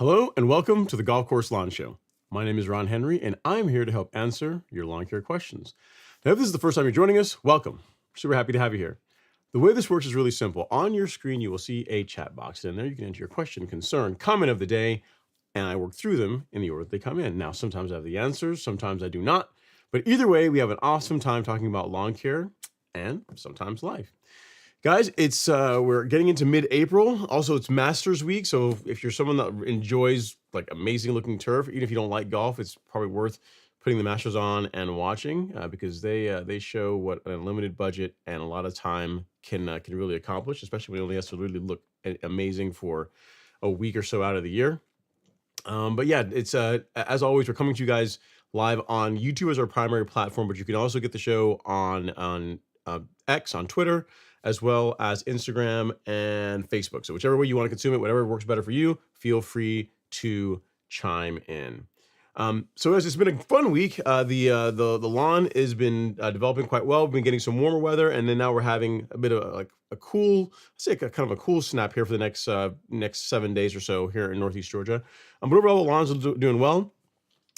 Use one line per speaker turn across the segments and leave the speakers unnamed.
Hello and welcome to the Golf Course Lawn Show. My name is Ron Henry and I'm here to help answer your lawn care questions. Now, if this is the first time you're joining us, welcome. We're super happy to have you here. The way this works is really simple. On your screen, you will see a chat box. In there, you can enter your question, concern, comment of the day, and I work through them in the order that they come in. Now, sometimes I have the answers, sometimes I do not. But either way, we have an awesome time talking about lawn care and sometimes life. Guys, it's we're getting into mid-April. Also, it's Masters Week, so if you're someone that enjoys like amazing looking turf, even if you don't like golf, it's probably worth putting the Masters on and watching because they show what an unlimited budget and a lot of time can really accomplish, especially when it only has to really look amazing for a week or so out of the year. But yeah, it's as always, we're coming to you guys live on YouTube as our primary platform, but you can also get the show on X, on Twitter, as well as Instagram and Facebook. So whichever way you want to consume it, whatever works better for you, feel free to chime in. So as it's been a fun week, the lawn has been developing quite well. We've been getting some warmer weather, and then now we're having a bit of a cool, let's say kind of a cool snap here for the next 7 days or so here in Northeast Georgia. But overall, the lawn's doing well.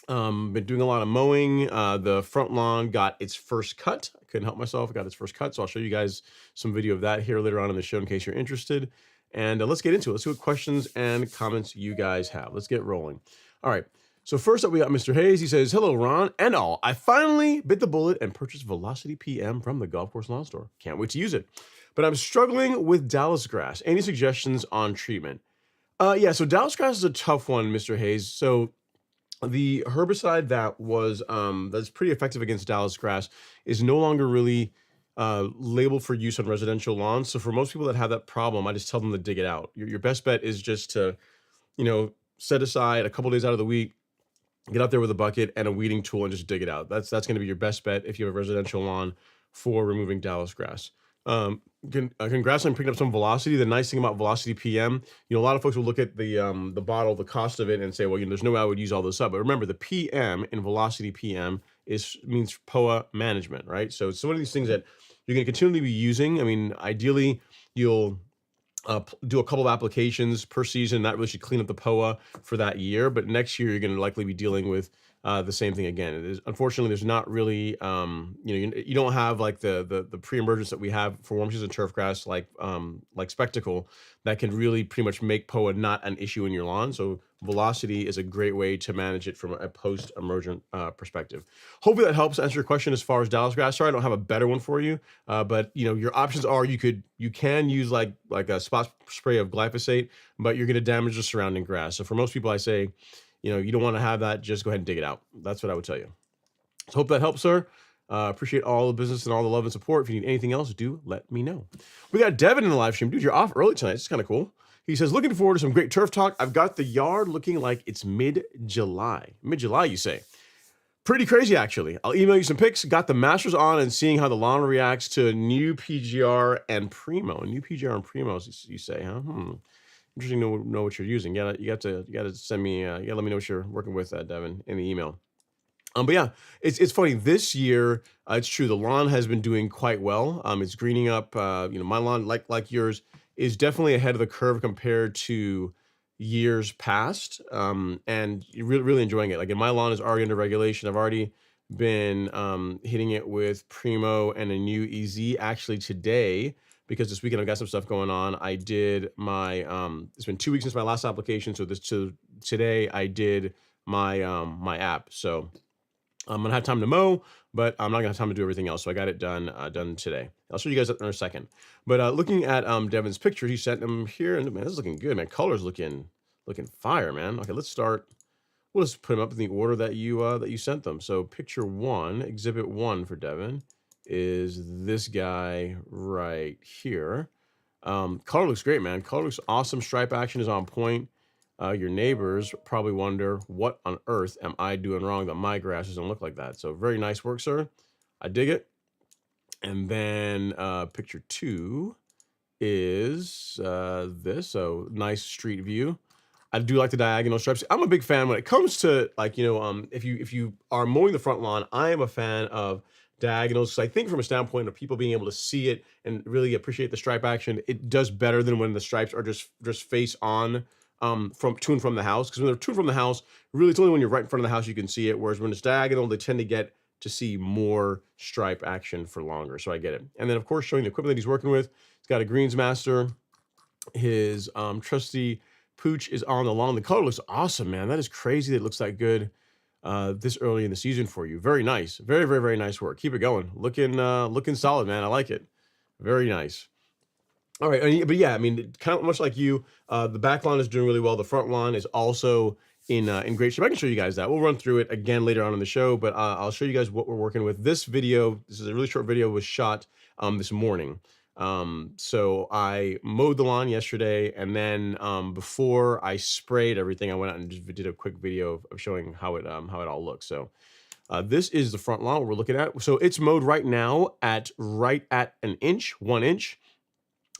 Been doing a lot of mowing. The front lawn got its first cut. I couldn't help myself. It got its first cut. So I'll show you guys some video of that here later on in the show in case you're interested. And let's get into it. Let's see what questions and comments you guys have. Let's get rolling. All right. So first up, we got Mr. Hayes. He says, hello, Ron and all. I finally bit the bullet and purchased Velocity PM from the Golf Course Lawn Store. Can't wait to use it. But I'm struggling with Dallisgrass. Any suggestions on treatment? Yeah, so Dallisgrass is a tough one, Mr. Hayes. So the herbicide that was that's pretty effective against Dallisgrass is no longer really labeled for use on residential lawns. So for most people that have that problem, I just tell them to dig it out. Your best bet is just to set aside a couple days out of the week, get out there with a bucket and a weeding tool and just dig it out. That's going to be your best bet if you have a residential lawn for removing Dallisgrass. Congrats on picking up some velocity. The nice thing about Velocity PM, a lot of folks will look at the bottle, the cost of it, and say, well, there's no way I would use all this up. But remember, the PM in Velocity PM means POA management, right? So it's one of these things that you're going to continually be using. I mean, ideally, you'll do a couple of applications per season. That really should clean up the POA for that year. But next year, you're going to likely be dealing with the same thing again. It is, unfortunately, there's not really, you don't have like the pre-emergence that we have for warm season turf grass, like Spectacle, that can really pretty much make POA not an issue in your lawn. So Velocity is a great way to manage it from a post-emergent perspective. Hopefully that helps answer your question as far as Dallisgrass. Sorry, I don't have a better one for you, but your options are you can use like a spot spray of glyphosate, but you're going to damage the surrounding grass. So for most people, I say, you don't want to have that. Just go ahead and dig it out. That's what I would tell you. So hope that helps, sir. Appreciate all the business and all the love and support. If you need anything else, do let me know. We got Devin in the live stream. Dude, you're off early tonight. It's kind of cool. He says, looking forward to some great turf talk. I've got the yard looking like it's mid-July. Mid-July, you say? Pretty crazy, actually. I'll email you some pics. Got the masters on and seeing how the lawn reacts to new PGR and Primo. New PGR and Primos, you say, huh? Interesting to know what you're using. You got to send me. You got to let me know what you're working with, Devin, in the email. But yeah, it's funny. This year, it's true. The lawn has been doing quite well. It's greening up. My lawn, like yours, is definitely ahead of the curve compared to years past. And you're really enjoying it. Like in my lawn is already under regulation. I've already been hitting it with Primo and a new EZ actually today, because this weekend I've got some stuff going on. I did my it's been 2 weeks since my last application, so today I did my my app. So I'm gonna have time to mow, but I'm not gonna have time to do everything else. So I got it done today. I'll show you guys that in a second. But looking at Devin's picture, he sent them here, and man, this is looking good, man. Color's looking fire, man. Okay, let's start. We'll just put them up in the order that you sent them. So picture 1, exhibit 1 for Devin is this guy right here. Color looks great, man. Color looks awesome. Stripe action is on point. Your neighbors probably wonder, what on earth am I doing wrong that my grass doesn't look like that? So very nice work, sir. I dig it. And then picture 2 is this. So nice street view. I do like the diagonal stripes. I'm a big fan when it comes to if you are mowing the front lawn. I am a fan of diagonals. So I think from a standpoint of people being able to see it and really appreciate the stripe action, it does better than when the stripes are just face on from the house. Because when they're to and from the house, really it's only when you're right in front of the house you can see it. Whereas when it's diagonal, they tend to get to see more stripe action for longer. So I get it. And then of course showing the equipment that he's working with. He's got a Greensmaster. His trusty Pooch is on the lawn. The color looks awesome, man. That is crazy that it looks that good this early in the season for you. Very nice. Very, very, very nice work. Keep it going. Looking solid, man. I like it. Very nice. All right. But yeah, I mean, kind of much like you, the back lawn is doing really well. The front lawn is also in great shape. I can show you guys that. We'll run through it again later on in the show, but I'll show you guys what we're working with. This is a really short video, was shot this morning. So I mowed the lawn yesterday, and then before I sprayed everything, I went out and just did a quick video of showing how it all looks. So this is the front lawn we're looking at. So it's mowed right now at an inch, 1 inch,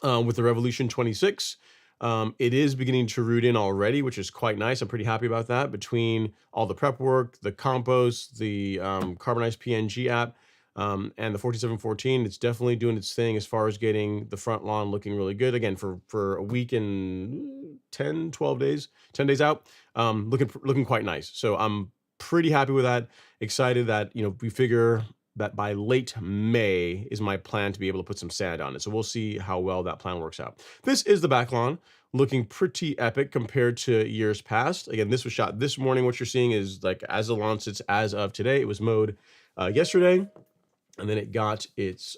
with the Revolution 26. It is beginning to root in already, which is quite nice. I'm pretty happy about that. Between all the prep work, the compost, the carbonized PNG app, and the 4714, it's definitely doing its thing as far as getting the front lawn looking really good. Again, for a week and 10 days out, looking quite nice. So I'm pretty happy with that. Excited that, we figure that by late May is my plan to be able to put some sand on it. So we'll see how well that plan works out. This is the back lawn, looking pretty epic compared to years past. Again, this was shot this morning. What you're seeing is like as the lawn sits as of today. It was mowed yesterday, and then it got its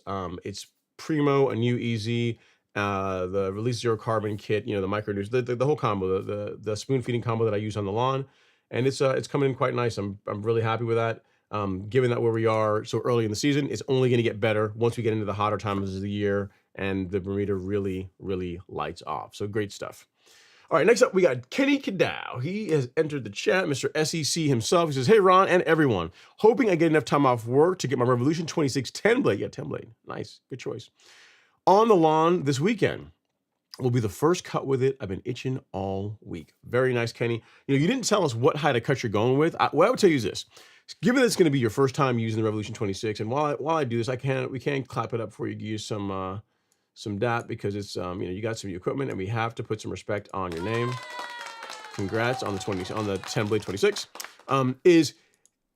Primo, a new EZ, the Release Zero Carbon kit, the micro news, the whole combo, the spoon feeding combo that I use on the lawn, and it's coming in quite nice. I'm really happy with that. Given that where we are so early in the season, it's only going to get better once we get into the hotter times of the year and the Bermuda really, really lights off. So great stuff. All right, next up, we got Kenny Kadow. He has entered the chat, Mr. SEC himself. He says, hey, Ron and everyone, hoping I get enough time off work to get my Revolution 26 10 blade. Yeah, 10 blade. Nice. Good choice. On the lawn this weekend will be the first cut with it. I've been itching all week. Very nice, Kenny. You didn't tell us what height of cut you're going with. What I would tell you is this. Given that it's going to be your first time using the Revolution 26, and while I do this, we can clap it up for you, give you some DAP, because it's you got some equipment, and we have to put some respect on your name. Congrats on the 10 blade 26. Is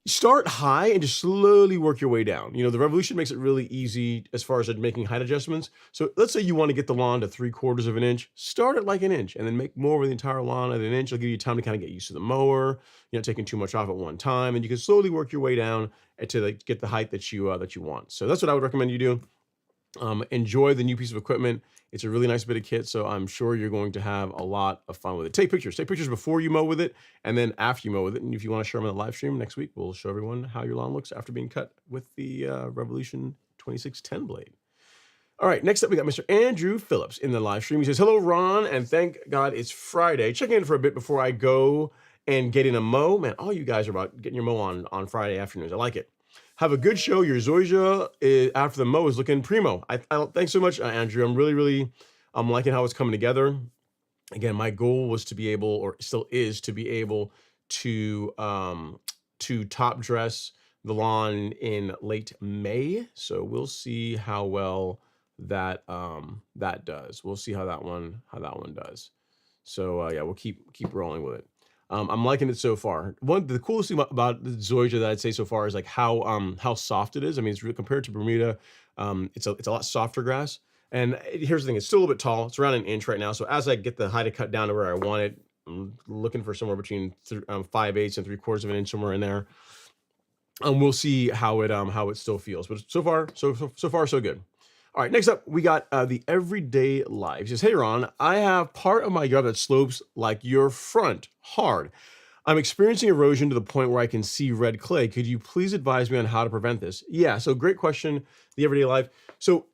start high and just slowly work your way down. The Revolution makes it really easy as far as making height adjustments. So let's say you want to get the lawn to 3/4 of an inch. Start at like an inch and then make more over the entire lawn at an inch. It'll give you time to kind of get used to the mower, taking too much off at one time, and you can slowly work your way down to get the height that you want. So that's what I would recommend you do. Enjoy the new piece of equipment. It's a really nice bit of kit, so I'm sure you're going to have a lot of fun with it. Take pictures before you mow with it, and then after you mow with it. And if you want to share them on the live stream next week, we'll show everyone how your lawn looks after being cut with the Revolution 26 10 blade. All right, next up, we got Mr. Andrew Phillips in the live stream. He says, hello, Ron, and thank God it's Friday. Checking in for a bit before I go and get in a mow. Man, all you guys are about getting your mow on Friday afternoons. I like it. Have a good show. Your Zoysia after the mow is looking primo. Thanks so much, Andrew. I'm really liking how it's coming together. Again, my goal was to be able, or still is, to be able to top dress the lawn in late May. So we'll see how well that does. We'll see how that one does. So yeah, we'll keep rolling with it. I'm liking it so far. The coolest thing about the Zoysia that I'd say so far is like how soft it is. I mean, it's really, compared to Bermuda, it's a lot softer grass. And here's the thing: it's still a little bit tall. It's around an inch right now. So as I get the height of cut down to where I want it, I'm looking for somewhere between 5/8 and 3/4 of an inch, somewhere in there. We'll see how it still feels. But so far, so good. All right, next up, we got the Everyday Life. He says, hey, Ron, I have part of my yard that slopes like your front, hard. I'm experiencing erosion to the point where I can see red clay. Could you please advise me on how to prevent this? Yeah, so great question, the Everyday Life. So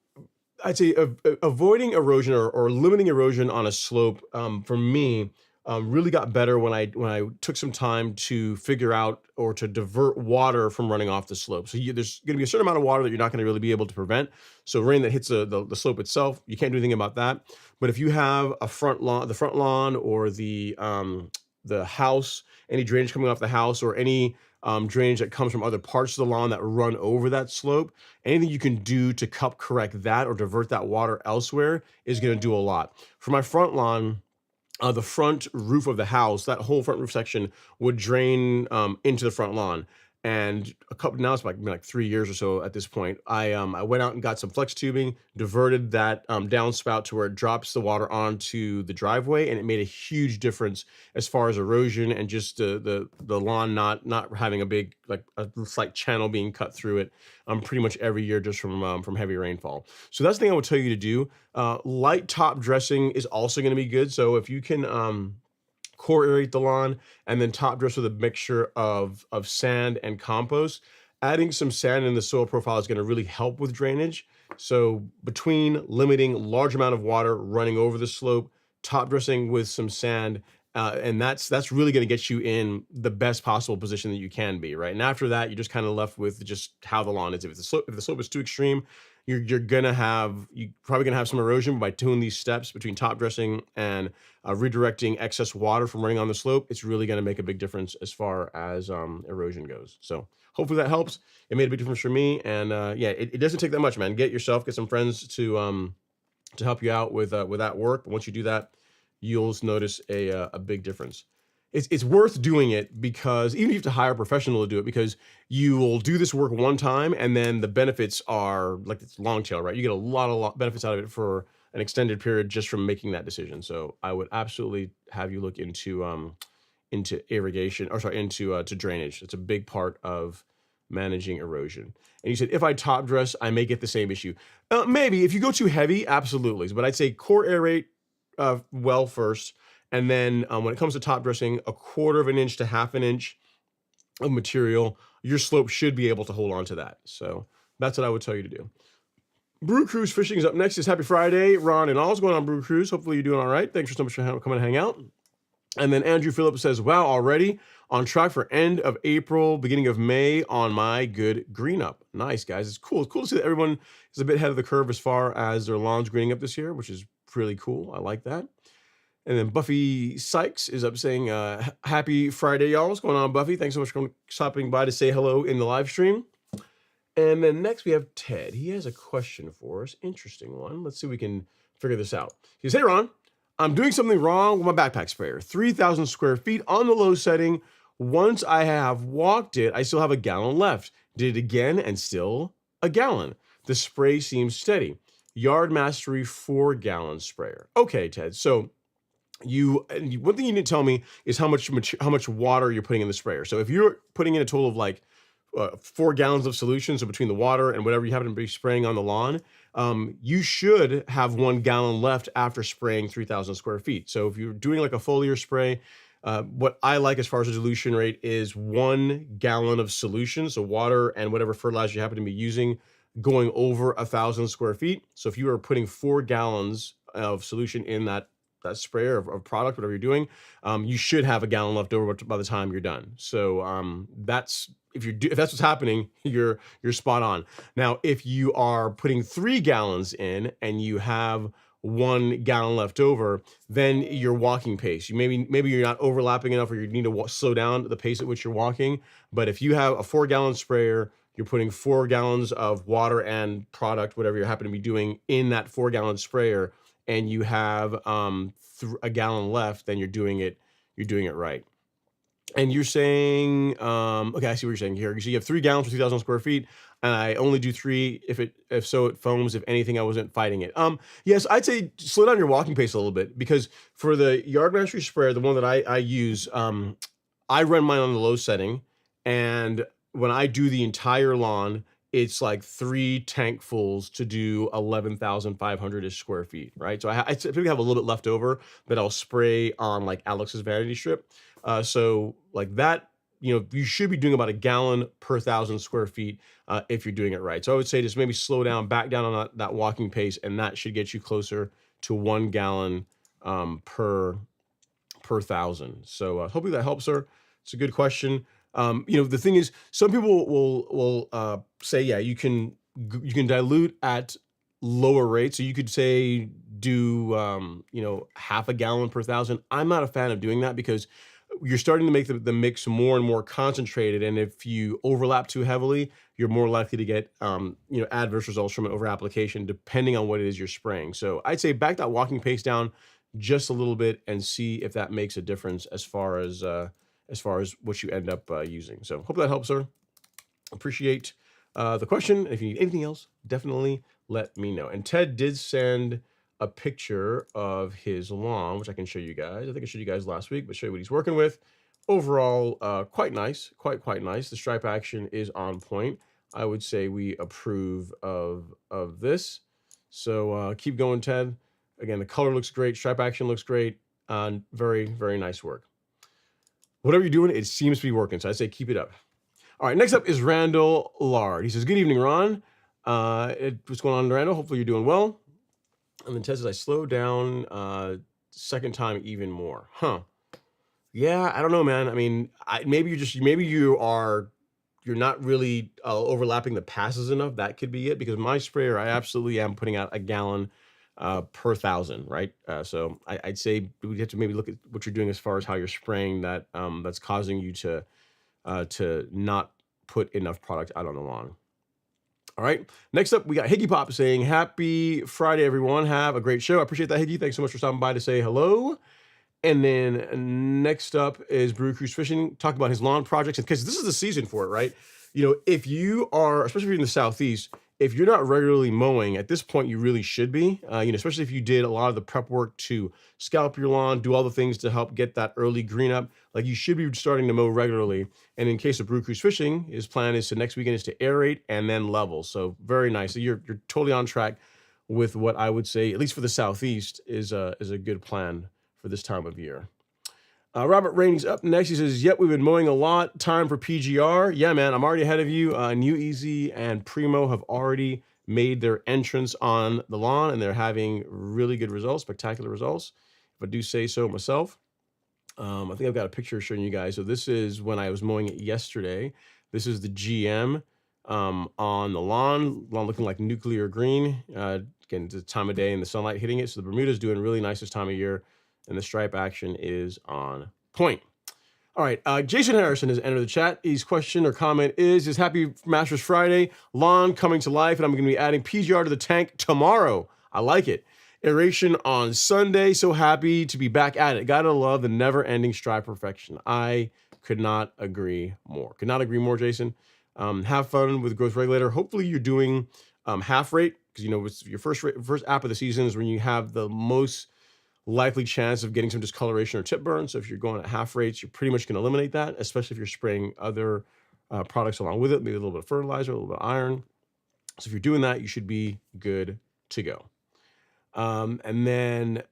I'd say avoiding erosion or limiting erosion on a slope, for me, really got better when I took some time to figure out or to divert water from running off the slope. So there's going to be a certain amount of water that you're not going to really be able to prevent. So rain that hits the slope itself, you can't do anything about that. But if you have the front lawn or the house, any drainage coming off the house, or any drainage that comes from other parts of the lawn that run over that slope, anything you can do to correct that or divert that water elsewhere is going to do a lot. For my front lawn, the front roof of the house, that whole front roof section would drain into the front lawn. And now it's like 3 years or so at this point. I went out and got some flex tubing, diverted that downspout to where it drops the water onto the driveway, and it made a huge difference as far as erosion and just the lawn not having a big, like a slight channel being cut through it pretty much every year just from heavy rainfall. So that's the thing I would tell you to do. Light top dressing is also going to be good. So if you can core aerate the lawn and then top dress with a mixture of sand and compost, adding some sand in the soil profile is going to really help with drainage. So between limiting large amount of water running over the slope, top dressing with some sand, and that's really going to get you in the best possible position that you can be, right? And after that, you're just kind of left with just how the lawn is. If the slope is too extreme, you're probably gonna have some erosion. By doing these steps between top dressing and redirecting excess water from running on the slope, it's really gonna make a big difference as far as erosion goes. So hopefully that helps. It made a big difference for me, and yeah, it doesn't take that much, man. Get some friends to help you out with that work. But once you do that, you'll notice a big difference. It's worth doing it, because even if you have to hire a professional to do it, because you will do this work one time and then the benefits are like, it's long tail, right? You get a lot of benefits out of it for an extended period just from making that decision. So I would absolutely have you look into irrigation, or sorry, into drainage. It's a big part of managing erosion. And you said, if I top dress, I may get the same issue. Maybe if you go too heavy, absolutely. But I'd say core aerate well first. And then when it comes to top dressing, 1/4 of an inch to 1/2 inch of material, your slope should be able to hold on to that. So that's what I would tell you to do. Brew Cruise Fishing is up next. It's Happy Friday. Ron and all. What's going on, Brew Cruise? Hopefully you're doing all right. Thanks so much for coming to hang out. And then Andrew Phillips says, wow, already on track for end of April, beginning of May on my good green up. Nice, guys. It's cool. It's cool to see that everyone is a bit ahead of the curve as far as their lawns greening up this year, which is really cool. I like that. And then Buffy Sykes is up saying, happy Friday, y'all. What's going on, Buffy? Thanks so much for stopping by to say hello in the live stream. And then next we have Ted. He has a question for us. Interesting one. Let's see if we can figure this out. He says, hey, Ron, I'm doing something wrong with my backpack sprayer. 3,000 square feet on the low setting. Once I have walked it, I still have a gallon left. Did it again and still a gallon. The spray seems steady. Yard Mastery 4-gallon sprayer. Okay, Ted. So one thing you need to tell me is how much water you're putting in the sprayer. So if you're putting in a total of like 4 gallons of solution, so between the water and whatever you happen to be spraying on the lawn, you should have 1 gallon left after spraying 3,000 square feet. So if you're doing like a foliar spray, what I like as far as the dilution rate is 1 gallon of solution, so water and whatever fertilizer you happen to be using, going over 1,000 square feet. So if you are putting 4 gallons of solution in that sprayer of product, whatever you're doing, you should have a gallon left over by the time you're done. So that's if that's what's happening, you're spot on. Now, if you are putting 3 gallons in and you have 1 gallon left over, then your walking pace, maybe you're not overlapping enough, or you need to slow down the pace at which you're walking. But if you have a 4-gallon sprayer, you're putting 4 gallons of water and product, whatever you happen to be doing, in that 4-gallon sprayer, and you have a gallon left, then you're doing it right. And you're saying, okay, I see what you're saying here. So you have 3 gallons for 2,000 square feet, and I only do 3 if so it foams. If anything, I wasn't fighting it. Yes, I'd say slow down your walking pace a little bit, because for the Yard Mastery sprayer, the one that I use, I run mine on the low setting, and when I do the entire lawn, it's like 3 tankfuls to do 11,500 square feet, right? So I typically have a little bit left over that I'll spray on like Alex's vanity strip. So like that, you should be doing about a gallon per 1,000 square feet if you're doing it right. So I would say just maybe slow down, back down on that walking pace, and that should get you closer to 1 gallon per 1,000. So hopefully that helps, sir. It's a good question. The thing is, some people will say, yeah, you can dilute at lower rates. So you could say do half a gallon per 1,000. I'm not a fan of doing that, because you're starting to make the mix more and more concentrated, and if you overlap too heavily, you're more likely to get adverse results from an over application, depending on what it is you're spraying. So I'd say back that walking pace down just a little bit and see if that makes a difference as far as what you end up using. So hope that helps, sir. Appreciate the question. If you need anything else, definitely let me know. And Ted did send a picture of his lawn, which I can show you guys. I think I showed you guys last week, but show you what he's working with. Overall, quite nice, quite nice. The stripe action is on point. I would say we approve of this. So keep going, Ted. Again, the color looks great. Stripe action looks great. Very, very nice work. Whatever you're doing, it seems to be working. So I'd say keep it up. All right, next up is Randall Lard. He says, good evening, Ron. What's going on, Randall? Hopefully you're doing well. And then Ted says, I slowed down second time even more. Huh. Yeah, I don't know, man. I mean, maybe you're not really overlapping the passes enough. That could be it, because my sprayer, I absolutely am putting out a gallon per 1,000, right? So I'd say we have to maybe look at what you're doing as far as how you're spraying that. That's causing you to not put enough product out on the lawn. All right. Next up, we got Higgy Pop saying, happy Friday, everyone. Have a great show. I appreciate that, Higgy. Thanks so much for stopping by to say hello. And then next up is Brew Cruise Fishing, talking about his lawn projects, because this is the season for it, right? If you are, especially if you're in the Southeast, if you're not regularly mowing, at this point, you really should be, especially if you did a lot of the prep work to scalp your lawn, do all the things to help get that early green up. Like, you should be starting to mow regularly. And in case of Brew Cruise Fishing, his plan is to next weekend is to aerate and then level. So very nice. So you're totally on track with what I would say, at least for the Southeast, is a good plan for this time of year. Robert Rainey's up next. He says, yep, we've been mowing a lot. Time for PGR. Yeah, man, I'm already ahead of you. New Easy and Primo have already made their entrance on the lawn, and they're having really good results, spectacular results, if I do say so myself. I think I've got a picture showing you guys. So this is when I was mowing it yesterday. This is the GM on the lawn looking like nuclear green. Again, the time of day and the sunlight hitting it. So the Bermuda is doing really nice this time of year, and the stripe action is on point. All right, Jason Harrison has entered the chat. His question or comment is Happy Masters Friday, lawn coming to life, and I'm going to be adding PGR to the tank tomorrow. I like it. Aeration on Sunday. So happy to be back at it. Gotta love the never-ending stripe perfection. I could not agree more. Could not agree more, Jason. Have fun with growth regulator. Hopefully you're doing half rate, because it's your first app of the season is when you have the most likely chance of getting some discoloration or tip burn. So if you're going at half rates, you're pretty much going to eliminate that, especially if you're spraying other products along with it, maybe a little bit of fertilizer, a little bit of iron. So if you're doing that, you should be good to go. And then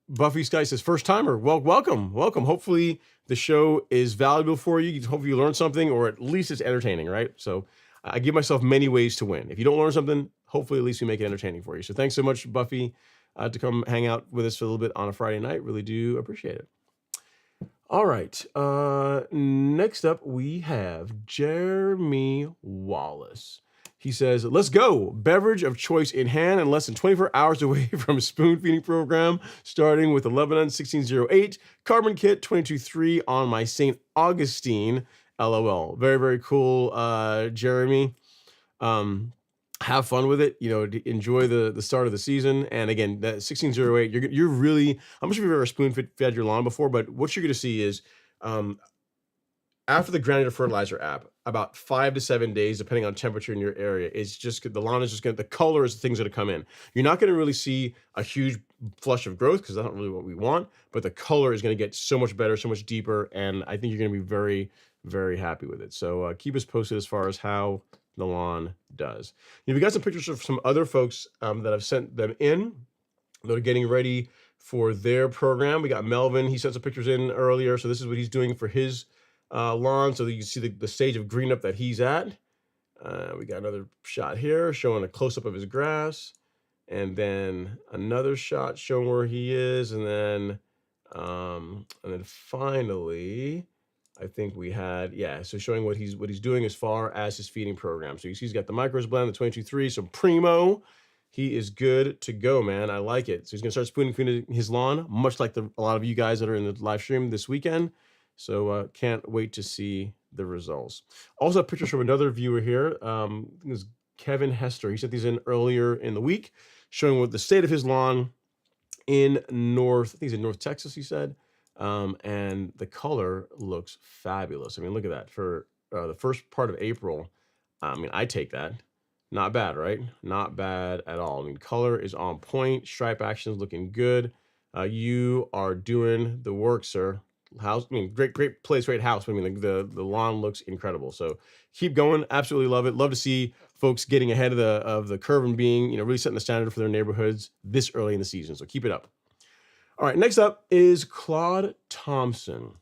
Buffy Sky says, first timer, welcome. Hopefully the show is valuable for you. Hopefully you learn something, or at least it's entertaining, right? So I give myself many ways to win. If you don't learn something, hopefully at least we make it entertaining for you. So thanks so much, Buffy, to come hang out with us for a little bit on a Friday night. Really do appreciate it. All right. Next up, we have Jeremy Wallace. He says, let's go. Beverage of choice in hand and less than 24 hours away from a spoon feeding program, starting with the Lebanon 1608 Carbon Kit 22.3 on my St. Augustine. LOL. Very, very cool, Jeremy. Have fun with it. Enjoy the start of the season. And again, that 1608, you're really, I'm not sure if you've ever spoon fed your lawn before, but what you're going to see is after the Granular Fertilizer app, about 5 to 7 days, depending on temperature in your area, it's just the lawn is just going to, the color is the things that are come in. You're not going to really see a huge flush of growth because that's not really what we want, but the color is going to get so much better, so much deeper, and I think you're going to be very, very happy with it. So keep us posted as far as how the lawn does. We got some pictures of some other folks that I've sent them in that are getting ready for their program. We got Melvin. He sent some pictures in earlier. So this is what he's doing for his lawn, so that you can see the stage of green up that he's at. We got another shot here showing a close-up of his grass, and then another shot showing where he is, and then finally, I think we had, so showing what he's doing as far as his feeding program. So you see he's got the micros blend, the 22.3, so primo. He is good to go, man. I like it. So he's gonna start spooning feeding his lawn, much like a lot of you guys that are in the live stream this weekend. So can't wait to see the results. Also, pictures from another viewer here. I think it was Kevin Hester. He sent these in earlier in the week, showing what the state of his lawn in I think he's in North Texas, he said. And the color looks fabulous. I mean, look at that. For the first part of April, I mean, I take that. Not bad, right? Not bad at all. I mean, color is on point. Stripe action is looking good. You are doing the work, sir. House, I mean, great place, great house. I mean, the lawn looks incredible. So keep going. Absolutely love it. Love to see folks getting ahead of the curve and being, really setting the standard for their neighborhoods this early in the season. So keep it up. All right, next up is Claude Thompson.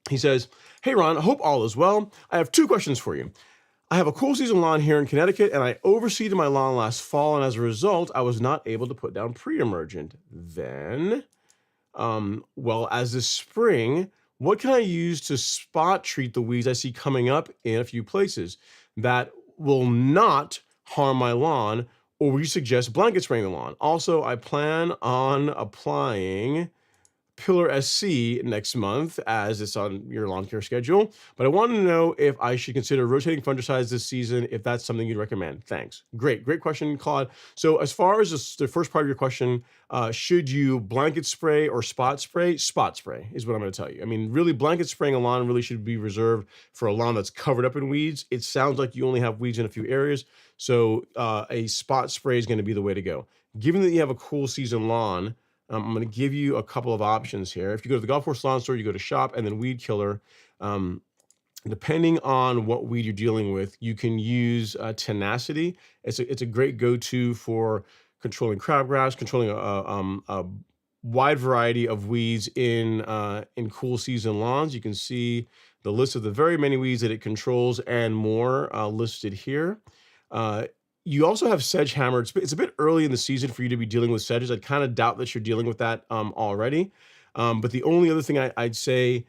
He says, hey, Ron, I hope all is well. I have 2 questions for you. I have a cool season lawn here in Connecticut, and I overseeded my lawn last fall, and as a result, I was not able to put down pre-emergent. Then, as this spring, what can I use to spot treat the weeds I see coming up in a few places that will not harm my lawn, or would you suggest blanket spraying the lawn? Also, I plan on applying Pillar SC next month as it's on your lawn care schedule, but I want to know if I should consider rotating fungicides this season, if that's something you'd recommend. Thanks. Great question, Claude. So as far as the first part of your question, should you blanket spray or spot spray? Spot spray is what I'm going to tell you. I mean, really, blanket spraying a lawn really should be reserved for a lawn that's covered up in weeds. It sounds like you only have weeds in a few areas, so a spot spray is going to be the way to go. Given that you have a cool season lawn, I'm going to give you a couple of options here. If you go to the Golf Course Lawn Store, you go to Shop and then Weed Killer. Depending on what weed you're dealing with, you can use Tenacity. It's a great go-to for controlling crabgrass, controlling a wide variety of weeds in cool season lawns. You can see the list of the very many weeds that it controls and more listed here. You also have sedge hammer. It's a bit early in the season for you to be dealing with sedges. I'd kind of doubt that you're dealing with that already. But the only other thing I'd say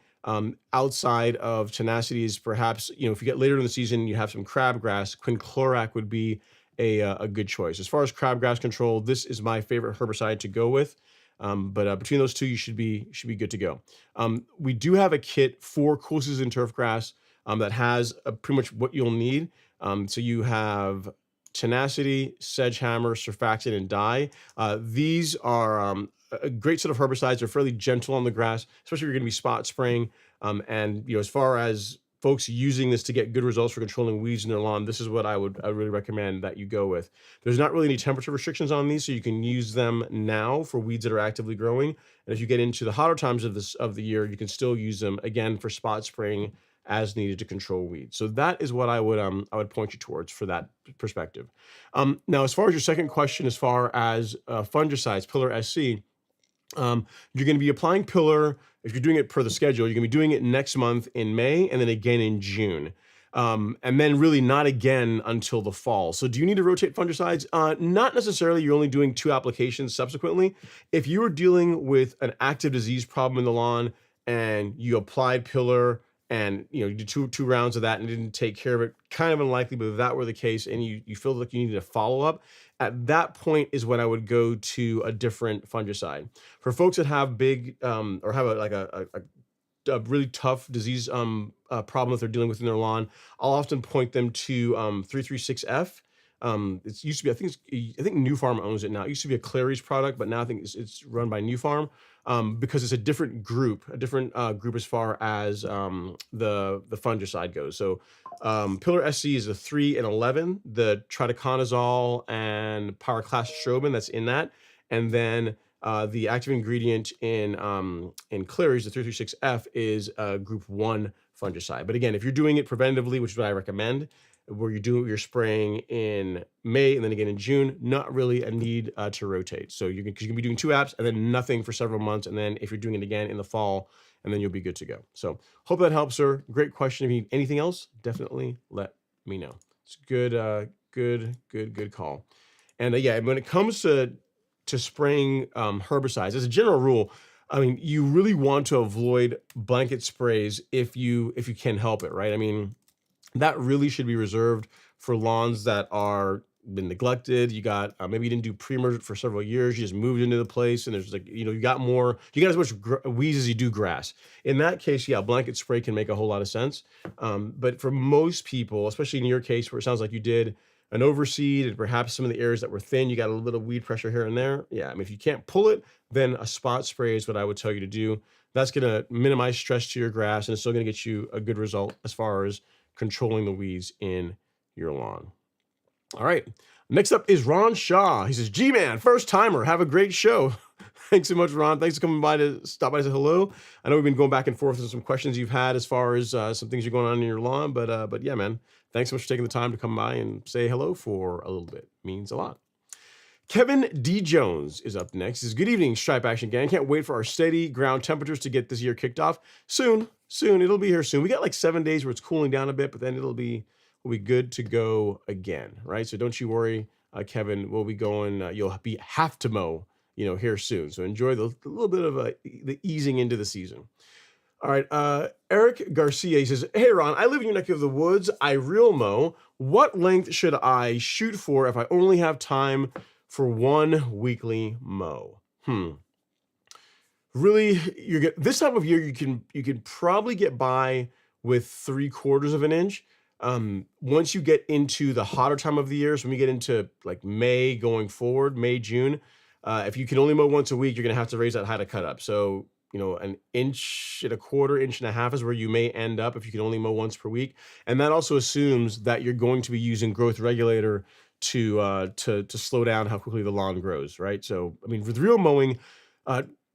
outside of tenacity is perhaps, if you get later in the season, you have some crabgrass, quinclorac would be a good choice. As far as crabgrass control, this is my favorite herbicide to go with. But between those two, you should be good to go. We do have a kit for cool season turfgrass that has pretty much what you'll need. So you have tenacity, sedge hammer, surfactant, and dye. These are a great set of herbicides. They're fairly gentle on the grass, especially if you're going to be spot spraying. And as far as folks using this to get good results for controlling weeds in their lawn, this is what I would really recommend that you go with. There's not really any temperature restrictions on these, so you can use them now for weeds that are actively growing. And as you get into the hotter times of the year, you can still use them again for spot spraying as needed to control weeds. So that is what I would point you towards for that perspective. Now, as far as your second question, as far as fungicides, Pillar SC, you're going to be applying Pillar. If you're doing it per the schedule, you're going to be doing it next month in May and then again in June. And then really not again until the fall. So do you need to rotate fungicides? Not necessarily. You're only doing 2 applications subsequently. If you were dealing with an active disease problem in the lawn and you applied Pillar and you did two rounds of that and didn't take care of it, kind of unlikely, but if that were the case and you feel like you needed a follow-up, at that point is when I would go to a different fungicide. For folks that have big or have a really tough disease problem that they're dealing with in their lawn, I'll often point them to 336F. It used to be, I think New Farm owns it now. It used to be a Clary's product, but now I think it's run by New Farm because it's a different group as far as the fungicide goes. So Pillar SC is a 3 and 11, the triticonazole and pyraclostrobin that's in that, and then the active ingredient in Clary's, the 336F, is a group 1 fungicide. But again, if you're doing it preventatively, which is what I recommend, where you're spraying in May and then again in June, not really a need to rotate. So you can be doing 2 apps and then nothing for several months. And then if you're doing it again in the fall, and then you'll be good to go. So hope that helps, sir. Great question. If you need anything else, definitely let me know. It's good call. And yeah, when it comes to spraying herbicides, as a general rule, I mean, you really want to avoid blanket sprays if you can help it, right? I mean, that really should be reserved for lawns that are been neglected. You got maybe you didn't do pre-emergent for several years. You just moved into the place, and there's you got as much weeds as you do grass. In that case, yeah, blanket spray can make a whole lot of sense. But for most people, especially in your case, where it sounds like you did an overseed and perhaps some of the areas that were thin, you got a little bit of weed pressure here and there. Yeah, I mean, if you can't pull it, then a spot spray is what I would tell you to do. That's going to minimize stress to your grass, and it's still going to get you a good result as far as controlling the weeds in your lawn. All right. Next up is Ron Shaw. He says, G-Man, first timer. Have a great show. Thanks so much, Ron. Thanks for coming by to stop by and say hello. I know we've been going back and forth with some questions you've had as far as some things you're going on in your lawn, but yeah, man, thanks so much for taking the time to come by and say hello for a little bit. It means a lot. Kevin D. Jones is up next. He says, good evening, Stripe Action Gang. Can't wait for our steady ground temperatures to get this year kicked off. Soon. It'll be here soon. We got like 7 days where it's cooling down a bit, but then we'll be good to go again, right? So don't you worry, Kevin. We'll be going. You'll have to mow, here soon. So enjoy the little bit of the easing into the season. All right, Eric Garcia, he says, hey, Ron, I live in your neck of the woods. I real mow. What length should I shoot for if I only have time for 1 weekly mow? Really, this time of year, you can probably get by with 3/4 of an inch. Once you get into the hotter time of the year, so when we get into like May going forward, May, June, if you can only mow once a week, you're going to have to raise that height of cut up. So, 1.25 inches, 1.5 inches is where you may end up if you can only mow once per week. And that also assumes that you're going to be using growth regulator to slow down how quickly the lawn grows, right? So, I mean, with real mowing,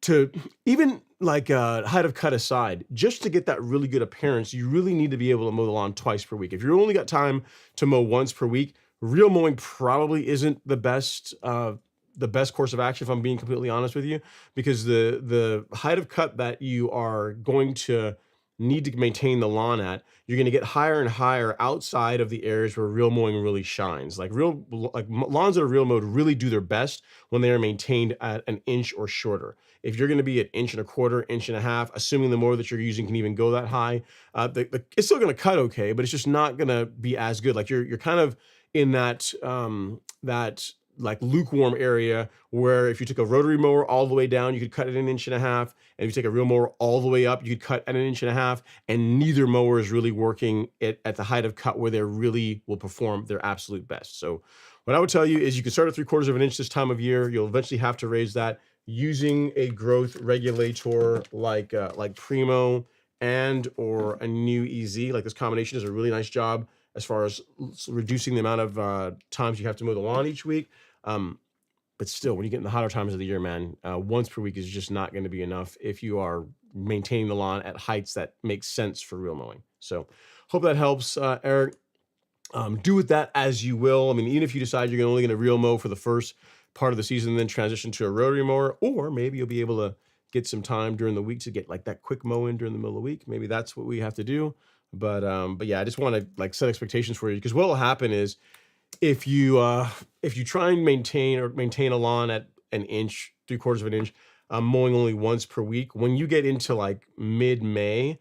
to even like height of cut aside, just to get that really good appearance, you really need to be able to mow the lawn twice per week. If you're only got time to mow once per week, real mowing probably isn't the best course of action, if I'm being completely honest with you, because the height of cut that you are going to need to maintain the lawn at, you're going to get higher and higher outside of the areas where real mowing really shines. Like lawns that are real mowed really do their best when they are maintained at an inch or shorter. If you're going to be at 1.25 inches, 1.5 inches, assuming the mower that you're using can even go that high, it's still going to cut okay, but it's just not going to be as good. Like you're kind of in that like lukewarm area where if you took a rotary mower all the way down, you could cut it 1.5 inches. And if you take a real mower all the way up, you could cut at 1.5 inches. And neither mower is really working at the height of cut where they really will perform their absolute best. So what I would tell you is you can start at 3/4 inch this time of year. You'll eventually have to raise that using a growth regulator like Primo and or a new EZ. Like this combination does a really nice job as far as reducing the amount of times you have to mow the lawn each week. But still, when you get in the hotter times of the year, man, once per week is just not going to be enough if you are maintaining the lawn at heights that make sense for real mowing. So hope that helps, Eric. Do with that as you will. I mean, even if you decide you're only going to real mow for the first part of the season and then transition to a rotary mower, or maybe you'll be able to get some time during the week to get like that quick mow in during the middle of the week. Maybe that's what we have to do. But yeah, I just want to like set expectations for you, because what will happen is if you try and maintain a lawn at 1 inch, 3/4 inch, mowing only once per week, when you get into like mid-May,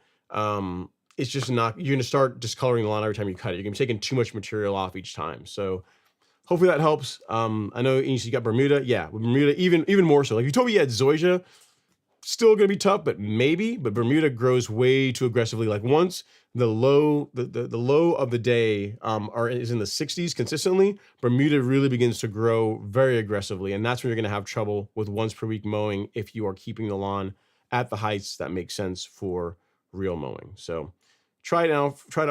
it's just not, you're going to start discoloring the lawn every time you cut it. You're going to be taking too much material off each time. So hopefully that helps. I know you got Bermuda. Yeah, with Bermuda, even more so. Like you told me you had Zoysia, still going to be tough, but Bermuda grows way too aggressively. Like once the low of the day is in the 60s consistently, Bermuda really begins to grow very aggressively, and that's when you're going to have trouble with once per week mowing if you are keeping the lawn at the heights that make sense for real mowing. So try it out for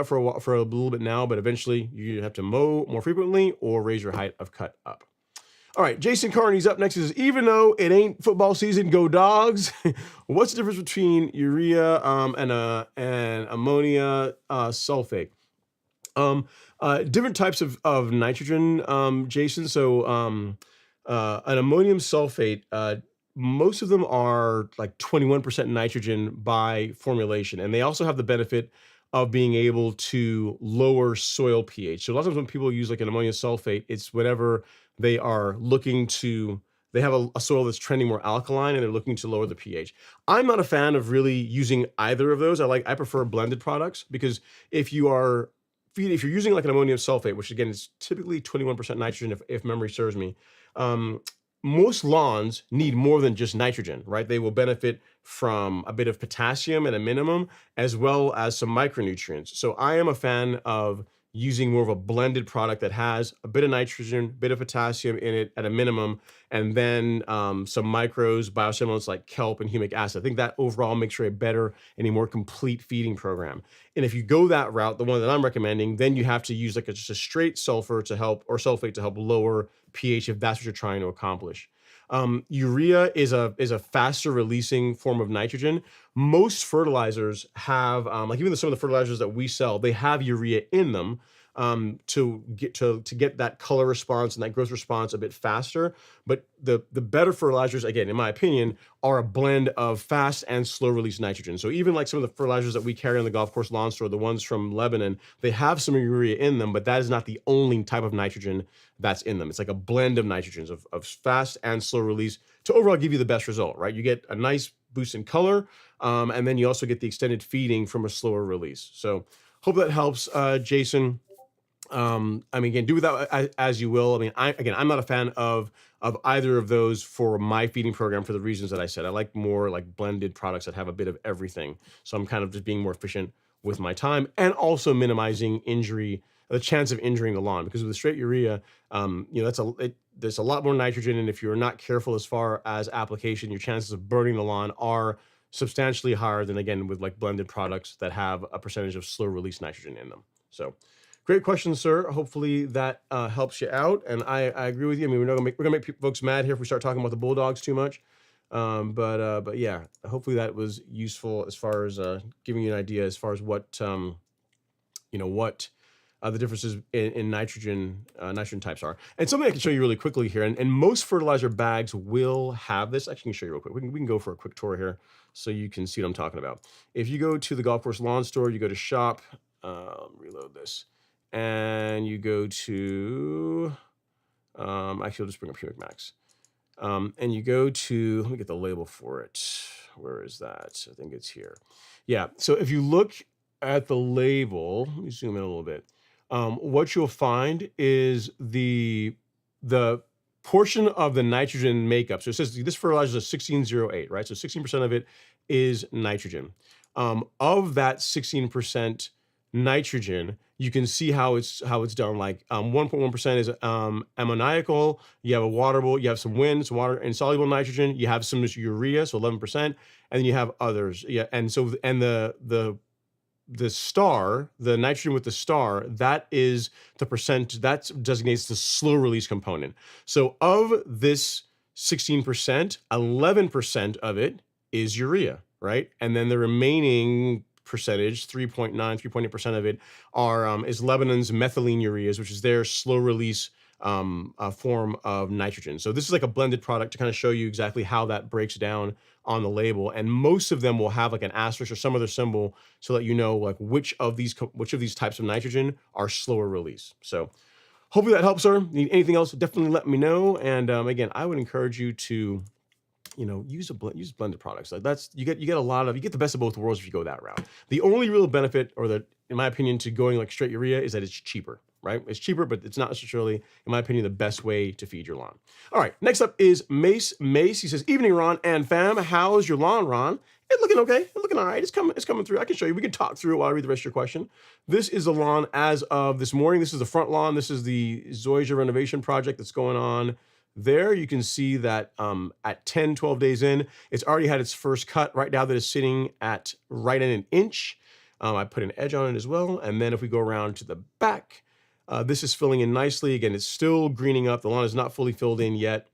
a little bit now, but eventually you have to mow more frequently or raise your height of cut up. All right, Jason Carney's up next. He says, even though it ain't football season, go Dogs. What's the difference between urea and ammonia sulfate? Different types of nitrogen, Jason. So an ammonium sulfate, most of them are like 21% nitrogen by formulation, and they also have the benefit of being able to lower soil pH. So a lot of times when people use like an ammonium sulfate, it's whatever they are looking to, they have a soil that's trending more alkaline and they're looking to lower the pH. I'm not a fan of really using either of those. I prefer blended products, because if you're using like an ammonium sulfate, which again is typically 21% nitrogen if memory serves me, most lawns need more than just nitrogen, right? They will benefit from a bit of potassium at a minimum, as well as some micronutrients. So I am a fan of using more of a blended product that has a bit of nitrogen, bit of potassium in it at a minimum, and then some micros, biostimulants like kelp and humic acid. I think that overall makes for a better and a more complete feeding program. And if you go that route, the one that I'm recommending, then you have to use like just a straight sulfur to help, or sulfate to help lower pH if that's what you're trying to accomplish. Urea is a faster releasing form of nitrogen. Most fertilizers have, like even some of the fertilizers that we sell, they have urea in them to get that color response and that growth response a bit faster. But the better fertilizers, again, in my opinion, are a blend of fast and slow release nitrogen. So even like some of the fertilizers that we carry on the golf course lawn store, the ones from Lebanon, they have some urea in them, but that is not the only type of nitrogen that's in them. It's like a blend of nitrogens of fast and slow release to overall give you the best result, right? You get a nice boost in color, and then you also get the extended feeding from a slower release. So hope that helps, Jason. I mean, again, do with that as you will. I mean, I'm not a fan of either of those for my feeding program for the reasons that I said. I like more like blended products that have a bit of everything. So I'm kind of just being more efficient with my time and also minimizing the chance of injuring the lawn, because with the straight urea, there's a lot more nitrogen, and if you're not careful as far as application, your chances of burning the lawn are substantially higher than, again, with like blended products that have a percentage of slow release nitrogen in them. So great question, sir. Hopefully that helps you out. And I agree with you. I mean, we're gonna make folks mad here if we start talking about the Bulldogs too much. But yeah, hopefully that was useful as far as giving you an idea as far as what the differences in nitrogen types are. And something I can show you really quickly here, and most fertilizer bags will have this. Actually, I can show you real quick. We can go for a quick tour here so you can see what I'm talking about. If you go to the Golf Course Lawn Store, you go to shop, reload this, and you go to, actually, I'll just bring up Humic Max. And you go to, let me get the label for it. Where is that? I think it's here. Yeah, so if you look at the label, let me zoom in a little bit. What you'll find is the portion of the nitrogen makeup. So it says this fertilizer is a 1608, right? So 16% of it is nitrogen. Of that 16% nitrogen, you can see how it's done. Like 1.1% is ammoniacal. You have a waterable. You have some wind, some water insoluble nitrogen. You have some urea, so 11%, and then you have others. Yeah, and so the star, the nitrogen with the star, that is the percent that designates the slow release component. So of this 16%, 11% of it is urea, right? And then the remaining percentage, 3.8% of it is Lebanon's methylene ureas, which is their slow release form of nitrogen. So this is like a blended product to kind of show you exactly how that breaks down on the label. And most of them will have like an asterisk or some other symbol to let you know like which of these types of nitrogen are slower release. So hopefully that helps, sir. Need anything else, definitely let me know. And again, I would encourage you to, use blended products. Like you get the best of both worlds if you go that route. The only real benefit, in my opinion, to going like straight urea is that it's cheaper, right? It's cheaper, but it's not necessarily, in my opinion, the best way to feed your lawn. All right, next up is Mace. Mace, he says, evening, Ron and fam. How's your lawn, Ron? It's looking okay. It's looking all right. It's coming through. I can show you. We can talk through it while I read the rest of your question. This is the lawn as of this morning. This is the front lawn. This is the Zoysia renovation project that's going on. There you can see that at 10, 12 days in, it's already had its first cut. Right now that is sitting at right at an inch. I put an edge on it as well. And then if we go around to the back, this is filling in nicely. Again, it's still greening up. The lawn is not fully filled in yet.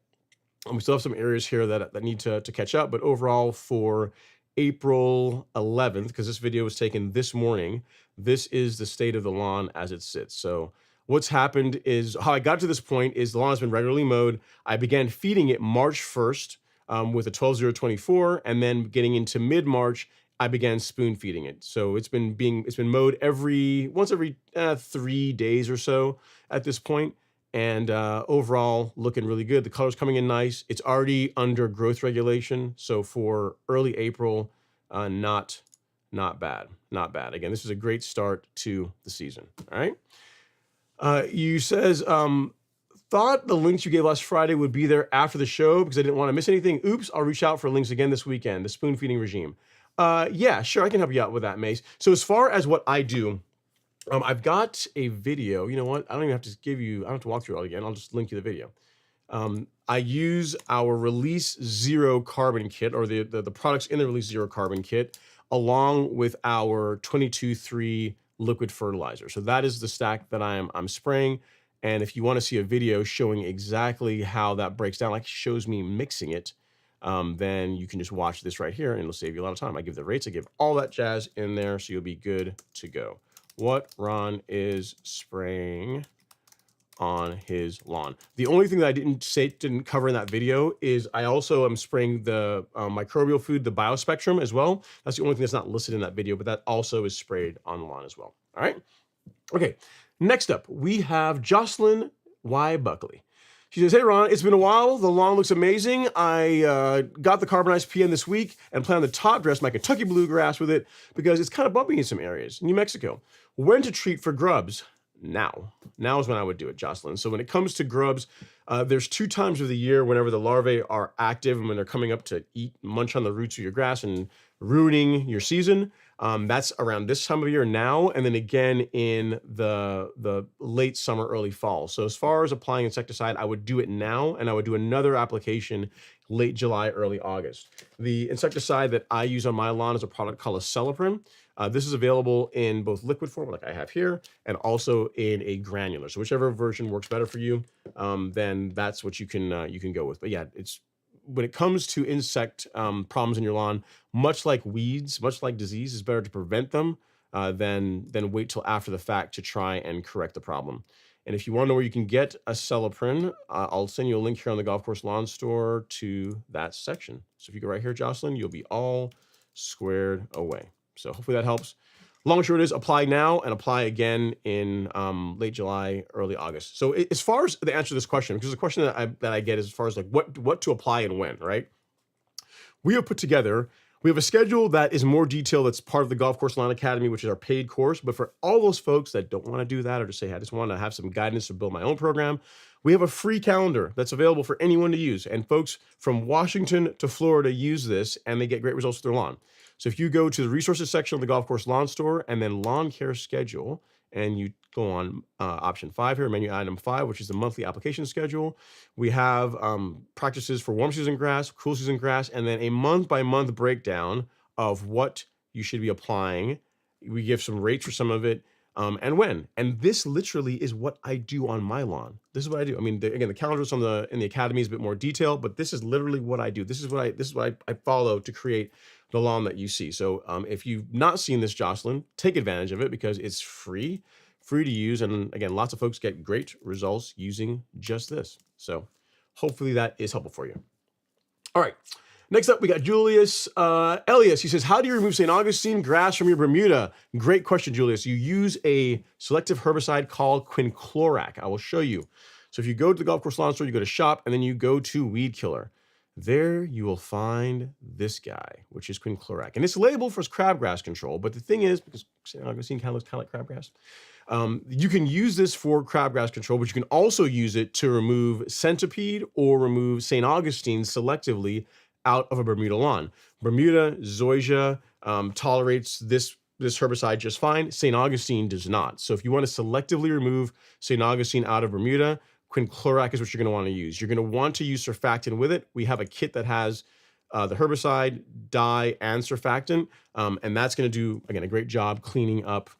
We still have some areas here that need to catch up. But overall for April 11th, because this video was taken this morning, this is the state of the lawn as it sits. So what's happened is, how I got to this point is the lawn has been regularly mowed. I began feeding it March 1st with a 12-0-24, and then getting into mid-March, I began spoon feeding it. So it's been mowed once every 3 days or so at this point, and overall looking really good. The color's coming in nice. It's already under growth regulation, so for early April, not bad. Again, this is a great start to the season. All right. You says, thought the links you gave last Friday would be there after the show because I didn't want to miss anything. Oops, I'll reach out for links again this weekend, the spoon feeding regime. Yeah, sure, I can help you out with that, Mace. So as far as what I do, I've got a video. You know what? I don't have to walk through it all again. I'll just link you the video. I use our Release Zero Carbon Kit, or the products in the Release Zero Carbon Kit, along with our 22-3 liquid fertilizer. So that is the stack that I'm spraying. And if you want to see a video showing exactly how that breaks down, like shows me mixing it, then you can just watch this right here and it'll save you a lot of time. I give the rates, I give all that jazz in there, so you'll be good to go. What Ron is spraying on his lawn. The only thing that I didn't cover in that video is I also am spraying the microbial food, the biospectrum as well. That's the only thing that's not listed in that video, but that also is sprayed on the lawn as well. All right. Okay. Next up, we have Jocelyn Y. Buckley. She says, hey, Ron, it's been a while. The lawn looks amazing. I got the carbonized PN this week and plan to top dress my Kentucky bluegrass with it because it's kind of bumpy in some areas. New Mexico. When to treat for grubs? Now is when I would do it, Jocelyn. So when it comes to grubs, there's 2 times of the year whenever the larvae are active and when they're coming up to munch on the roots of your grass and ruining your season. That's around this time of year now, and then again in the late summer, early fall. So as far as applying insecticide, I would do it now, and I would do another application late July, early August. The insecticide that I use on my lawn is a product called Selective. This is available in both liquid form, like I have here, and also in a granular. So whichever version works better for you, then that's what you can go with. But yeah, when it comes to insect problems in your lawn, much like weeds, much like disease, it's better to prevent them than wait till after the fact to try and correct the problem. And if you want to know where you can get a Celiprin, I'll send you a link here on the Golf Course Lawn Store to that section. So if you go right here, Jocelyn, you'll be all squared away. So hopefully that helps. Long and short is apply now and apply again in late July, early August. So as far as the answer to this question, because the question that I get is as far as like what to apply and when, right? We have put together, we have a schedule that is more detailed. That's part of the Golf Course Lawn Academy, which is our paid course. But for all those folks that don't want to do that or just say, I just want to have some guidance to build my own program, we have a free calendar that's available for anyone to use. And folks from Washington to Florida use this and they get great results with their lawn. So if you go to the resources section of the Golf Course Lawn Store and then lawn care schedule, and you go on option 5 here, menu item 5, which is the monthly application schedule. We have practices for warm season grass, cool season grass, and then a month-by-month breakdown of what you should be applying. We give some rates for some of it and when. And this literally is what I do on my lawn. This is what I do. I mean, again, the calendars in the academy is a bit more detailed, but this is literally what I do. This is what I follow to create the lawn that you see. So if you've not seen this, Jocelyn, take advantage of it because it's free to use. And again, lots of folks get great results using just this. So hopefully that is helpful for you. All right. Next up, we got Julius Elias. He says, how do you remove St. Augustine grass from your Bermuda? Great question, Julius. You use a selective herbicide called quinclorac. I will show you. So if you go to the Golf Course Lawn Store, you go to shop, and then you go to weed killer. There you will find this guy, which is quinclorac. And it's labeled for crabgrass control. But the thing is, because St. Augustine kind of looks like crabgrass, you can use this for crabgrass control, but you can also use it to remove centipede or remove St. Augustine selectively out of a Bermuda lawn. Bermuda Zoysia tolerates this herbicide just fine. St. Augustine does not. So if you want to selectively remove St. Augustine out of Bermuda, quinclorac is what you're going to want to use. You're going to want to use surfactant with it. We have a kit that has the herbicide, dye, and surfactant, and that's going to do, again, a great job cleaning up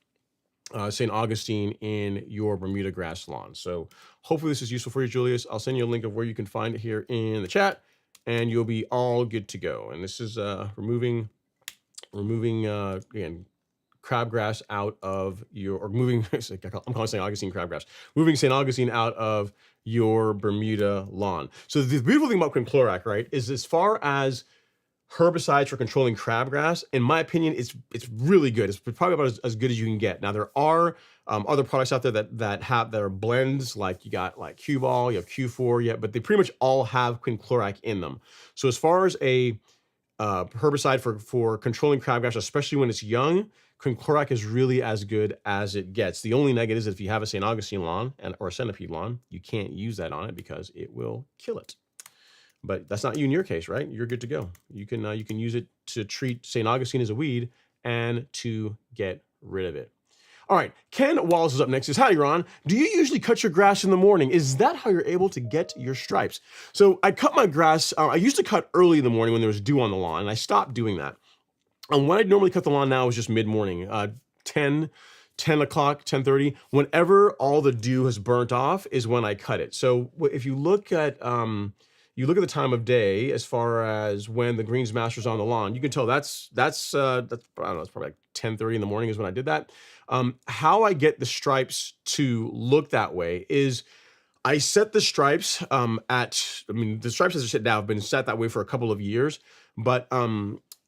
St. Augustine in your Bermuda grass lawn. So hopefully this is useful for you, Julius. I'll send you a link of where you can find it here in the chat, and you'll be all good to go. And this is removing again, crabgrass out of your, or moving, I'm calling St. Augustine crabgrass, moving St. Augustine out of your Bermuda lawn. So the beautiful thing about quinclorac, right, is as far as herbicides for controlling crabgrass, in my opinion, it's really good. It's probably about as good as you can get. Now there are other products out there that are blends, like you got like Q-Ball, you have Q4, but they pretty much all have quinclorac in them. So as far as a herbicide for controlling crabgrass, especially when it's young, quinclorac is really as good as it gets. The only negative is that if you have a St. Augustine lawn or a centipede lawn, you can't use that on it because it will kill it. But that's not you in your case, right? You're good to go. You can use it to treat St. Augustine as a weed and to get rid of it. All right, Ken Wallace is up next. He says, hi, Ron. Do you usually cut your grass in the morning? Is that how you're able to get your stripes? So I cut my grass. I used to cut early in the morning when there was dew on the lawn, and I stopped doing that. And when I normally cut the lawn now is just mid-morning, 10 o'clock, 10:30. Whenever all the dew has burnt off is when I cut it. So if you look at the time of day as far as when the greens master's on the lawn, you can tell that's I don't know, it's probably like 10:30 in the morning is when I did that. How I get the stripes to look that way is I set the stripes the stripes as they're set now have been set that way for a couple of years, but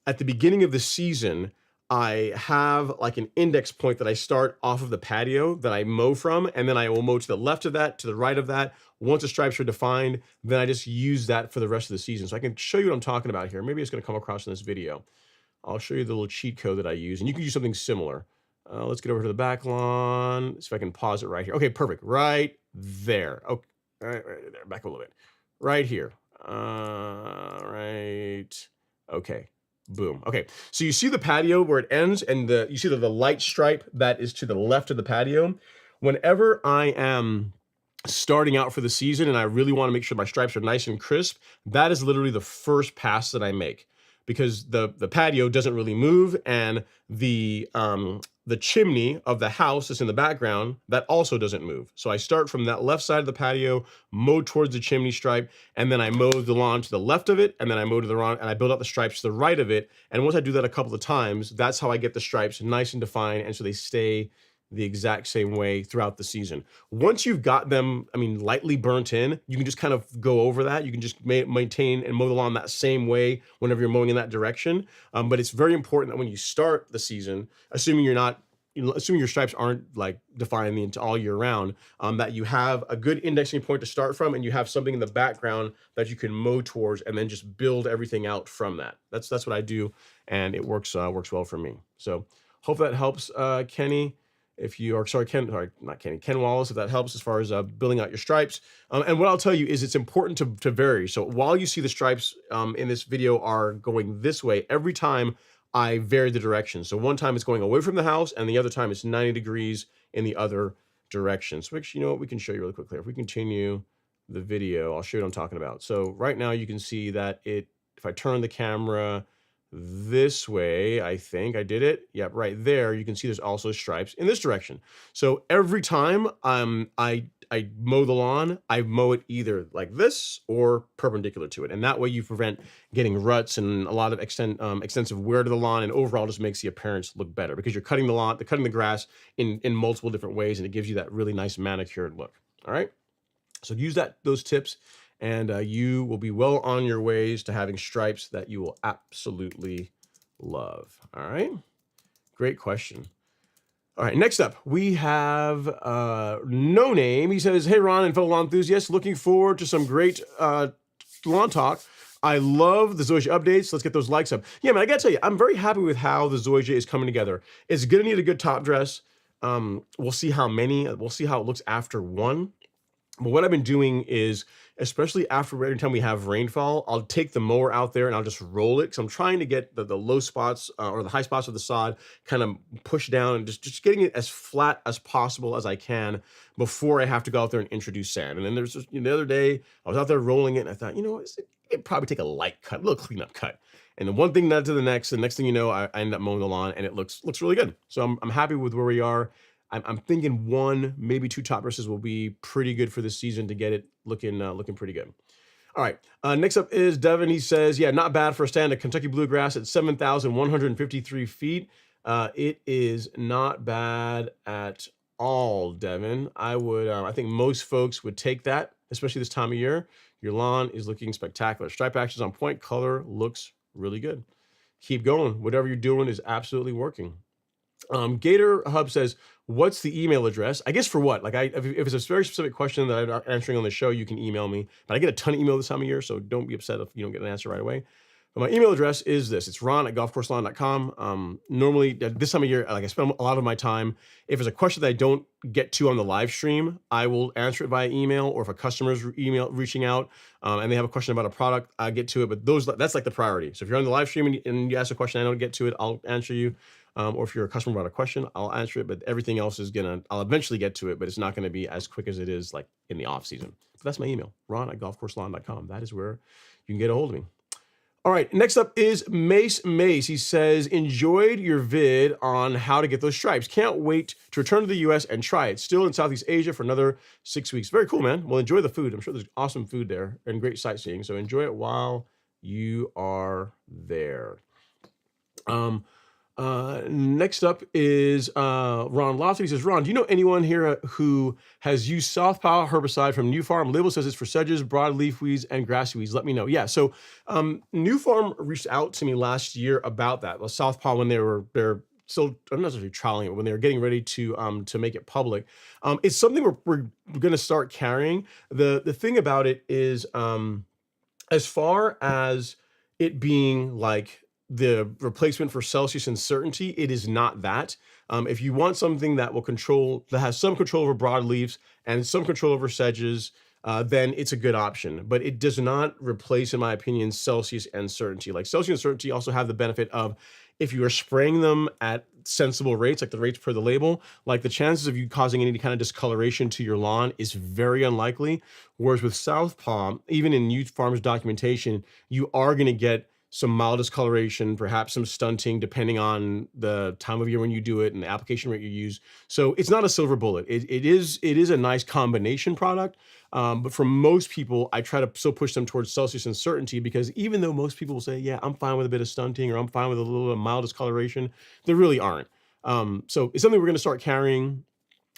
at the beginning of the season, I have like an index point that I start off of the patio that I mow from, and then I will mow to the left of that, to the right of that. Once the stripes are defined, then I just use that for the rest of the season. So I can show you what I'm talking about here. Maybe it's going to come across in this video. I'll show you the little cheat code that I use, and you can use something similar. Let's get over to the back lawn. See if I can pause it right here. Okay, perfect. Right there. Okay, right there. Back a little bit. Right here. Right. Okay. Boom. Okay, so you see the patio where it ends, and you see the light stripe that is to the left of the patio. Whenever I am starting out for the season and I really want to make sure my stripes are nice and crisp, that is literally the first pass that I make. because the patio doesn't really move, and the chimney of the house that's in the background, that also doesn't move. So I start from that left side of the patio, mow towards the chimney stripe, and then I mow the lawn to the left of it, and then I mow to the lawn, and I build out the stripes to the right of it. And once I do that a couple of times, that's how I get the stripes nice and defined, and so they stay the exact same way throughout the season. Once you've got them, I mean, lightly burnt in, you can just kind of go over that. You can just maintain and mow the lawn that same way whenever you're mowing in that direction. But it's very important that when you start the season, assuming you're not, assuming your stripes aren't like defined into all year round, that you have a good indexing point to start from, and you have something in the background that you can mow towards, and then just build everything out from that. That's what I do, and it works well for me. So hope that helps, Kenny. If you are, sorry, not Kenny, Ken Wallace, if that helps as far as building out your stripes. And what I'll tell you is it's important to vary. So while you see the stripes in this video are going this way, every time I vary the direction. So one time it's going away from the house, and the other time it's 90 degrees in the other direction. So actually, you know what, we can show you really quickly. If we continue the video, I'll show you what I'm talking about. So right now you can see that if I turn the camera this way, I think I did it. Yep, right there. You can see there's also stripes in this direction. So every time I mow the lawn, I mow it either like this or perpendicular to it, and that way you prevent getting ruts and a lot of extensive wear to the lawn, and overall just makes the appearance look better because you're cutting the lawn, cutting the grass in multiple different ways, and it gives you that really nice manicured look. All right, so use those tips, and you will be well on your ways to having stripes that you will absolutely love. All right, great question. All right, next up, we have No Name. He says, hey, Ron and fellow lawn enthusiasts, looking forward to some great lawn talk. I love the Zoysia updates. Let's get those likes up. Yeah, man, I gotta tell you, I'm very happy with how the Zoysia is coming together. It's gonna need a good top dress. We'll see how many, we'll see how it looks after one. But what I've been doing is, especially after every time we have rainfall, I'll take the mower out there and I'll just roll it, because I'm trying to get the low spots or the high spots of the sod kind of pushed down, and just getting it as flat as possible as I can before I have to go out there and introduce sand. And then there's just, the other day I was out there rolling it, and I thought, it'd probably take a light cut, a little cleanup cut. And then one thing led to the next thing you know, I end up mowing the lawn, and it looks really good. So I'm happy with where we are. I'm thinking one, maybe two top dresses will be pretty good for this season to get it looking pretty good. All right, next up is Devin. He says, yeah, not bad for a stand of Kentucky bluegrass at 7,153 feet. It is not bad at all, Devin. I think most folks would take that, especially this time of year. Your lawn is looking spectacular. Stripe action's on point. Color looks really good. Keep going. Whatever you're doing is absolutely working. Gator Hub says, what's the email address? I guess for what? Like, if it's a very specific question that I'm not answering on the show, you can email me. But I get a ton of email this time of year, so don't be upset if you don't get an answer right away. But my email address is this. It's ron@golfcourselawn.com. Normally, this time of year, like, I spend a lot of my time. If there's a question that I don't get to on the live stream, I will answer it via email, or if a customer's reaching out and they have a question about a product, I get to it. But that's like the priority. So if you're on the live stream and you ask a question, I don't get to it, I'll answer you. Or if you're a customer about a question, I'll answer it, but everything else I'll eventually get to it, but it's not going to be as quick as it is like in the off season. So that's my email, ron@golfcourselawn.com. That is where you can get a hold of me. All right, next up is Mace. He says, enjoyed your vid on how to get those stripes. Can't wait to return to the US and try it. Still in Southeast Asia for another 6 weeks. Very cool, man. Well, enjoy the food. I'm sure there's awesome food there and great sightseeing. So enjoy it while you are there. Next up is Ron Lofty. He says, Ron, do you know anyone here who has used Southpaw herbicide from New Farm? Label says it's for sedges, broadleaf weeds, and grassy weeds. Let me know. Yeah, so New Farm reached out to me last year about that. Well, Southpaw, when they're still, I'm not necessarily trialing it, when they were getting ready to make it public. It's something we're going to start carrying. The thing about it is, as far as it being like the replacement for Celsius and Certainty, it is not that. If you want something that has some control over broadleaves and some control over sedges, then it's a good option. But it does not replace, in my opinion, Celsius and Certainty. Like, Celsius and Certainty also have the benefit of, if you are spraying them at sensible rates, like the rates per the label, like the chances of you causing any kind of discoloration to your lawn is very unlikely. Whereas with Southpaw, even in New Farm's documentation, you are going to get some mild discoloration, perhaps some stunting, depending on the time of year when you do it and the application rate you use. So it's not a silver bullet. It is a nice combination product. But for most people, I try to still push them towards Celsius and certainty, because even though most people will say, yeah, I'm fine with a bit of stunting, or I'm fine with a little bit of mild discoloration, they really aren't. So it's something we're going to start carrying.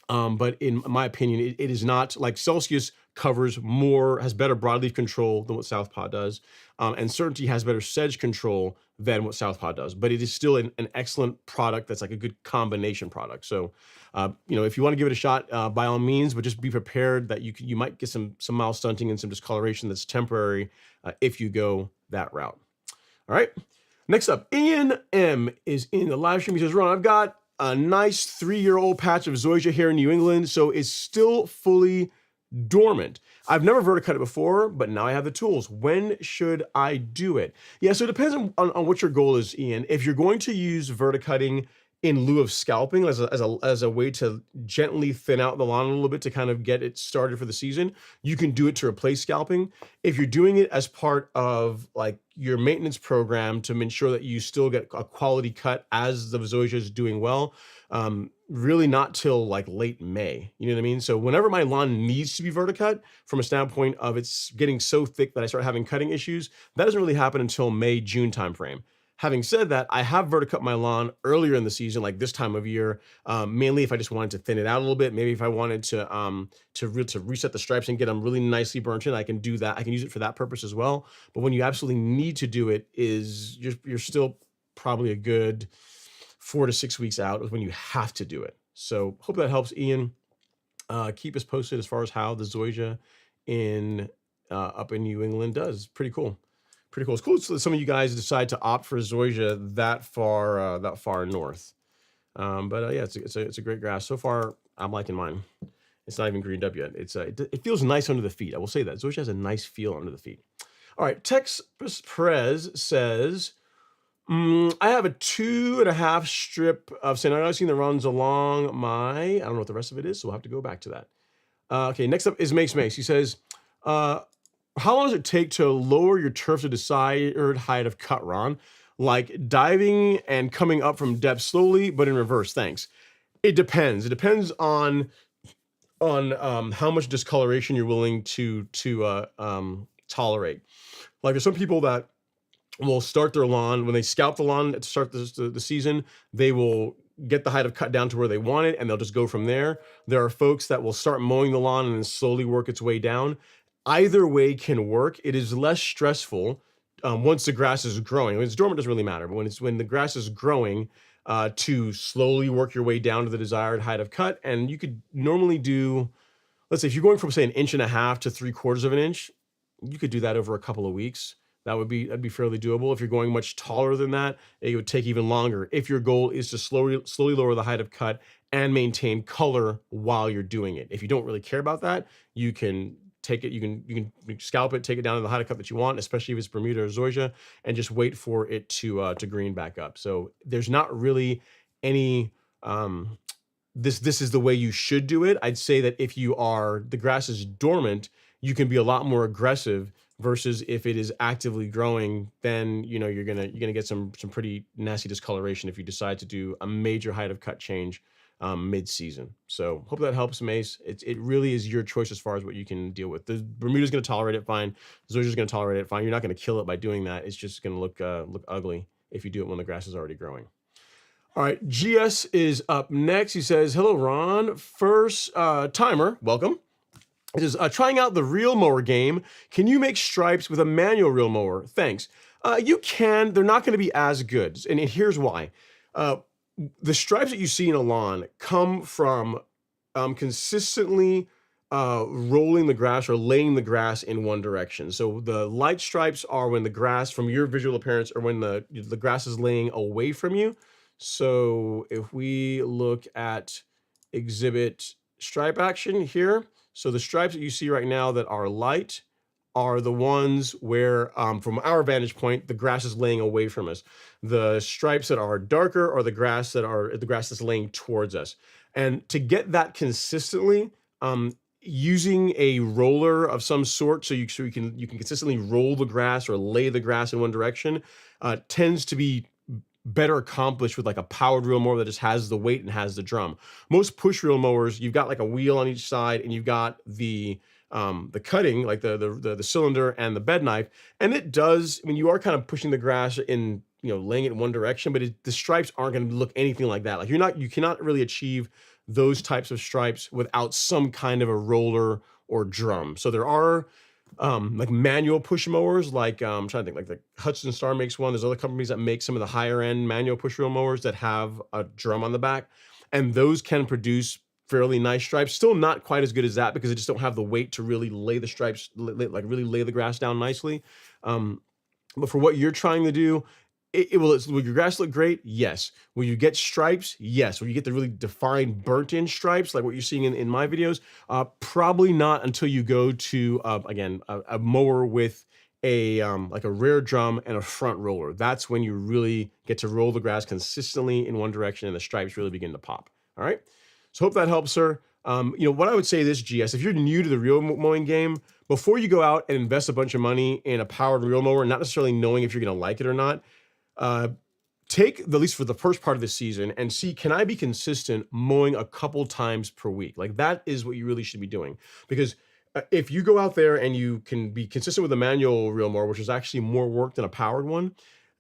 But in my opinion, it is not like Celsius covers more, has better broadleaf control than what Southpaw does. And Certainty has better sedge control than what Southpaw does, but it is still an excellent product that's like a good combination product. So, if you want to give it a shot, by all means, but just be prepared that you might get some mild stunting and some discoloration that's temporary if you go that route. All right. Next up, Ian M is in the live stream. He says, Ron, I've got a nice 3-year-old patch of Zoysia here in New England, so it's still fully dormant. I've never verticut it before, but now I have the tools. When should I do it? Yeah, so it depends on what your goal is, Ian. If you're going to use verticutting in lieu of scalping as a way to gently thin out the lawn a little bit to kind of get it started for the season, you can do it to replace scalping. If you're doing it as part of like your maintenance program to ensure that you still get a quality cut as the Zoysia is doing well, really not till like late May. You know what I mean? So whenever my lawn needs to be verticut from a standpoint of it's getting so thick that I start having cutting issues, that doesn't really happen until May, June timeframe. Having said that, I have verticut my lawn earlier in the season, like this time of year, mainly if I just wanted to thin it out a little bit. Maybe if I wanted to reset the stripes and get them really nicely burnt in, I can do that. I can use it for that purpose as well. But when you absolutely need to do it, is you're still probably a good 4 to 6 weeks out is when you have to do it. So hope that helps, Ian. Keep us posted as far as how the Zoysia up in New England does. Pretty cool. Pretty cool. It's cool that some of you guys decide to opt for Zoysia that far north. But yeah, it's a great grass. So far, I'm liking mine. It's not even greened up yet. It feels nice under the feet. I will say that. Zoysia has a nice feel under the feet. All right, Tex Perez says, I have a 2.5 strip of sandicing that runs along I don't know what the rest of it is, so we'll have to go back to that. Okay, next up is Mace. He says, how long does it take to lower your turf to desired height of cut, Ron? Like diving and coming up from depth slowly, but in reverse. Thanks. It depends. It depends on how much discoloration you're willing to tolerate. Like there's some people that will start their lawn when they scalp the lawn to start the season. They will get the height of cut down to where they want it, and they'll just go from there. There are folks that will start mowing the lawn and then slowly work its way down. Either way can work. It is less stressful once the grass is growing. When it's dormant, it doesn't really matter. But when the grass is growing, to slowly work your way down to the desired height of cut. And you could normally do, let's say, if you're going from say 1.5 inches to 3/4 of an inch, you could do that over a couple of weeks. That'd be fairly doable. If you're going much taller than that, it would take even longer. If your goal is to slowly lower the height of cut and maintain color while you're doing it. If you don't really care about that, you can take it, you can scalp it, take it down to the height of cut that you want, especially if it's Bermuda or Zoysia, and just wait for it to green back up. So there's not really any this is the way you should do it. I'd say that if the grass is dormant, you can be a lot more aggressive versus if it is actively growing, then you're gonna get some pretty nasty discoloration if you decide to do a major height of cut change mid-season. So hope that helps, Mace. It really is your choice as far as what you can deal with. The Bermuda's going to tolerate it fine. Zoysia's going to tolerate it fine. You're not going to kill it by doing that. It's just going to look ugly if you do it when the grass is already growing. All right, GS is up next. He says, hello, Ron. First timer, welcome. It says, trying out the reel mower game. Can you make stripes with a manual reel mower? Thanks. You can. They're not going to be as good. And here's why. The stripes that you see in a lawn come from consistently rolling the grass or laying the grass in one direction. So the light stripes are when the grass, from your visual appearance, or when the grass is laying away from you. So if we look at exhibit stripe action here, so the stripes that you see right now that are light are the ones where, from our vantage point, the grass is laying away from us. The stripes that are darker are the grass that's laying towards us. And to get that consistently, using a roller of some sort, so you can consistently roll the grass or lay the grass in one direction, tends to be better accomplished with like a powered reel mower that just has the weight and has the drum. Most push reel mowers, you've got like a wheel on each side, and you've got the cutting, like the cylinder and the bed knife, and it does, I mean, you are kind of pushing the grass in, laying it in one direction, but the stripes aren't going to look anything like that. Like you cannot really achieve those types of stripes without some kind of a roller or drum. So there are like manual push mowers, like I'm trying to think, like the Hudson Star makes one. There's other companies that make some of the higher end manual push reel mowers that have a drum on the back, and those can produce fairly nice stripes. Still not quite as good as that because they just don't have the weight to really lay the stripes, like really lay the grass down nicely. But for what you're trying to do, will your grass look great? Yes. Will you get stripes? Yes. Will you get the really defined burnt-in stripes like what you're seeing in my videos? Probably not until you go to, again, a mower with like a rear drum and a front roller. That's when you really get to roll the grass consistently in one direction and the stripes really begin to pop. All right? So hope that helps, sir. What I would say this, GS, if you're new to the reel mowing game, before you go out and invest a bunch of money in a powered reel mower, not necessarily knowing if you're going to like it or not, take, at least for the first part of the season, and see, can I be consistent mowing a couple times per week? Like that is what you really should be doing. Because if you go out there and you can be consistent with a manual reel mower, which is actually more work than a powered one,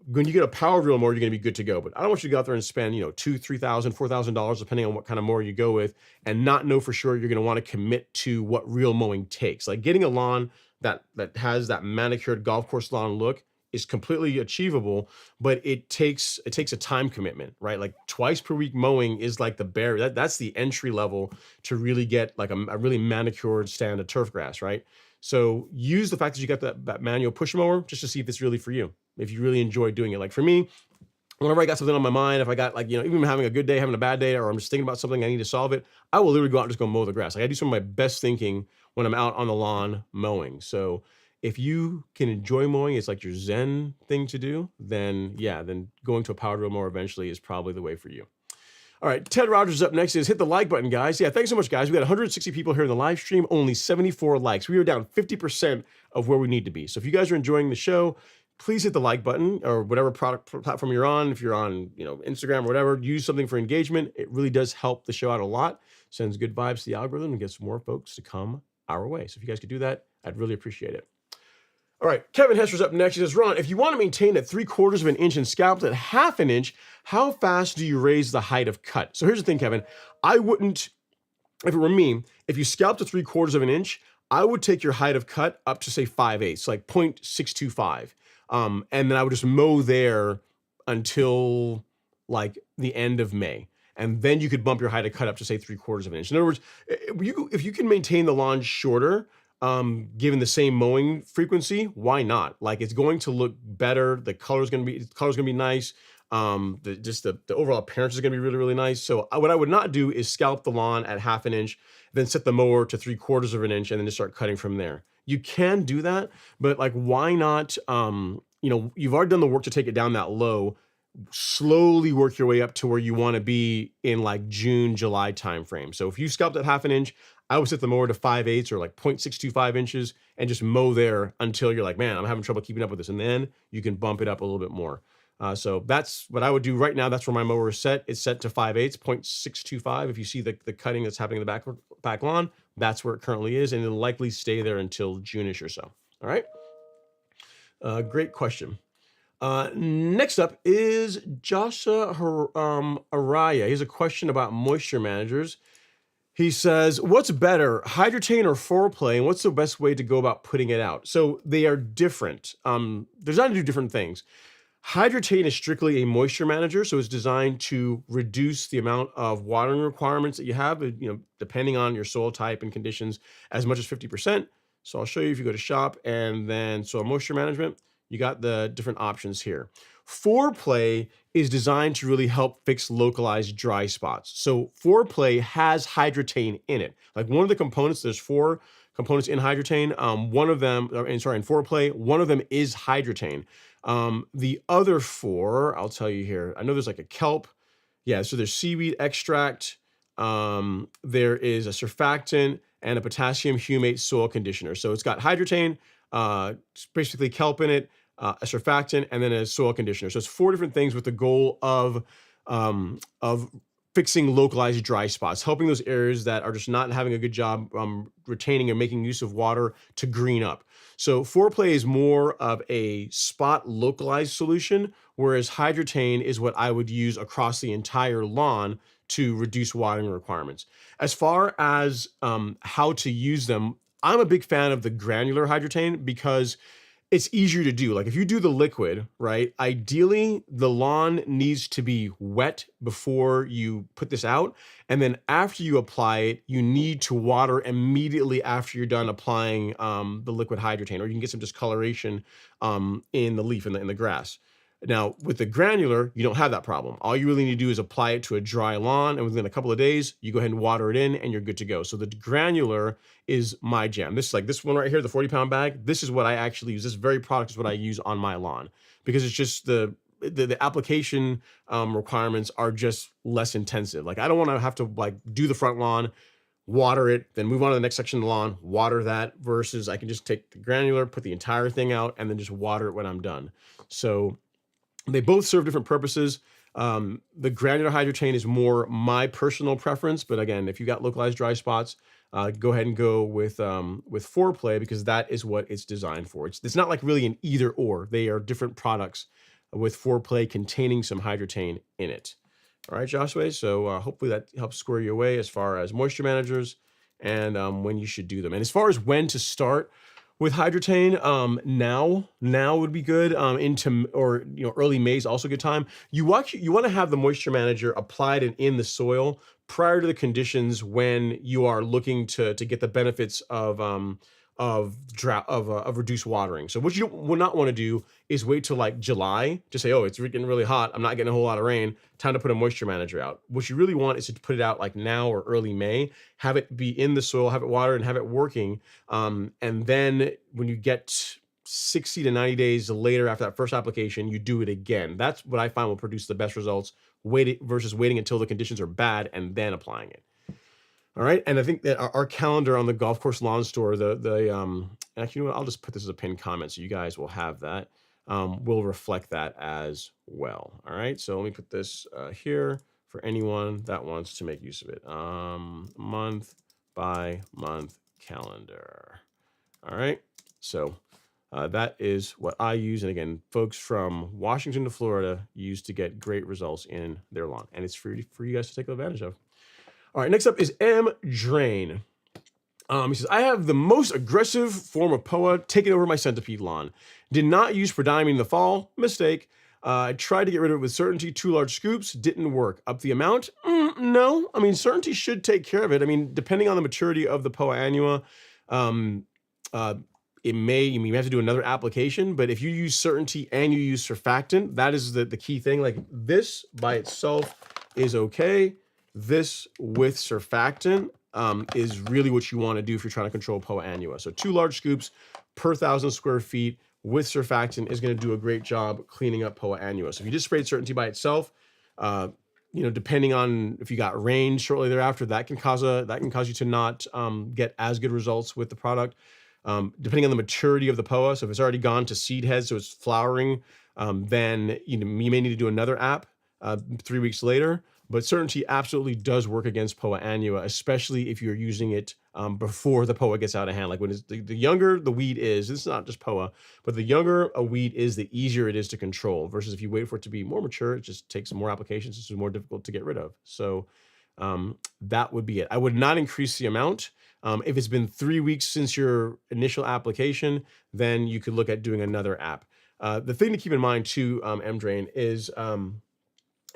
when you get a powered reel mower, you're going to be good to go. But I don't want you to go out there and spend, $2,000, $3,000, $4,000, depending on what kind of mower you go with, and not know for sure you're going to want to commit to what reel mowing takes. Like getting a lawn that has that manicured golf course lawn look is completely achievable, but it takes a time commitment, right? Like twice per week mowing is like the barrier. That's the entry level to really get like a really manicured stand of turf grass, right? So use the fact that you got that manual push mower just to see if it's really for you, if you really enjoy doing it. Like for me, whenever I got something on my mind, if I got like, even having a good day, having a bad day, or I'm just thinking about something, I need to solve it, I will literally go out and just go mow the grass. Like I do some of my best thinking when I'm out on the lawn mowing. So if you can enjoy mowing, it's like your Zen thing to do, then yeah, then going to a powered reel mower eventually is probably the way for you. All right, Ted Rogers up next. Hit the like button, guys. Yeah, thanks so much, guys. We got 160 people here in the live stream, only 74 likes. We are down 50% of where we need to be. So if you guys are enjoying the show, please hit the like button, or whatever platform you're on. If you're on, Instagram or whatever, use something for engagement. It really does help the show out a lot. Sends good vibes to the algorithm and gets more folks to come our way. So if you guys could do that, I'd really appreciate it. All right, Kevin Hester's up next. He says, Ron, if you want to maintain at 3/4 of an inch and scalped at 1/2 an inch, how fast do you raise the height of cut? So here's the thing, Kevin. I wouldn't, if it were me, if you scalped to 3/4 of an inch, I would take your height of cut up to say 5/8, like 0.625. And then I would just mow there until like the end of May. And then you could bump your height of cut up to say 3/4 of an inch. In other words, if you can maintain the lawn shorter, given the same mowing frequency, why not? Like it's going to look better. The color's gonna be nice. The overall appearance is gonna be really, really nice. So what I would not do is scalp the lawn at 1/2 an inch, then set the mower to 3/4 of an inch, and then just start cutting from there. You can do that, but like why not? You've already done the work to take it down that low. Slowly work your way up to where you want to be in like June, July timeframe. So if you scalped at 1/2 an inch, I would set the mower to 5/8 or like 0.625 inches and just mow there until you're like, man, I'm having trouble keeping up with this. And then you can bump it up a little bit more. So that's what I would do right now. That's where my mower is set. It's set to 5/8, 0.625. If you see the cutting that's happening in the back lawn, that's where it currently is. And it'll likely stay there until June-ish or so. All right. Great question. Next up is Joshua Araya. He has a question about moisture managers. He says, what's better, hydrotain or foreplay, and what's the best way to go about putting it out? So they are different. They're designed to do different things. Hydrotain is strictly a moisture manager, so it's designed to reduce the amount of watering requirements that you have, depending on your soil type and conditions, as much as 50%. So I'll show you if you go to shop and then soil moisture management. You got the different options here. Foreplay is designed to really help fix localized dry spots. So Foreplay has hydrotain in it. Like one of the components, there's 4 components in hydrotain. One of them, in Foreplay, one of them is hydrotain. The other 4, I'll tell you here. I know there's like a kelp. Yeah, so there's seaweed extract. There is a surfactant, and a potassium humate soil conditioner. So it's got hydrotane, basically kelp in it, a surfactant, and then a soil conditioner. So it's 4 different things with the goal of fixing localized dry spots, helping those areas that are just not having a good job retaining and making use of water to green up. So foreplay is more of a spot localized solution, whereas hydrotane is what I would use across the entire lawn to reduce watering requirements. As far as how to use them, I'm a big fan of the granular hydrotane because it's easier to do. Like if you do the liquid, right? Ideally, the lawn needs to be wet before you put this out. And then after you apply it, you need to water immediately after you're done applying the liquid hydrotane, or you can get some discoloration in the leaf, in the grass. Now, with the granular, you don't have that problem. All you really need to do is apply it to a dry lawn, and within a couple of days, you go ahead and water it in, and you're good to go. So the granular is my jam. This is like this one right here, the 40-pound bag. This is what I actually use. This very product is what I use on my lawn because it's just the application requirements are just less intensive. Like I don't want to have to like do the front lawn, water it, then move on to the next section of the lawn, water that, versus I can just take the granular, put the entire thing out, and then just water it when I'm done. So they both serve different purposes. The granular hydrotane is more my personal preference, but again, if you got localized dry spots, go ahead and go with foreplay because that is what it's designed for. It's not like really an either or. They are different products with foreplay containing some hydrotane in it. All right, Joshua. So hopefully that helps square you away as far as moisture managers and when you should do them. And as far as when to start with hydrotane, now would be good. Into or early May is also a good time. You want to have the moisture manager applied and in the soil prior to the conditions when you are looking to get the benefits of reduced watering. So what you would not want to do is wait till like July to say, oh, it's getting really hot, I'm not getting a whole lot of rain, time to put a moisture manager out. What you really want is to put it out like now or early May, have it be in the soil, have it watered and have it working. And then when you get 60 to 90 days later after that first application, you do it again. That's what I find will produce the best results, versus waiting until the conditions are bad and then applying it. All right, and I think that our calendar on the Golf Course Lawn Store, actually, you know what? I'll just put this as a pinned comment so you guys will have that. Will reflect that as well. All right, so let me put this here for anyone that wants to make use of it. Month by month calendar. All right, so that is what I use, and again, folks from Washington to Florida use to get great results in their lawn, and it's free for you guys to take advantage of. All right, next up is M. Drain. He says, I have the most aggressive form of POA taking over my centipede lawn. Did not use prodiamine in the fall. Mistake. I tried to get rid of it with Certainty, 2 large scoops. Didn't work. Up the amount? No. I mean, Certainty should take care of it. I mean, depending on the maturity of the POA annua, you have to do another application. But if you use Certainty and you use surfactant, that is the key thing. Like this by itself is okay. This with surfactant is really what you want to do if you're trying to control POA annua. So 2 large scoops per 1,000 square feet with surfactant is going to do a great job cleaning up POA annua. So if you just sprayed Certainty by itself, depending on if you got rain shortly thereafter, that can cause you to not get as good results with the product. Depending on the maturity of the POA, so if it's already gone to seed head, so it's flowering, then you may need to do another app 3 weeks later. But Certainty absolutely does work against POA annua, especially if you're using it before the POA gets out of hand. Like when it's the younger the weed is, it's not just POA, but the younger a weed is, the easier it is to control. Versus if you wait for it to be more mature, it just takes more applications. It's more difficult to get rid of. So that would be it. I would not increase the amount. If it's been 3 weeks since your initial application, then you could look at doing another app. The thing to keep in mind too, M-Drain, is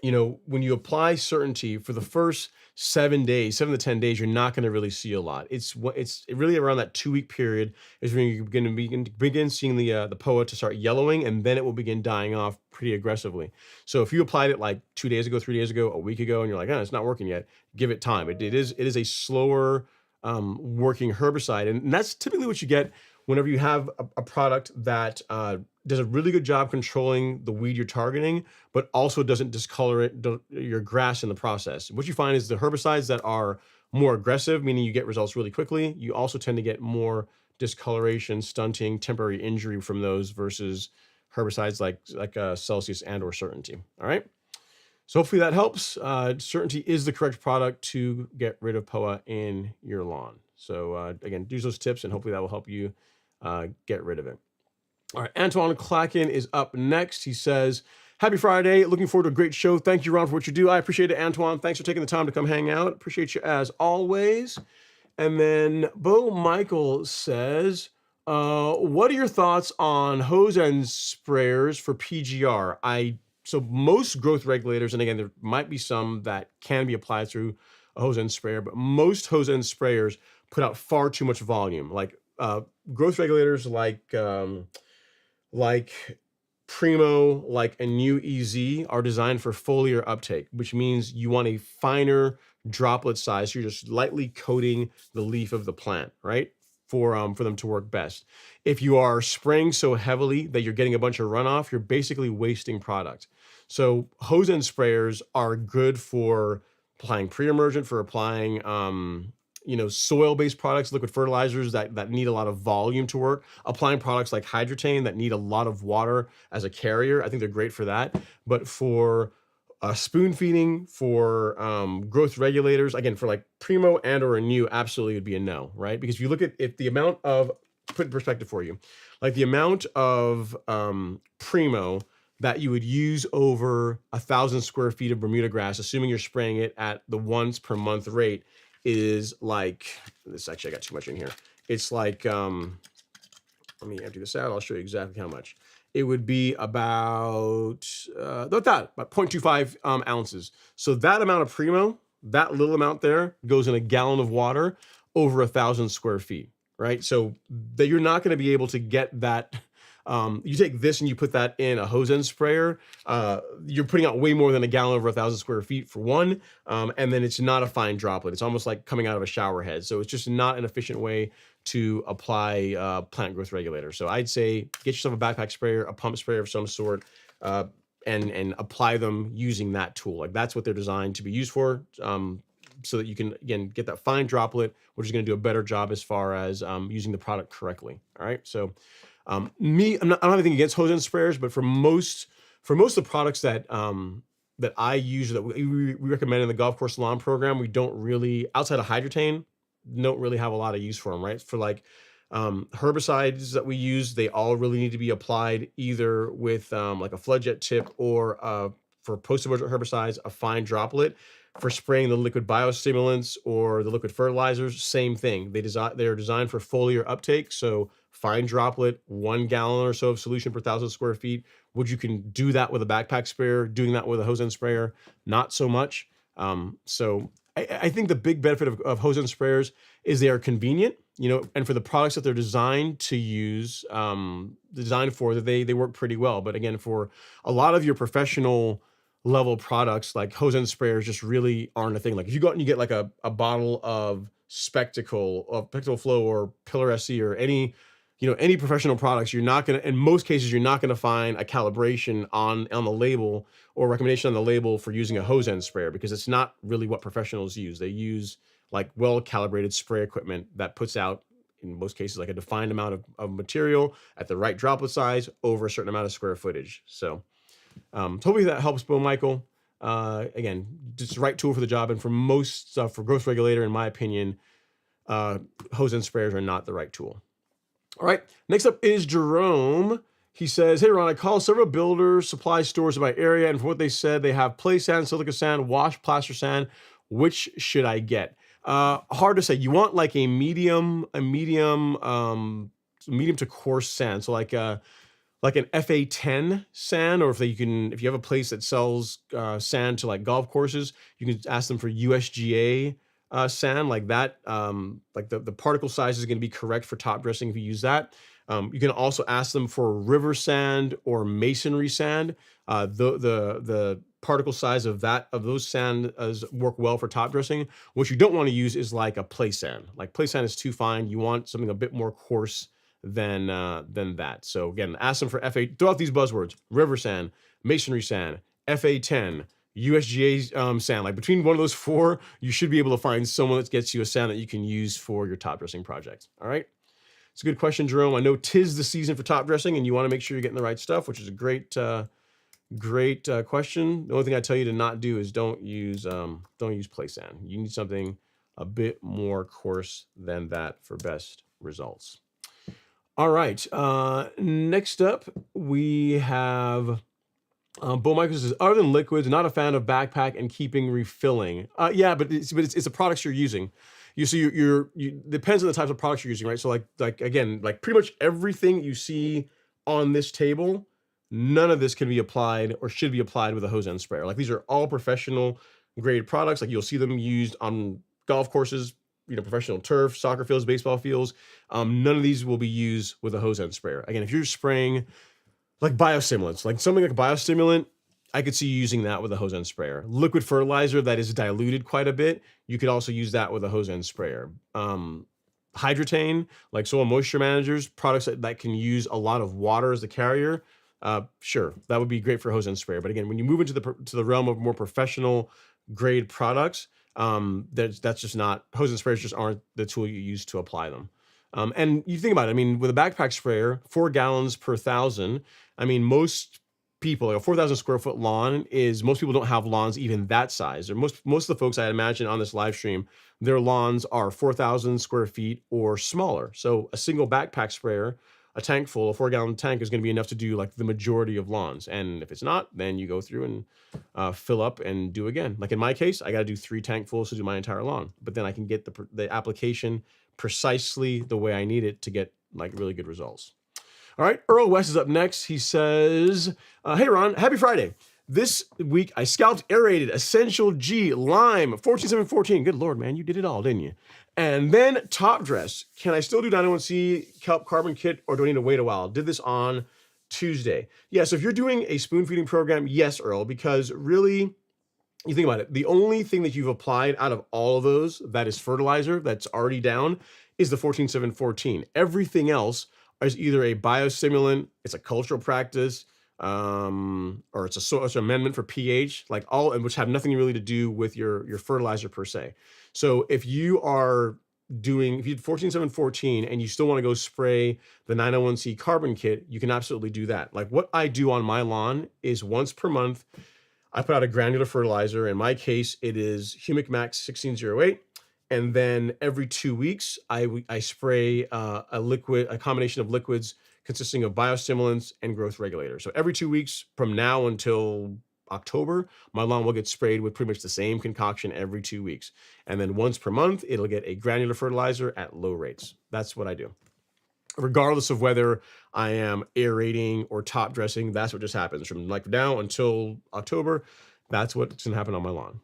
when you apply Certainty for the first 7 to 10 days, you're not going to really see a lot. It's really around that 2-week period is when you're going to begin seeing the POA to start yellowing, and then it will begin dying off pretty aggressively. So if you applied it like 2 days ago, 3 days ago, a week ago, and you're like, it's not working yet, give it time. It is a slower working herbicide, and that's typically what you get whenever you have a product that does a really good job controlling the weed you're targeting, but also doesn't discolor your grass in the process. What you find is the herbicides that are more aggressive, meaning you get results really quickly, you also tend to get more discoloration, stunting, temporary injury from those versus herbicides like Celsius and or Certainty. All right. So hopefully that helps. Certainty is the correct product to get rid of POA in your lawn. So again, use those tips and hopefully that will help you get rid of it. All right, Antoine Clacken is up next. He says, happy Friday. Looking forward to a great show. Thank you, Ron, for what you do. I appreciate it, Antoine. Thanks for taking the time to come hang out. Appreciate you as always. And then Bo Michael says, what are your thoughts on hose end sprayers for PGR? So most growth regulators, and again, there might be some that can be applied through a hose end sprayer, but most hose end sprayers put out far too much volume. Like growth regulators like Primo, like annua EZ are designed for foliar uptake, which means you want a finer droplet size. So you're just lightly coating the leaf of the plant, right? For them to work best. If you are spraying so heavily that you're getting a bunch of runoff, you're basically wasting product. So hose end sprayers are good for applying pre-emergent, for applying soil-based products, liquid fertilizers that need a lot of volume to work, applying products like hydrotane that need a lot of water as a carrier. I think they're great for that. But for spoon feeding, for growth regulators, again, for like Primo and or annua, absolutely would be a no, right? Because if you look at the amount of, put in perspective for you, like the amount of Primo that you would use over 1,000 square feet of Bermuda grass, assuming you're spraying it at the once per month rate, is like, this actually, I got too much in here. It's like, let me empty this out. I'll show you exactly how much. It would be about 0.25 ounces. So that amount of Primo, that little amount there goes in a gallon of water over 1,000 square feet, right? So that you're not going to be able to get that. You take this and you put that in a hose end sprayer, you're putting out way more than a gallon over 1,000 square feet for one, and then it's not a fine droplet. It's almost like coming out of a shower head. So it's just not an efficient way to apply plant growth regulator. So I'd say get yourself a backpack sprayer, a pump sprayer of some sort, and apply them using that tool. Like that's what they're designed to be used for, so that you can, again, get that fine droplet, which is going to do a better job as far as using the product correctly. All right, so. I don't have anything against hose end sprayers, but for most of the products that I use, that we recommend in the golf course lawn program, we don't really, outside of hydrotane, don't really have a lot of use for them, right? For like herbicides that we use, they all really need to be applied either with like a flood jet tip or for post-emergent herbicides, a fine droplet. For spraying the liquid biostimulants or the liquid fertilizers, same thing. They're designed for foliar uptake, so fine droplet, 1 gallon or so of solution per 1,000 square feet. Would you can do that with a backpack sprayer? Doing that with a hose end sprayer, not so much. So I think the big benefit of hose end sprayers is they are convenient, and for the products that they're designed to use, designed for, that they work pretty well. But again, for a lot of your professional level products, like hose end sprayers just really aren't a thing. Like if you go out and you get like a bottle of Spectacle Flow or Pillar SC or any professional products, you're not going to, in most cases, you're not going to find a calibration on the label or recommendation on the label for using a hose end sprayer, because it's not really what professionals use. They use like well-calibrated spray equipment that puts out, in most cases, like a defined amount of material at the right droplet size over a certain amount of square footage. So hopefully that helps, Bo Michael. Again, just the right tool for the job. And for most stuff, for growth regulator, in my opinion, hose end sprayers are not the right tool. All right, next up is Jerome. He says, hey, Ron, I call several builders, supply stores in my area, and from what they said, they have play sand, silica sand, washed plaster sand. Which should I get? Hard to say. You want like a medium to coarse sand. So like an FA10 sand, or if you have a place that sells sand to like golf courses, you can ask them for USGA sand like that. Like the particle size is going to be correct for top dressing if you use that. You can also ask them for river sand or masonry sand. The particle size of those sand work well for top dressing. What you don't want to use is like a play sand. Like play sand is too fine. You want something a bit more coarse than that. So again, ask them for FA. Throw out these buzzwords: river sand, masonry sand, FA10, USGA sand. Like between one of those four, you should be able to find someone that gets you a sand that you can use for your top dressing project. All right. It's a good question, Jerome. I know 'tis the season for top dressing, and you want to make sure you're getting the right stuff, which is a great question. The only thing I tell you to not do is don't use play sand. You need something a bit more coarse than that for best results. All right. Next up, we have Bo Michael says, other than liquids, not a fan of backpack and keeping refilling. Yeah, but it's the products you're using. You depends on the types of products you're using, right? So like again, like pretty much everything you see on this table, none of this can be applied or should be applied with a hose end sprayer. Like these are all professional grade products. Like you'll see them used on golf courses, professional turf, soccer fields, baseball fields. None of these will be used with a hose end sprayer. Again, if you're spraying like biostimulants, like something like a biostimulant, I could see you using that with a hose end sprayer. Liquid fertilizer that is diluted quite a bit, you could also use that with a hose end sprayer. Hydratane, like soil moisture managers, products that can use a lot of water as the carrier, sure, that would be great for a hose end sprayer. But again, when you move into the realm of more professional grade products, that's just not, hose end sprayers just aren't the tool you use to apply them. And you think about it, I mean, with a backpack sprayer, 4 gallons per 1,000, I mean, most people, like a 4,000 square foot lawn most people don't have lawns even that size. Or most of the folks I imagine on this live stream, their lawns are 4,000 square feet or smaller. So a single backpack sprayer, a tank full, a 4-gallon tank is going to be enough to do like the majority of lawns. And if it's not, then you go through and fill up and do again. Like in my case, I got to do 3 tankfuls to do my entire lawn, but then I can get the application precisely the way I need it to get like really good results. All right, Earl West is up next. He says, hey, Ron, happy Friday. This week, I scalped aerated Essential G Lime 14714. Good Lord, man, you did it all, didn't you? And then top dress. Can I still do 901C kelp carbon kit, or do I need to wait a while? Did this on Tuesday. Yeah, so if you're doing a spoon feeding program, yes, Earl, because really, you think about it, the only thing that you've applied out of all of those that is fertilizer that's already down is the 14714. Everything else is either a biostimulant, it's a cultural practice, or it's a soil amendment for pH, like all, and which have nothing really to do with your fertilizer per se. So if you did 14714 and you still want to go spray the 901C carbon kit, you can absolutely do that. Like what I do on my lawn is once per month, I put out a granular fertilizer. In my case, it is Humic Max 1608. And then every 2 weeks, I spray a combination of liquids consisting of biostimulants and growth regulators. So every 2 weeks from now until October, my lawn will get sprayed with pretty much the same concoction every 2 weeks. And then once per month, it'll get a granular fertilizer at low rates. That's what I do. Regardless of whether I am aerating or top dressing, that's what just happens. From like now until October, that's what's gonna happen on my lawn.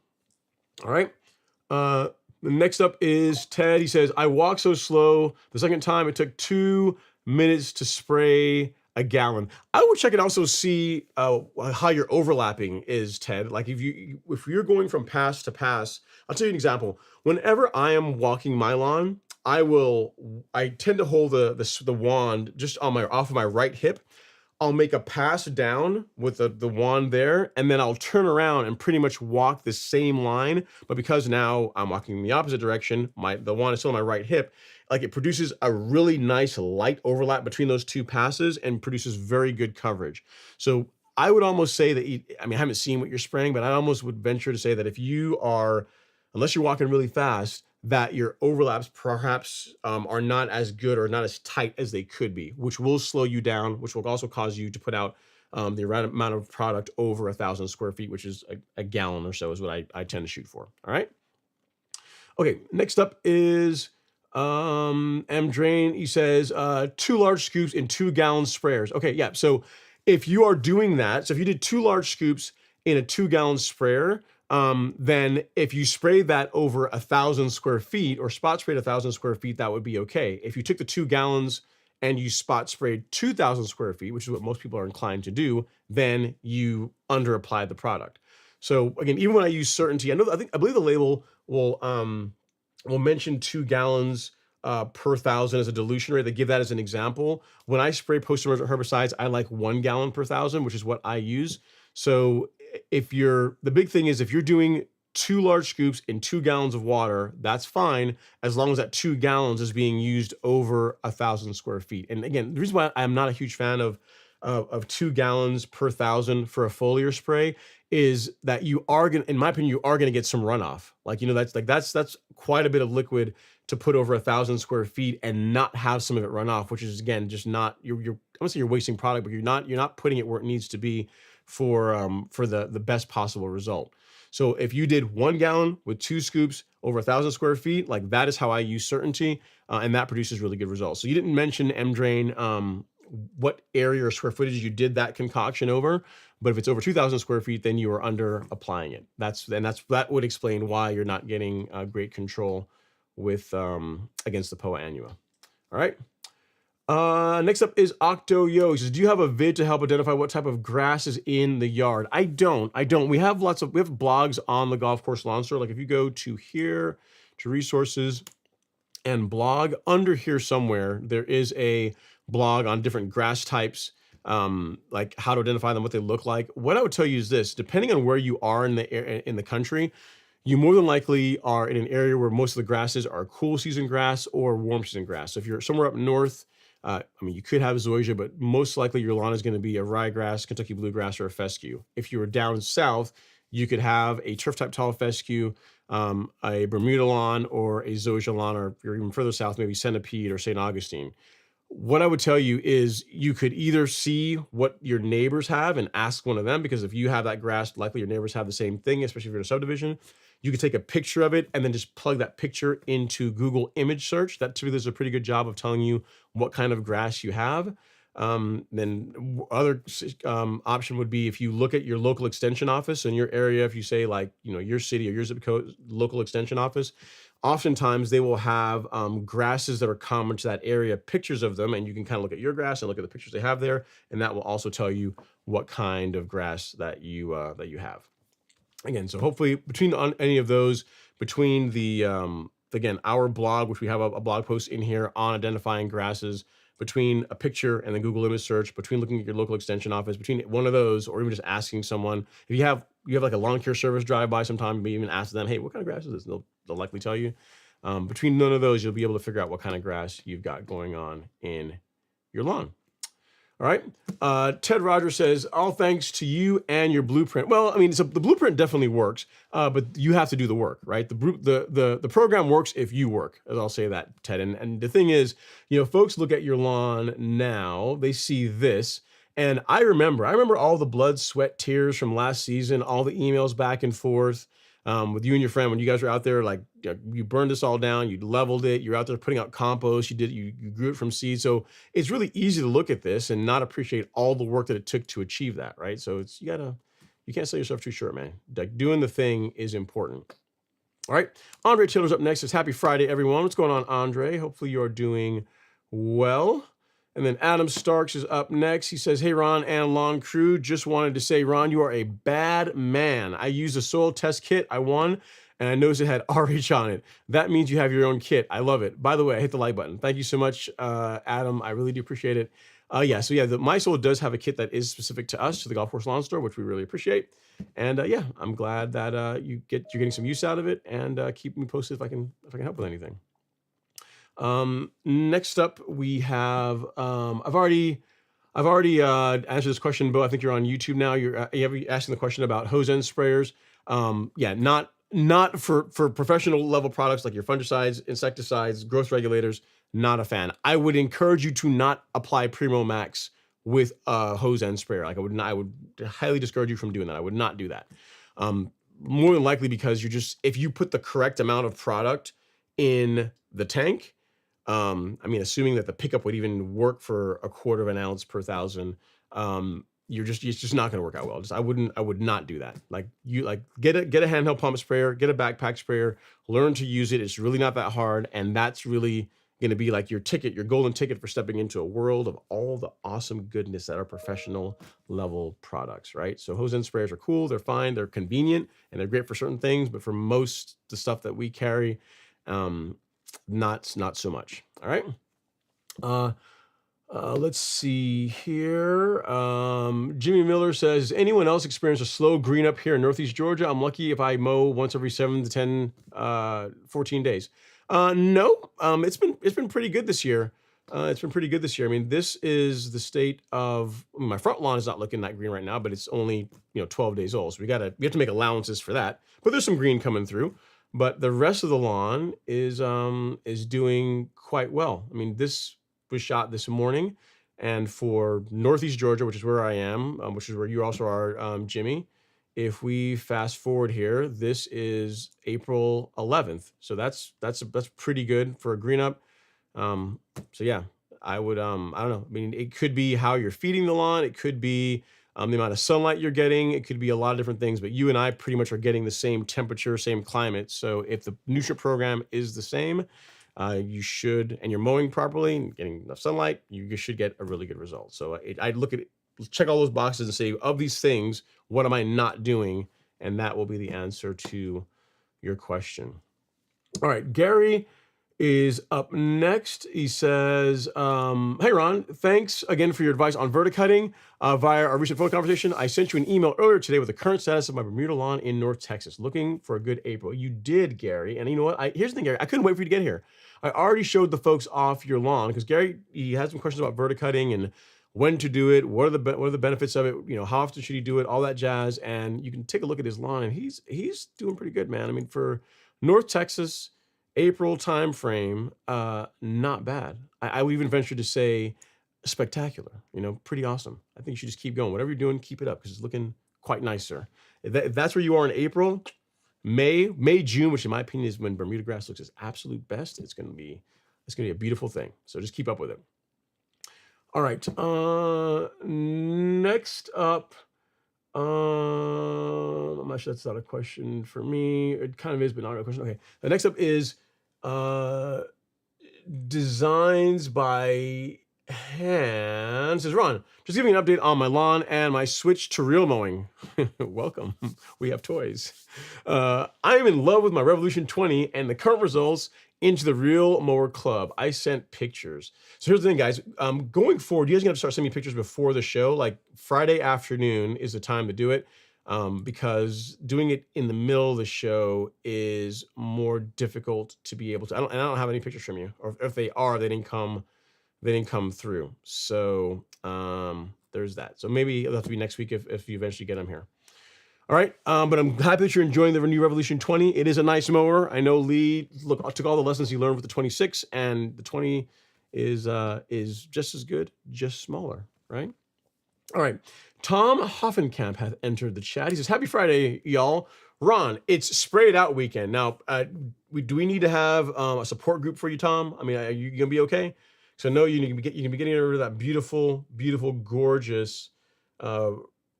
All right. Next up is Ted. He says, I walk so slow. The second time it took 2 minutes to spray a gallon. I would check and also see how your overlapping is, Ted. Like if you're going from pass to pass, I'll tell you an example. Whenever I am walking my lawn, I tend to hold the wand just off of my right hip. I'll make a pass down with the wand there, and then I'll turn around and pretty much walk the same line. But because now I'm walking in the opposite direction, the wand is still on my right hip, like it produces a really nice light overlap between those two passes and produces very good coverage. So I would almost say that, I haven't seen what you're spraying, but I almost would venture to say that if you are, unless you're walking really fast, that your overlaps perhaps are not as good or not as tight as they could be, which will slow you down, which will also cause you to put out the amount of product over 1,000 square feet, which is a gallon or so is what I tend to shoot for. All right. Okay. Next up is M Drain. He says 2 large scoops in 2 gallon sprayers. Okay. Yeah. So if you are doing that, so if you did 2 large scoops in a 2 gallon sprayer, then if you spray that over 1,000 square feet or spot sprayed 1,000 square feet, that would be okay. If you took the 2 gallons and you spot sprayed 2,000 square feet, which is what most people are inclined to do, then you under applied the product. So again, even when I use certainty, I believe the label will mention 2 gallons per thousand as a dilution rate. They give that as an example. When I spray post-emergent herbicides, I like 1 gallon per thousand, which is what I use. So the big thing is if you're doing 2 large scoops in 2 gallons of water, that's fine, as long as that 2 gallons is being used over 1,000 square feet. And again, the reason why I'm not a huge fan of 2 gallons per thousand for a foliar spray is that you are gonna, in my opinion, you are gonna get some runoff. Like, that's quite a bit of liquid to put over 1,000 square feet and not have some of it run off, which is again just not, I'm gonna say you're wasting product, but you're not putting it where it needs to be for the best possible result. So if you did 1 gallon with 2 scoops over 1,000 square feet, like that is how I use Certainty, and that produces really good results. So you didn't mention M-Drain, what area or square footage you did that concoction over, but if it's over 2,000 square feet, then you are under applying it. That would explain why you're not getting great control with against the POA annua. All right. Next up is Octo Yo. He says, do you have a vid to help identify what type of grass is in the yard? I don't. We have blogs on the Golf Course Lawn Store. Like if you go to here, to resources and blog, under here somewhere, there is a blog on different grass types, like how to identify them, what they look like. What I would tell you is this: depending on where you are in the country, you more than likely are in an area where most of the grasses are cool season grass or warm season grass. So if you're somewhere up north, you could have zoysia, but most likely your lawn is going to be a ryegrass, Kentucky bluegrass, or a fescue. If you were down south, you could have a turf type tall fescue, a Bermuda lawn, or a zoysia lawn, or if you're even further south, maybe centipede or St. Augustine. What I would tell you is you could either see what your neighbors have and ask one of them, because if you have that grass, likely your neighbors have the same thing, especially if you're in a subdivision. You could take a picture of it and then just plug that picture into Google image search. That typically does a pretty good job of telling you what kind of grass you have. Then other option would be if you look at your local extension office in your area, if you say like, your city or your zip code local extension office, oftentimes they will have grasses that are common to that area, pictures of them, and you can kind of look at your grass and look at the pictures they have there, and that will also tell you what kind of grass that you have. Again, so hopefully between any of those, between the again, our blog, which we have a blog post in here on identifying grasses, between a picture and the Google image search, between looking at your local extension office, between one of those, or even just asking someone, if you have like a lawn care service drive by sometime, maybe even ask them, hey, what kind of grass is this? And they'll likely tell you. Between none of those, you'll be able to figure out what kind of grass you've got going on in your lawn. All right. Ted Rogers says, all thanks to you and your blueprint. Well, I mean, the blueprint definitely works, but you have to do the work, right? The program works if you work, as I'll say that, Ted. And the thing is, folks look at your lawn now, they see this. And I remember all the blood, sweat, tears from last season, all the emails back and forth with you and your friend when you guys were out there, like you burned this all down, you leveled it, you're out there putting out compost, you grew it from seed. So it's really easy to look at this and not appreciate all the work that it took to achieve that, right? So you can't sell yourself too short, man. Like doing the thing is important. All right, Andre Taylor's up next. It's happy Friday, everyone. What's going on, Andre? Hopefully you're doing well. And then Adam Starks is up next. He says, hey, Ron and Lawn Crew, just wanted to say, Ron, you are a bad man. I used a soil test kit I won, and I noticed it had RH on it. That means you have your own kit. I love it. By the way, I hit the like button. Thank you so much, Adam. I really do appreciate it. My soil does have a kit that is specific to us, to the Golf Course Lawn Store, which we really appreciate. And I'm glad that you're getting some use out of it, and keep me posted if I can help with anything. Next up we have, I've already answered this question, Bo. I think you're on YouTube now. You're asking the question about hose end sprayers. Not for professional level products like your fungicides, insecticides, growth regulators. Not a fan. I would encourage you to not apply Primo Max with a hose end sprayer. Like I would highly discourage you from doing that. I would not do that. More than likely because if you put the correct amount of product in the tank, assuming that the pickup would even work for 1/4 ounce per thousand, it's just not going to work out well. I would not do that. Get a handheld pump sprayer, get a backpack sprayer, learn to use it. It's really not that hard. And that's really going to be like your golden ticket for stepping into a world of all the awesome goodness that are professional level products, right? So hose end sprayers are cool. They're fine. They're convenient and they're great for certain things, but for most the stuff that we carry, not so much. All right. Let's see here. Jimmy Miller says, anyone else experience a slow green up here in Northeast Georgia? I'm lucky if I mow once every 7 to 10, 14 days. No, it's been pretty good this year. It's been pretty good this year. I mean, this is the state of my front lawn is not looking that green right now, but it's only 12 days old, so we have to make allowances for that. But there's some green coming through. But the rest of the lawn is doing quite well. I mean, this was shot this morning, and for Northeast Georgia, which is where I am, which is where you also are, Jimmy. If we fast forward here, this is April 11th, so that's pretty good for a green up. So yeah, I would I don't know. I mean, it could be how you're feeding the lawn. It could be the amount of sunlight you're getting. It could be a lot of different things. But you and I pretty much are getting the same temperature, same climate. So if the nutrient program is the same, you should, and you're mowing properly and getting enough sunlight, you should get a really good result. So I'd look at it, check all those boxes and say, of these things, what am I not doing? And that will be the answer to your question. All right, Gary is up next. He says, hey, Ron, thanks again for your advice on verticutting via our recent phone conversation. I sent you an email earlier today with the current status of my Bermuda lawn in North Texas, looking for a good April. You did, Gary. And you know what? Here's the thing, Gary. I couldn't wait for you to get here. I already showed the folks off your lawn because Gary, he had some questions about verticutting and when to do it, what are the benefits of it, how often should he do it, all that jazz. And you can take a look at his lawn, and he's doing pretty good, man. I mean, for North Texas, April time frame, not bad. I would even venture to say spectacular, pretty awesome. I think you should just keep going. Whatever you're doing, keep it up because it's looking quite nice, sir. If that's where you are in April, May, June, which in my opinion is when Bermuda grass looks its absolute best, it's gonna be a beautiful thing. So just keep up with it. All right. Next up, I'm not sure that's not a question for me. It kind of is, but not a question. Okay. The next up is designs by hand. Says Ron, just giving an update on my lawn and my switch to real mowing. Welcome. We have toys. I am in love with my Revolution 20 and the current results into the Real Mower Club. I sent pictures. So here's the thing, guys. Going forward, you guys are going to start sending me pictures before the show. Like Friday afternoon is the time to do it. Because doing it in the middle of the show is more difficult to be able to. I don't have any pictures from you, or if they are, they didn't come through. So there's that. So maybe it'll have to be next week if you eventually get them here. All right, but I'm happy that you're enjoying the new Revolution 20. It is a nice mower. I know Lee took all the lessons he learned with the 26, and the 20 is just as good, just smaller, right? All right. Tom Hoffenkamp has entered the chat. He says, happy Friday, y'all. Ron, it's sprayed out weekend. Now, do we need to have a support group for you, Tom? I mean, are you going to be okay? So I know you can be getting rid of that beautiful, beautiful, gorgeous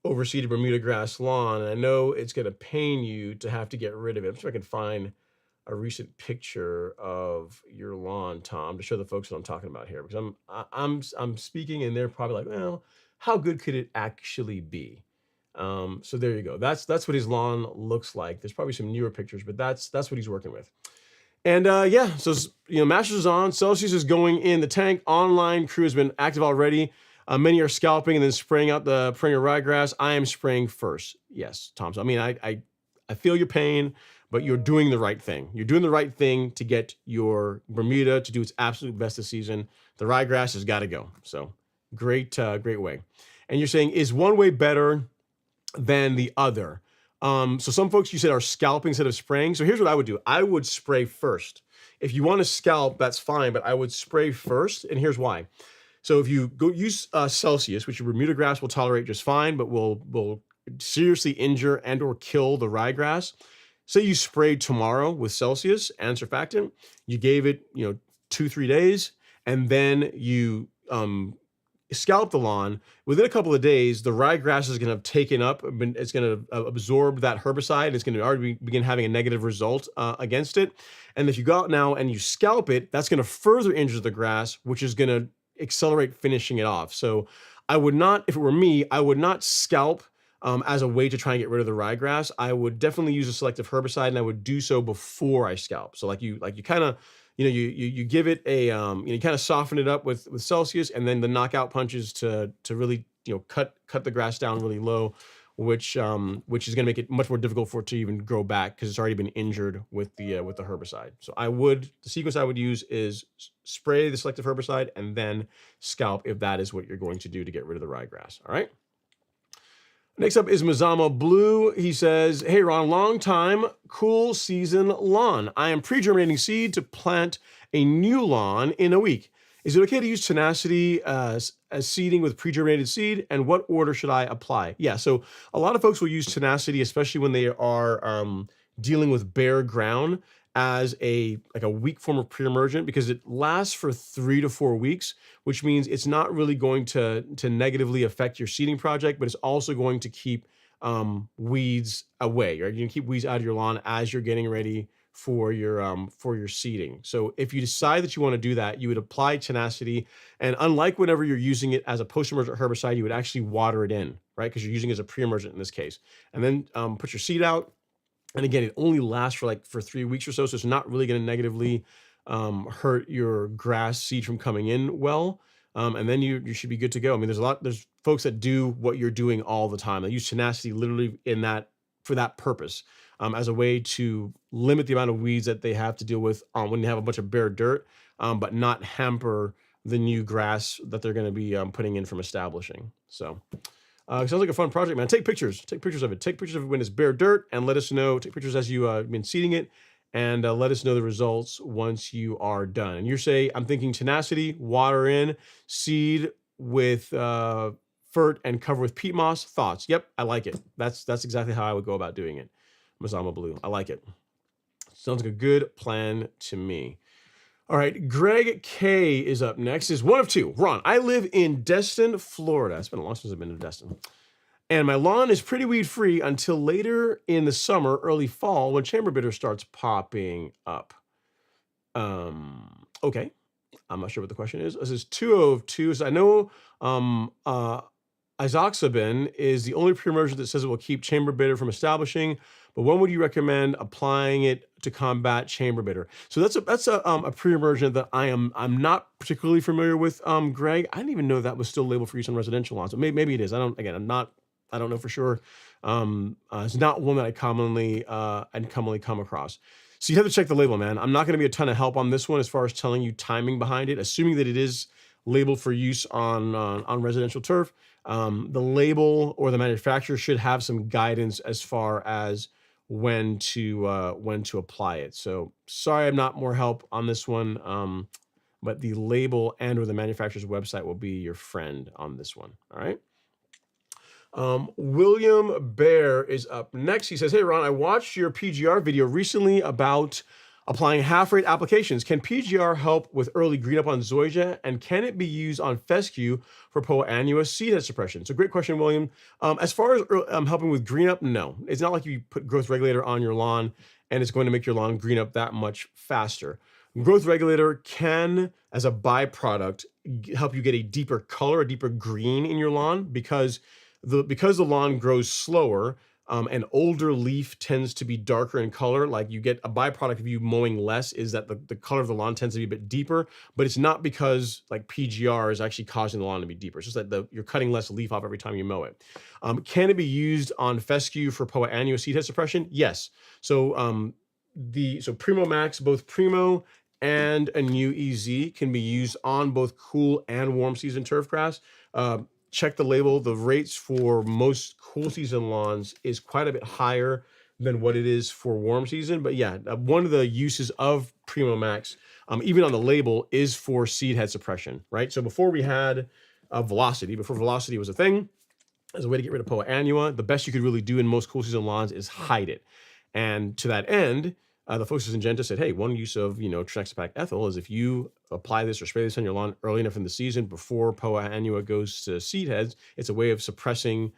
overseeded Bermuda grass lawn. And I know it's going to pain you to have to get rid of it. I'm sure I can find a recent picture of your lawn, Tom, to show the folks what I'm talking about here. Because I'm speaking and they're probably like, well, how good could it actually be? So there you go. That's what his lawn looks like. There's probably some newer pictures, but that's what he's working with. And yeah, so Masters is on. Celsius is going in the tank. Online crew has been active already. Many are scalping and then spraying out the perennial ryegrass. I am spraying first. Yes, Tom. So I mean, I feel your pain, but you're doing the right thing. You're doing the right thing to get your Bermuda to do its absolute best this season. The ryegrass has got to go. So great way. And you're saying, is one way better than the other? So some folks, you said, are scalping instead of spraying. So here's what I would do. I would spray first. If you want to scalp, that's fine, but I would spray first. And here's why. So if you go use Celsius, which your Bermuda grass will tolerate just fine, but will seriously injure and or kill the ryegrass. Say you sprayed tomorrow with Celsius and surfactant, you gave it 2-3 days, and then you scalp the lawn. Within a couple of days, the ryegrass is going to have taken up, it's going to absorb that herbicide. It's going to already begin having a negative result against it. And if you go out now and you scalp it, that's going to further injure the grass, which is going to accelerate finishing it off. So I would not, if it were me, I would not scalp as a way to try and get rid of the ryegrass. I would definitely use a selective herbicide, and I would do so before I scalp. So like you kind of, you give it a you kind of soften it up with Celsius, and then the knockout punches to really cut the grass down really low, which is going to make it much more difficult for it to even grow back because it's already been injured with the herbicide. So the sequence I would use is spray the selective herbicide and then scalp if that is what you're going to do to get rid of the ryegrass. All right. Next up is Mazama Blue. He says, hey, Ron, long time, cool season lawn. I am pre-germinating seed to plant a new lawn in a week. Is it okay to use tenacity as seeding with pre-germinated seed? And what order should I apply? Yeah, so a lot of folks will use tenacity, especially when they are dealing with bare ground, as a weak form of pre-emergent because it lasts for 3 to 4 weeks, which means it's not really going to negatively affect your seeding project, but it's also going to keep weeds away. Right? You can keep weeds out of your lawn as you're getting ready for your seeding. So if you decide that you want to do that, you would apply tenacity, and unlike whenever you're using it as a post-emergent herbicide, you would actually water it in, right? Because you're using it as a pre-emergent in this case, and then put your seed out. And again, it only lasts for 3 weeks or so, so it's not really going to negatively hurt your grass seed from coming in well. And then you should be good to go. I mean, there's folks that do what you're doing all the time. They use tenacity literally for that purpose, as a way to limit the amount of weeds that they have to deal with when they have a bunch of bare dirt, but not hamper the new grass that they're going to be putting in from establishing. So. Sounds like a fun project, man. Take pictures of it. Take pictures of it when it's bare dirt and let us know. Take pictures as you've been seeding it and let us know the results once you are done. And you say, I'm thinking tenacity, water in, seed with fert and cover with peat moss. Thoughts? Yep, I like it. That's exactly how I would go about doing it. Mazama Blue, I like it. Sounds like a good plan to me. All right, Greg K is up next. Is one of two. Ron, I live in Destin, Florida. It's been a long time since I've been to Destin. And my lawn is pretty weed-free until later in the summer, early fall, when chamber bitter starts popping up. Okay. I'm not sure what the question is. This is 202. So I know isoxaben is the only pre-emergent that says it will keep chamber bitter from establishing, but when would you recommend applying it to combat chamber bitter? So that's a pre-emergent that I'm not particularly familiar with, Greg. I didn't even know that was still labeled for use on residential lawns. So maybe it is. I don't know for sure. It's not one that I commonly come across. So you have to check the label, man. I'm not going to be a ton of help on this one as far as telling you timing behind it, assuming that it is labeled for use on residential turf. The label or the manufacturer should have some guidance as far as when to apply it. So sorry, I'm not more help on this one, but the label and or the manufacturer's website will be your friend on this one. All right. William Bear is up next. He says, hey, Ron, I watched your PGR video recently about applying half-rate applications. Can PGR help with early green up on Zoysia, and can it be used on fescue for Poa annua seed head suppression? It's a great question, William. As far as helping with green up, no. It's not like you put growth regulator on your lawn and it's going to make your lawn green up that much faster. Growth regulator can, as a byproduct, help you get a deeper color, a deeper green in your lawn because the lawn grows slower. An older leaf tends to be darker in color. Like you get a byproduct of you mowing less is that the color of the lawn tends to be a bit deeper, but it's not because like PGR is actually causing the lawn to be deeper. It's just that you're cutting less leaf off every time you mow it. Can it be used on fescue for Poa annua seed head suppression? Yes. So Primo Max, both Primo and a new EZ can be used on both cool and warm season turf grass. Check the label. The rates for most cool season lawns is quite a bit higher than what it is for warm season. But yeah, one of the uses of Primo Max, even on the label, is for seed head suppression, right? So before we had velocity, before velocity was a thing, as a way to get rid of Poa annua, the best you could really do in most cool season lawns is hide it. And to that end, the folks at Syngenta said, hey, one use of Trinexapac ethyl is if you apply this or spray this on your lawn early enough in the season before Poa annua goes to seed heads, it's a way of suppressing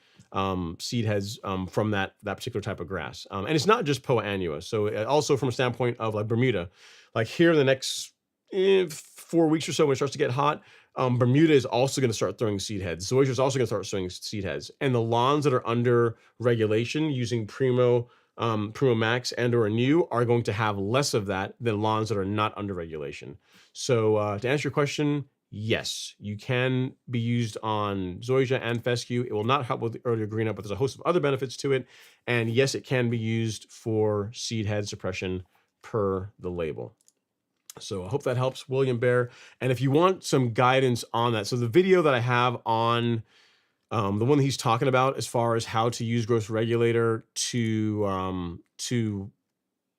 seed heads from that particular type of grass. And it's not just Poa annua. So also from a standpoint of like Bermuda, like here in the next 4 weeks or so when it starts to get hot, Bermuda is also going to start throwing seed heads. Zoysia is also going to start throwing seed heads. And the lawns that are under regulation using Primo Primo Max and or Annua are going to have less of that than lawns that are not under regulation. So to answer your question, yes, you can be used on Zoysia and fescue. It will not help with the earlier green up, but there's a host of other benefits to it. And yes, it can be used for seed head suppression per the label. So I hope that helps, William Bear. And if you want some guidance on that, so the video that I have on the one that he's talking about as far as how to use growth regulator to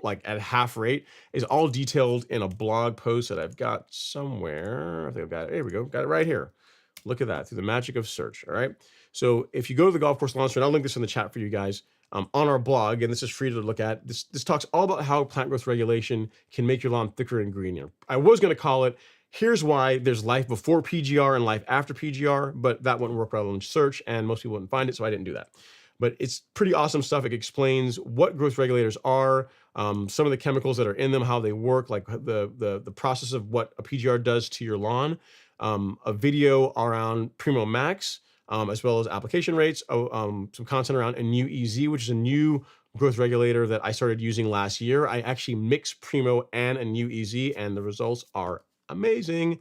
like at half rate is all detailed in a blog post that I've got somewhere. I think I've got it. Here we go. Got it right here. Look at that, through the magic of search. All right. So if you go to the Golf Course Launcher, and I'll link this in the chat for you guys on our blog, and this is free to look at. This talks all about how plant growth regulation can make your lawn thicker and greener. I was going to call it, here's why there's life before PGR and life after PGR, but that wouldn't work well in search, and most people wouldn't find it, so I didn't do that. But it's pretty awesome stuff. It explains what growth regulators are, some of the chemicals that are in them, how they work, like the process of what a PGR does to your lawn, a video around Primo Max, as well as application rates, some content around Annua EZ, which is a new growth regulator that I started using last year. I actually mix Primo and Annua EZ, and the results are amazing.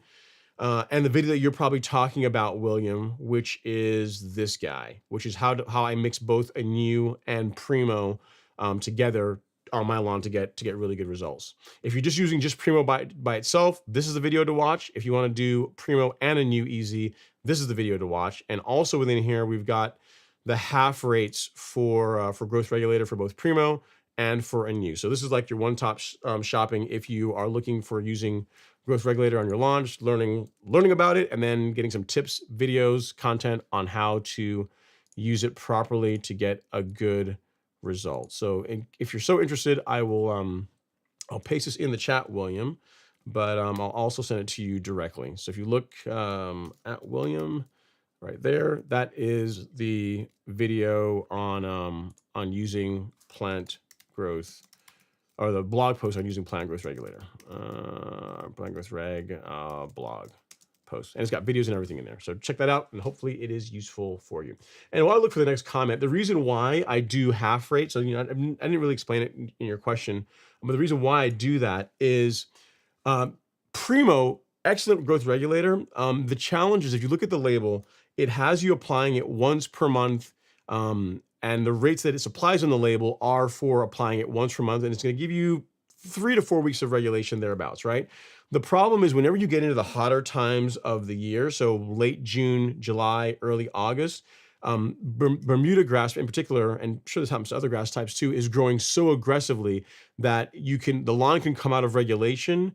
And the video that you're probably talking about, William, which is this guy, which is how I mix both Annua and Primo together on my lawn to get really good results. If you're just using just Primo by itself, this is the video to watch. If you want to do Primo and Annua EZ, this is the video to watch. And also within here, we've got the half rates for growth regulator for both Primo and for Annua. So this is like your one-stop shopping if you are looking for using growth regulator on your lawn, just learning about it, and then getting some tips, videos, content on how to use it properly to get a good result. So if you're so interested, I will I'll paste this in the chat, William, but I'll also send it to you directly. So if you look at William right there, that is the video on using plant growth, or the blog post on using plant growth regulator, plant growth reg blog post. And it's got videos and everything in there. So check that out, and hopefully it is useful for you. And while I look for the next comment, the reason why I do half rate, so I didn't really explain it in your question, but the reason why I do that is Primo, excellent growth regulator. The challenge is if you look at the label, it has you applying it once per month, and the rates that it supplies on the label are for applying it once per month, and it's going to give you 3 to 4 weeks of regulation thereabouts, right? The problem is whenever you get into the hotter times of the year, so late June, July, early August, Bermuda grass in particular, and I'm sure this happens to other grass types too, is growing so aggressively that the lawn can come out of regulation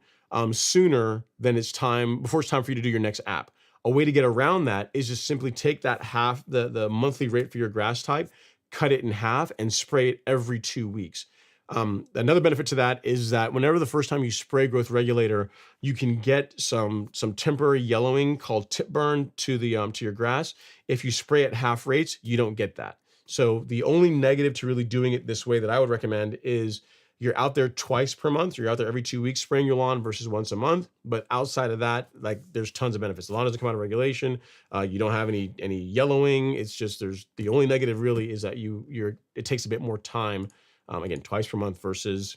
sooner than before it's time for you to do your next app. A way to get around that is just simply take that half, the monthly rate for your grass type, cut it in half, and spray it every 2 weeks. Another benefit to that is that whenever the first time you spray growth regulator, you can get some temporary yellowing called tip burn to your grass. If you spray at half rates, you don't get that. So the only negative to really doing it this way that I would recommend is you're out there twice per month. You're out there every 2 weeks spraying your lawn versus once a month. But outside of that, like, there's tons of benefits. The lawn doesn't come out of regulation. You don't have any yellowing. It's just the only negative really is that it takes a bit more time. Again, twice per month versus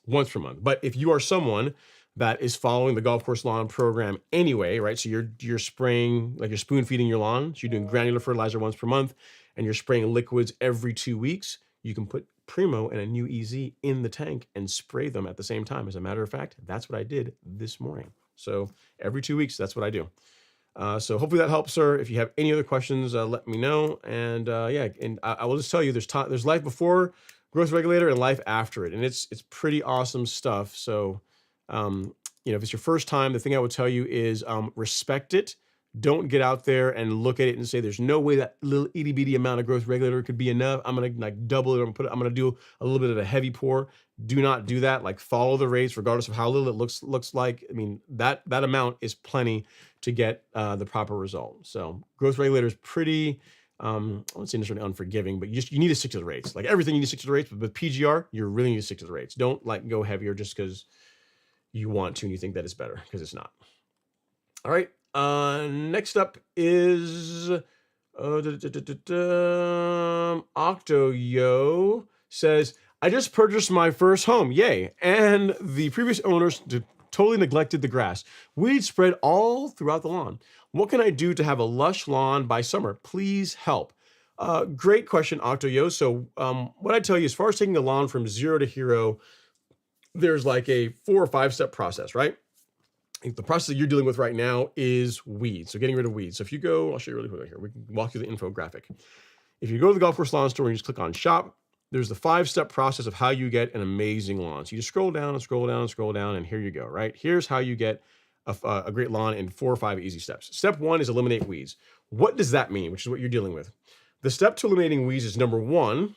once per month. But if you are someone that is following the Golf Course Lawn program anyway, right? So you're spraying, like, you're spoon feeding your lawn. So you're doing granular fertilizer once per month, and you're spraying liquids every 2 weeks. You can put Primo and Annua EZ in the tank and spray them at the same time. As a matter of fact, that's what I did this morning. So every 2 weeks, that's what I do. So hopefully that helps, sir. If you have any other questions, let me know. And yeah, and I will just tell you, there's life before growth regulator and life after it, and it's pretty awesome stuff. So if it's your first time, the thing I would tell you is respect it. Don't get out there and look at it and say, there's no way that little itty bitty amount of growth regulator could be enough. I'm going to like double it. I'm going to do a little bit of a heavy pour. Do not do that. Like, follow the rates regardless of how little it looks like. I mean, that amount is plenty to get the proper result. So growth regulator is pretty, I wouldn't say necessarily unforgiving, but you need to stick to the rates. Like everything, you need to stick to the rates, but with PGR, you really need to stick to the rates. Don't like go heavier just because you want to and you think that it's better, because it's not. All right. Next up is Octoyo says, I just purchased my first home, yay. And the previous owners totally neglected the grass. Weeds spread all throughout the lawn. What can I do to have a lush lawn by summer? Please help. Great question, Octoyo. So what I tell you, as far as taking a lawn from 0 to hero, there's like a 4 or 5 step process, right? The process that you're dealing with right now is weeds. So getting rid of weeds. So if you go, I'll show you really quick here. We can walk through the infographic. If you go to the golf course lawn store and you just click on shop, there's the 5-step process of how you get an amazing lawn. So you just scroll down and scroll down and scroll down, and here you go, right? Here's how you get a great lawn in 4 or 5 easy steps. Step 1 is eliminate weeds. What does that mean? Which is what you're dealing with. The step to eliminating weeds is number 1.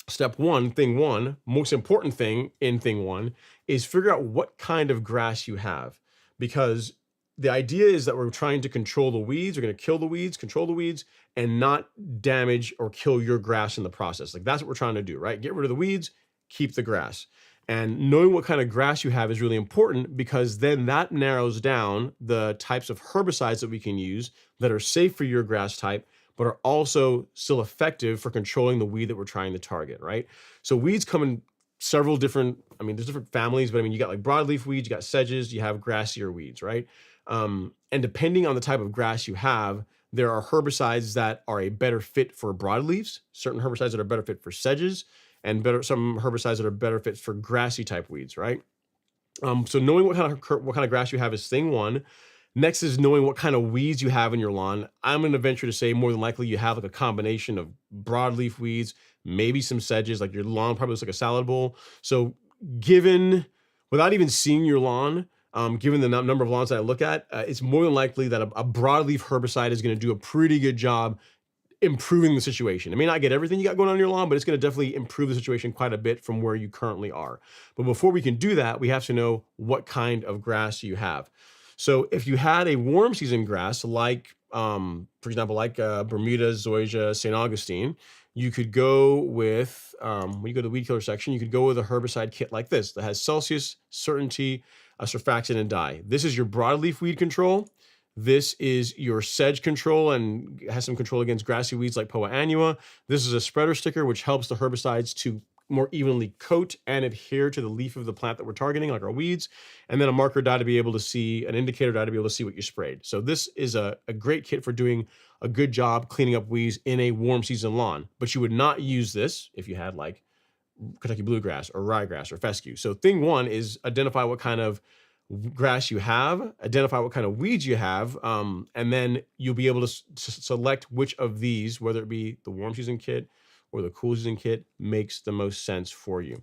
Step 1, thing 1, most important thing in thing 1 is figure out what kind of grass you have. Because the idea is that we're trying to control the weeds. We're going to kill the weeds, control the weeds, and not damage or kill your grass in the process. Like that's what we're trying to do, right? Get rid of the weeds, keep the grass. And knowing what kind of grass you have is really important because then that narrows down the types of herbicides that we can use that are safe for your grass type, but are also still effective for controlling the weed that we're trying to target, right? So weeds come in several different, there's different families, but you got like broadleaf weeds, you got sedges, you have grassier weeds, right? And depending on the type of grass you have, there are herbicides that are a better fit for broadleaves, certain herbicides that are better fit for sedges, and some herbicides that are better fit for grassy type weeds, right? So knowing what kind of grass you have is thing 1. Next is knowing what kind of weeds you have in your lawn. I'm going to venture to say more than likely you have like a combination of broadleaf weeds, maybe some sedges, like your lawn probably looks like a salad bowl. So without even seeing your lawn, given the number of lawns that I look at, it's more than likely that a broadleaf herbicide is going to do a pretty good job improving the situation. It may not get everything you got going on in your lawn, but it's going to definitely improve the situation quite a bit from where you currently are. But before we can do that, we have to know what kind of grass you have. So if you had a warm season grass, like, for example, like Bermuda, Zoysia, St. Augustine, you could go with, when you go to the weed killer section, you could go with a herbicide kit like this that has Celsius, Certainty, surfactant, and dye. This is your broadleaf weed control. This is your sedge control and has some control against grassy weeds like Poa annua. This is a spreader sticker, which helps the herbicides to more evenly coat and adhere to the leaf of the plant that we're targeting, like our weeds, and then a marker dye to be able to see, an indicator dye to be able to see what you sprayed. So this is a great kit for doing a good job cleaning up weeds in a warm season lawn, but you would not use this if you had like Kentucky bluegrass or ryegrass or fescue. So thing 1 is identify what kind of grass you have, identify what kind of weeds you have, and then you'll be able to select which of these, whether it be the warm season kit or the cool season kit, makes the most sense for you.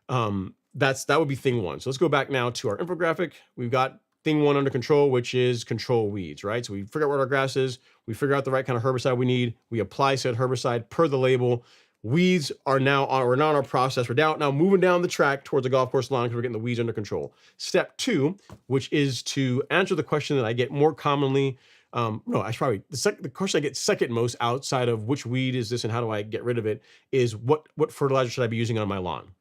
That would be thing 1. So let's go back now to our infographic. We've got thing 1 under control, which is control weeds, right? So we figure out what our grass is, we figure out the right kind of herbicide we need, we apply said herbicide per the label. Weeds are now on our process. We're now moving down the track towards the golf course lawn because we're getting the weeds under control. Step 2, which is to answer the question that I get more commonly. The question I get second most outside of which weed is this and how do I get rid of it is what fertilizer should I be using on my lawn?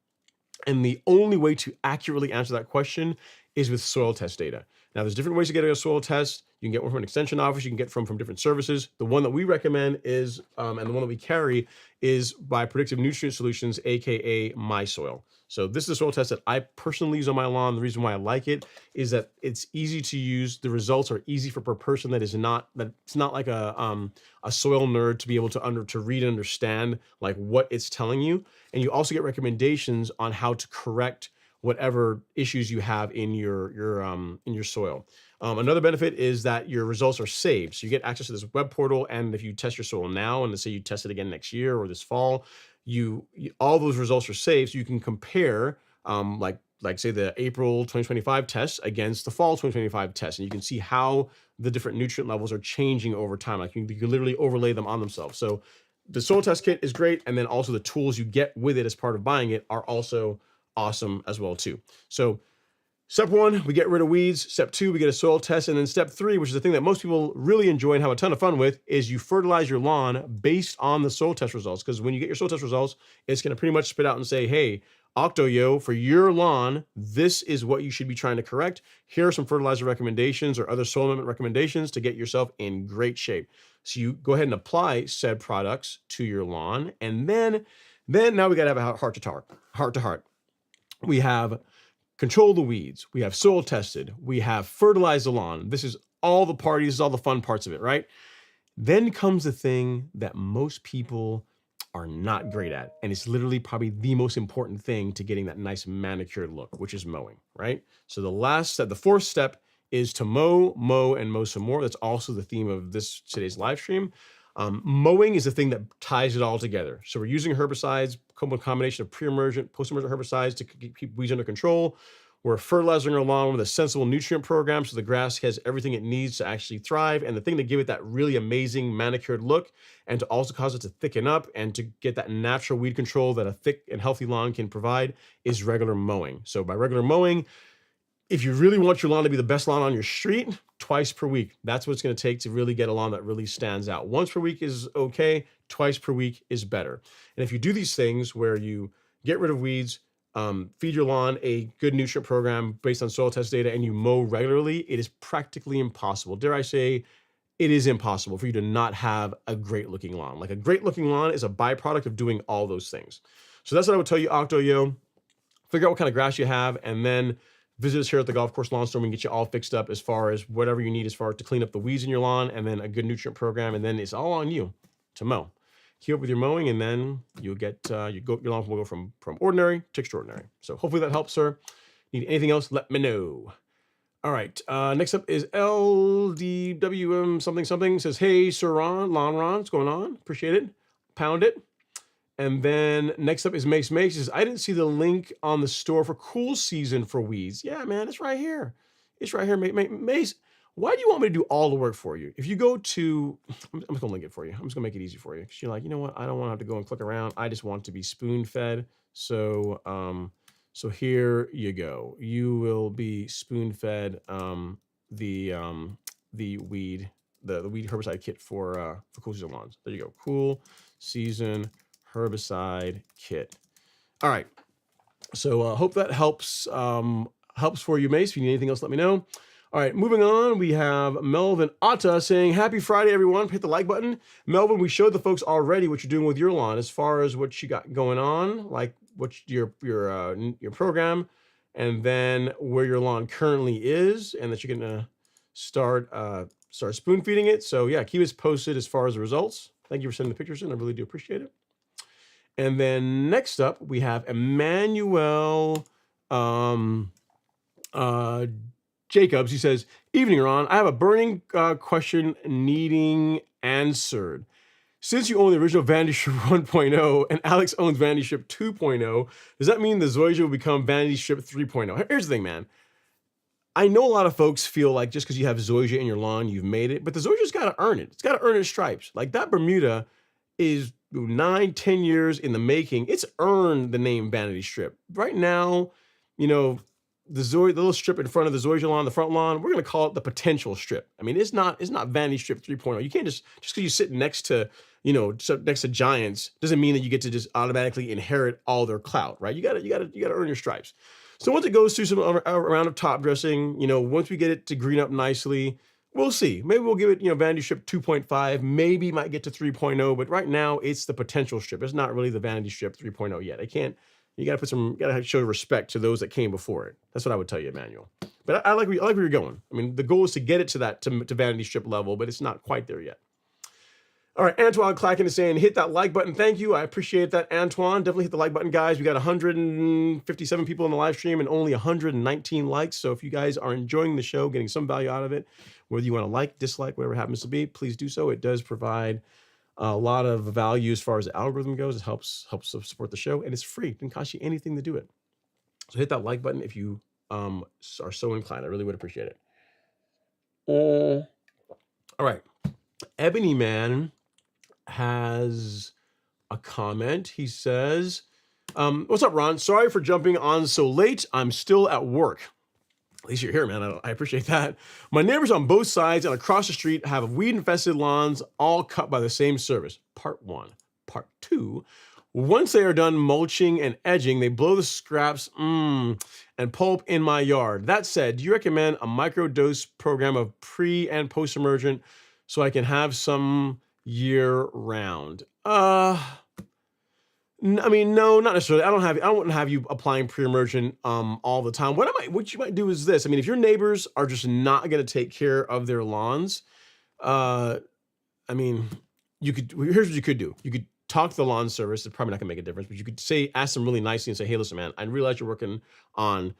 And the only way to accurately answer that question is with soil test data. Now, there's different ways to get a soil test. You can get one from an extension office. You can get from different services. The one that we recommend is, and the one that we carry is by Predictive Nutrient Solutions, aka MySoil. So this is a soil test that I personally use on my lawn. The reason why I like it is that it's easy to use. The results are easy for per person that's not like a soil nerd to be able to read and understand like what it's telling you. And you also get recommendations on how to correct whatever issues you have in your soil. Another benefit is that your results are saved. So you get access to this web portal, and if you test your soil now, and let's say you test it again next year or this fall, all those results are saved, so you can compare, like say the April 2025 test against the fall 2025 test, and you can see how the different nutrient levels are changing over time. Like you can literally overlay them on themselves. So the soil test kit is great, and then also the tools you get with it as part of buying it are also awesome as well too. So step 1, we get rid of weeds. Step 2, we get a soil test. And then step 3, which is the thing that most people really enjoy and have a ton of fun with, is you fertilize your lawn based on the soil test results. Because when you get your soil test results, it's going to pretty much spit out and say, hey, Octoyo, for your lawn, this is what you should be trying to correct. Here are some fertilizer recommendations or other soil amendment recommendations to get yourself in great shape. So you go ahead and apply said products to your lawn, and then Then now we got to have a heart to heart. We have control the weeds. We have soil tested. We have fertilized the lawn. This is all the parties, all the fun parts of it, right? Then comes the thing that most people are not great at. And it's literally probably the most important thing to getting that nice manicured look, which is mowing, right? So the last step, the fourth step is to mow, and mow some more. That's also the theme of today's live stream. Mowing is the thing that ties it all together. So we're using herbicides, a combination of pre-emergent, post-emergent herbicides to keep weeds under control. We're fertilizing our lawn with a sensible nutrient program so the grass has everything it needs to actually thrive. And the thing to give it that really amazing manicured look and to also cause it to thicken up and to get that natural weed control that a thick and healthy lawn can provide is regular mowing. So by regular mowing, if you really want your lawn to be the best lawn on your street, twice per week. That's what it's going to take to really get a lawn that really stands out. Once per week is okay. Twice per week is better. And if you do these things where you get rid of weeds, feed your lawn a good nutrient program based on soil test data, and you mow regularly, it is practically impossible. Dare I say, it is impossible for you to not have a great looking lawn. Like a great looking lawn is a byproduct of doing all those things. So that's what I would tell you, Octo-Yo. Figure out what kind of grass you have, and then visit us here at the Golf Course Lawn Store. We can get you all fixed up as far as whatever you need as far as to clean up the weeds in your lawn, and then a good nutrient program, and then it's all on you to mow. Keep up with your mowing, and then you'll get your lawn will go from ordinary to extraordinary. So hopefully that helps, sir. Need anything else? Let me know. All right. Next up is LDWM something something. Says, hey, Sir Ron, Lon Ron, what's going on? Appreciate it. Pound it. And then next up is Mace Mace. Says, I didn't see the link on the store for cool season for weeds. Yeah, man, it's right here. It's right here. Mace, why do you want me to do all the work for you? If you go to, I'm just gonna link it for you. I'm just gonna make it easy for you. Because you're like, you know what? I don't want to have to go and click around. I just want to be spoon fed. So, so here you go. You will be spoon fed the weed herbicide kit for cool season lawns. There you go. Cool season herbicide kit. All right. So hope that helps for you, Mace. If you need anything else, let me know. All right, moving on, we have Melvin Atta saying, happy Friday, everyone. Hit the like button. Melvin, we showed the folks already what you're doing with your lawn as far as what you got going on, like what's your program, and then where your lawn currently is, and that you're going to start spoon feeding it. So yeah, keep us posted as far as the results. Thank you for sending the pictures in. I really do appreciate it. And then next up, we have Emmanuel Jacobs. He says, evening, Ron. I have a burning question needing answered. Since you own the original Vanity Strip 1.0 and Alex owns Vanity Strip 2.0, does that mean the Zoysia will become Vanity Strip 3.0? Here's the thing, man. I know a lot of folks feel like just because you have Zoysia in your lawn, you've made it, but the Zoysia's got to earn it. It's got to earn its stripes. Like that Bermuda is 9-10 years in the making. It's earned the name Vanity Strip. Right now, you know, the little strip in front of the Zoysia lawn, the front lawn, we're going to call it the potential strip. I mean, it's not Vanity Strip 3.0. You can't just because you sit next to, next to giants doesn't mean that you get to just automatically inherit all their clout, right? You got to earn your stripes. So once it goes through some round of top dressing, once we get it to green up nicely, we'll see. Maybe we'll give it, Vanity Strip 2.5, maybe might get to 3.0, but right now it's the potential strip. It's not really the Vanity Strip 3.0 yet. You got to show respect to those that came before it. That's what I would tell you, Emmanuel. But I like where you're going. I mean, the goal is to get it to Vanity Strip level, but it's not quite there yet. All right, Antoine Clacken is saying, hit that like button. Thank you. I appreciate that, Antoine. Definitely hit the like button, guys. We got 157 people in the live stream and only 119 likes. So if you guys are enjoying the show, getting some value out of it, whether you want to like, dislike, whatever it happens to be, please do so. It does provide a lot of value as far as the algorithm goes. It helps support the show, and it's free. It didn't cost you anything to do it. So hit that like button if you are so inclined. I really would appreciate it. All right. Ebony Man has a comment. He says, what's up, Ron? Sorry for jumping on so late. I'm still at work. At least you're here, man. I appreciate that. My neighbors on both sides and across the street have weed-infested lawns all cut by the same service. Part 1. Part 2. Once they are done mulching and edging, they blow the scraps and pulp in my yard. That said, do you recommend a microdose program of pre- and post-emergent so I can have some year-round? I mean, no, not necessarily. I wouldn't have you applying pre-emergent all the time. What you might do is this. I mean, if your neighbors are just not going to take care of their lawns, uh, I mean, here's what you could do. You could talk to the lawn service. It's probably not gonna make a difference, but you could ask them really nicely and say, hey, listen, man, I realize you're working on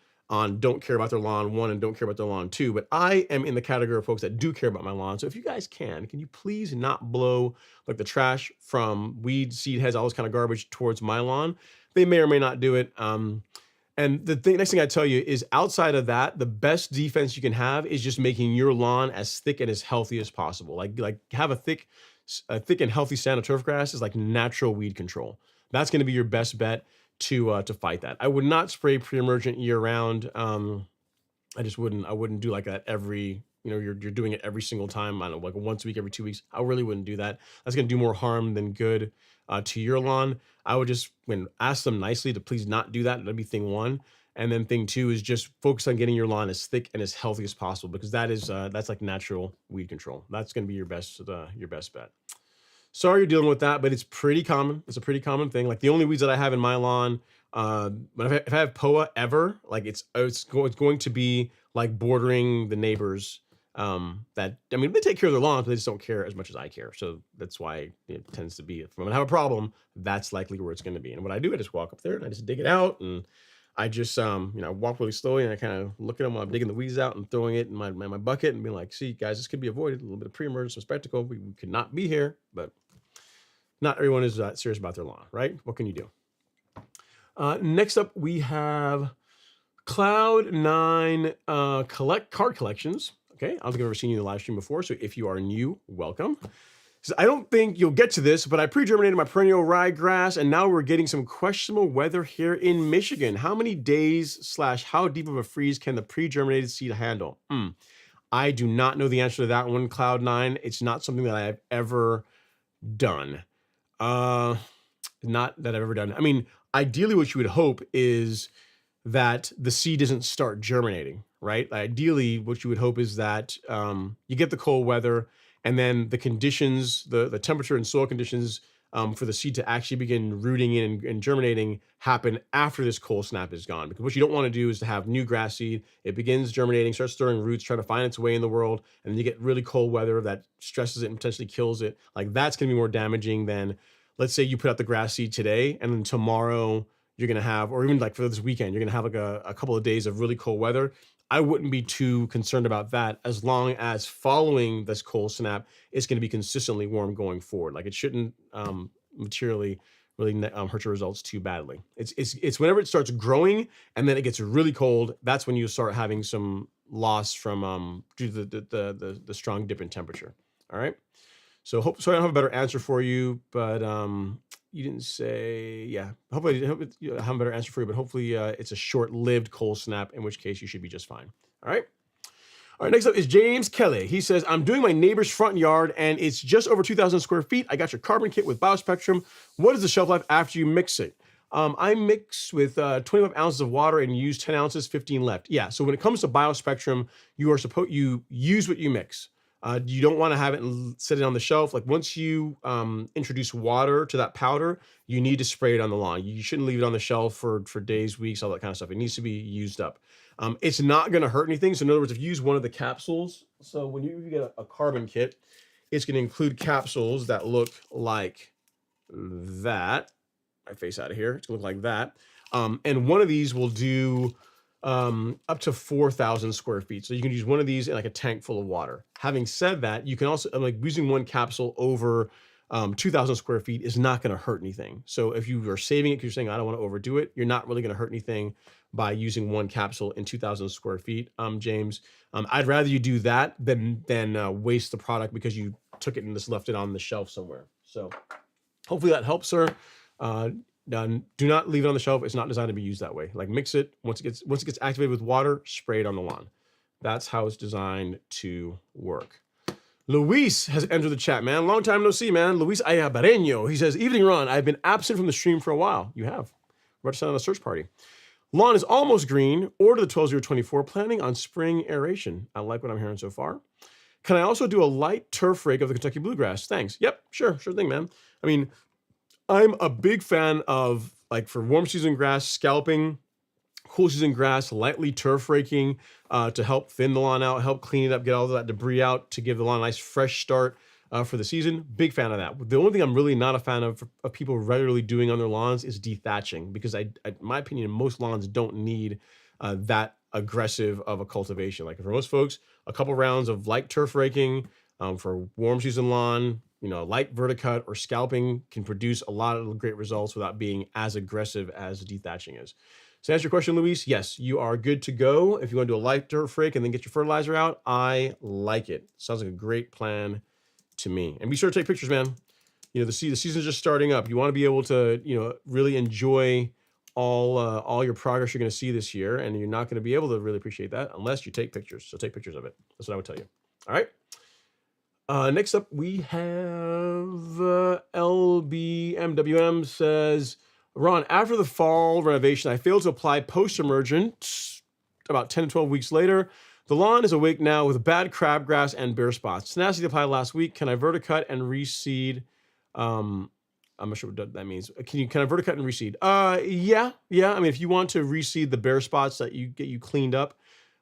don't care about their lawn one and don't care about their lawn two, but I am in the category of folks that do care about my lawn. So if you guys can you please not blow like the trash from weed, seed heads, all this kind of garbage towards my lawn? They may or may not do it. And next thing I tell you is, outside of that, the best defense you can have is just making your lawn as thick and as healthy as possible. Like have a thick and healthy stand of turf grass is like natural weed control. That's going to be your best bet to fight that. I would not spray pre-emergent year round. I wouldn't do like that every, you're doing it every single time. I don't know, like once a week, every 2 weeks. I really wouldn't do that. That's going to do more harm than good to your lawn. I would just ask them nicely to please not do that. That'd be thing one. And then thing two is just focus on getting your lawn as thick and as healthy as possible, because that's like natural weed control. That's going to be your best bet. Sorry you're dealing with that, but it's pretty common. It's a pretty common thing. Like the only weeds that I have in my lawn, but if I have POA ever, like it's going to be like bordering the neighbors. They take care of their lawns, but they just don't care as much as I care. So that's why it tends to be, if I'm gonna have a problem, that's likely where it's going to be. And what I do, I just walk up there and I just dig it out, and I just walk really slowly, and I kind of look at them while I'm digging the weeds out and throwing it in my bucket and being like, see guys, this could be avoided. A little bit of pre-emergent, some spectacle. We could not be here, but not everyone is that serious about their lawn, right? What can you do? Next up, we have Cloud9 card collections. Okay, I don't think I've ever seen you in the live stream before, so if you are new, welcome. So I don't think you'll get to this, but I pre-germinated my perennial ryegrass, and now we're getting some questionable weather here in Michigan. How many days / how deep of a freeze can the pre-germinated seed handle? I do not know the answer to that one, Cloud9. It's not something that I have ever done. Not that I've ever done. I mean, ideally what you would hope is that the seed doesn't start germinating, right? Ideally, what you would hope is that you get the cold weather, and then the conditions, the temperature and soil conditions for the seed to actually begin rooting in and germinating happen after this cold snap is gone. Because what you don't want to do is to have new grass seed. It begins germinating, starts stirring roots, trying to find its way in the world, and then you get really cold weather that stresses it and potentially kills it. Like, that's going to be more damaging than, let's say you put out the grass seed today, and then tomorrow you're going to have, or even like for this weekend, you're going to have like a couple of days of really cold weather. I wouldn't be too concerned about that, as long as following this cold snap, it's going to be consistently warm going forward. Like, it shouldn't materially really hurt your results too badly. It's whenever it starts growing and then it gets really cold, that's when you start having some loss from due to the strong dip in temperature. All right. So sorry I don't have a better answer for you, but you didn't say, yeah, hopefully I have a better answer for you, but hopefully it's a short-lived cold snap, in which case you should be just fine. All right. All right, next up is James Kelly. He says, I'm doing my neighbor's front yard, and it's just over 2,000 square feet. I got your carbon kit with BioSpectrum. What is the shelf life after you mix it? I mix with 25 ounces of water and use 10 ounces, 15 left. Yeah, so when it comes to BioSpectrum, you use what you mix. You don't want to have it and sit it on the shelf. Like, once you introduce water to that powder, you need to spray it on the lawn. You shouldn't leave it on the shelf for days, weeks, all that kind of stuff. It needs to be used up. It's not going to hurt anything. So in other words, if you use one of the capsules, so when you get a carbon kit, it's going to include capsules that look like that. I face out of here. It's going to look like that. And one of these will do up to 4,000 square feet. So you can use one of these in like a tank full of water. Having said that, you can also, like, using one capsule over 2,000 square feet is not going to hurt anything. So if you are saving it because you're saying, I don't want to overdo it, you're not really going to hurt anything by using one capsule in 2,000 square feet, James. I'd rather you do that than waste the product because you took it and just left it on the shelf somewhere. So hopefully that helps, sir. Do not leave it on the shelf. It's not designed to be used that way. Like, mix it. Once it gets activated with water, spray it on the lawn. That's how it's designed to work. Luis has entered the chat, man. Long time no see, man. Luis Ayabareño. He says, evening, Ron. I've been absent from the stream for a while. You have. We're about to send on a search party. Lawn is almost green. Order the 12024. Planning on spring aeration. I like what I'm hearing so far. Can I also do a light turf rake of the Kentucky bluegrass? Thanks. Yep, sure thing, man. I mean, I'm a big fan of, like, for warm season grass, scalping, cool season grass, lightly turf raking to help thin the lawn out, help clean it up, get all of that debris out to give the lawn a nice fresh start for the season. Big fan of that. The only thing I'm really not a fan of people regularly doing on their lawns is dethatching, because in my opinion, most lawns don't need that aggressive of a cultivation. Like for most folks, a couple rounds of light turf raking for warm season lawn, light verticut or scalping can produce a lot of great results without being as aggressive as dethatching is. So to answer your question, Luis, yes, you are good to go. If you want to do a light turf rake and then get your fertilizer out, I like it. Sounds like a great plan to me. And be sure to take pictures, man. The season's just starting up. You want to be able to, really enjoy all your progress you're going to see this year, and you're not going to be able to really appreciate that unless you take pictures. So take pictures of it. That's what I would tell you. All right. Next up, we have LBMWM says, Ron, after the fall renovation, I failed to apply post-emergent about 10 to 12 weeks later. The lawn is awake now with bad crabgrass and bare spots. Tenacity applied last week. Can I verticut and reseed? I'm not sure what that means. Can I verticut and reseed? Yeah. I mean, if you want to reseed the bare spots that you cleaned up,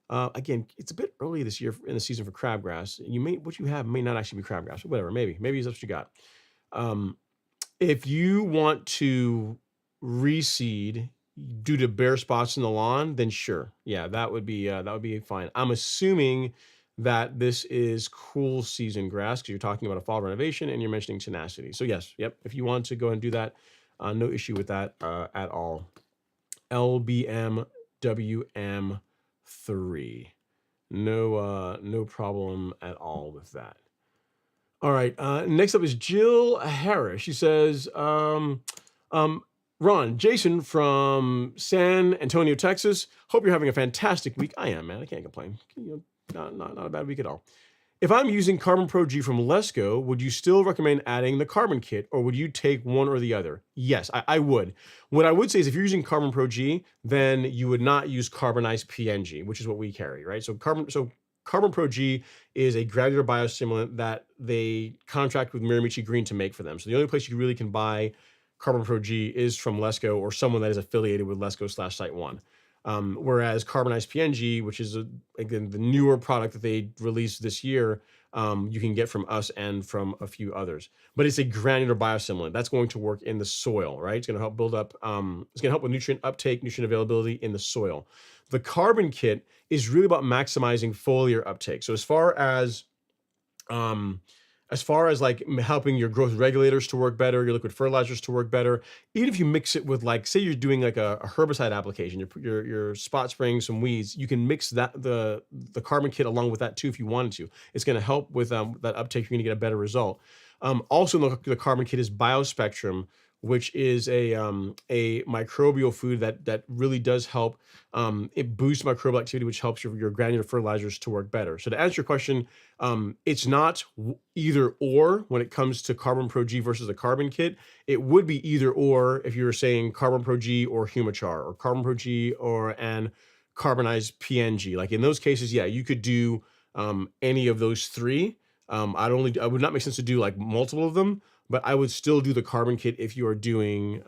again, it's a bit early this year in the season for crabgrass. What you have may not actually be crabgrass, but whatever. Maybe that's what you got. If you want to reseed due to bare spots in the lawn, then sure, yeah, that would be fine. I'm assuming that this is cool season grass because you're talking about a fall renovation and you're mentioning tenacity. So yes, yep. If you want to go and do that, no issue with that at all. LBMWM3, no problem at all with that. All right. Next up is Jill Harris. She says, Ron, Jason from San Antonio, Texas. Hope you're having a fantastic week. I am, man. I can't complain. Not a bad week at all. If I'm using Carbon Pro G from Lesco, would you still recommend adding the carbon kit, or would you take one or the other? Yes, I would. What I would say is if you're using Carbon Pro G, then you would not use carbonized PNG, which is what we carry, right? So Carbon Pro G is a granular biostimulant that they contract with Miramichi Green to make for them. So the only place you really can buy Carbon Pro G is from Lesco or someone that is affiliated with Lesco/Site1. Whereas carbonized PNG, which is again the newer product that they released this year, you can get from us and from a few others. But it's a granular biostimulant that's going to work in the soil, right? It's going to help build up. It's going to help with nutrient uptake, nutrient availability in the soil. The carbon kit is really about maximizing foliar uptake. So as far as like helping your growth regulators to work better, your liquid fertilizers to work better, even if you mix it with, like, say you're doing like a herbicide application, you're spot spraying some weeds, you can mix that the carbon kit along with that too if you wanted to. It's going to help with that uptake. You're going to get a better result. Also, the carbon kit is Biospectrum, which is a microbial food that really does help. It boosts microbial activity, which helps your granular fertilizers to work better. So to answer your question, it's not either or when it comes to Carbon Pro G versus the carbon kit. It would be either or if you were saying Carbon Pro G or Humachar, or Carbon Pro G and carbonized PNG. Like in those cases, yeah, you could do any of those three. It would not make sense to do like multiple of them, but I would still do the carbon kit if you are doing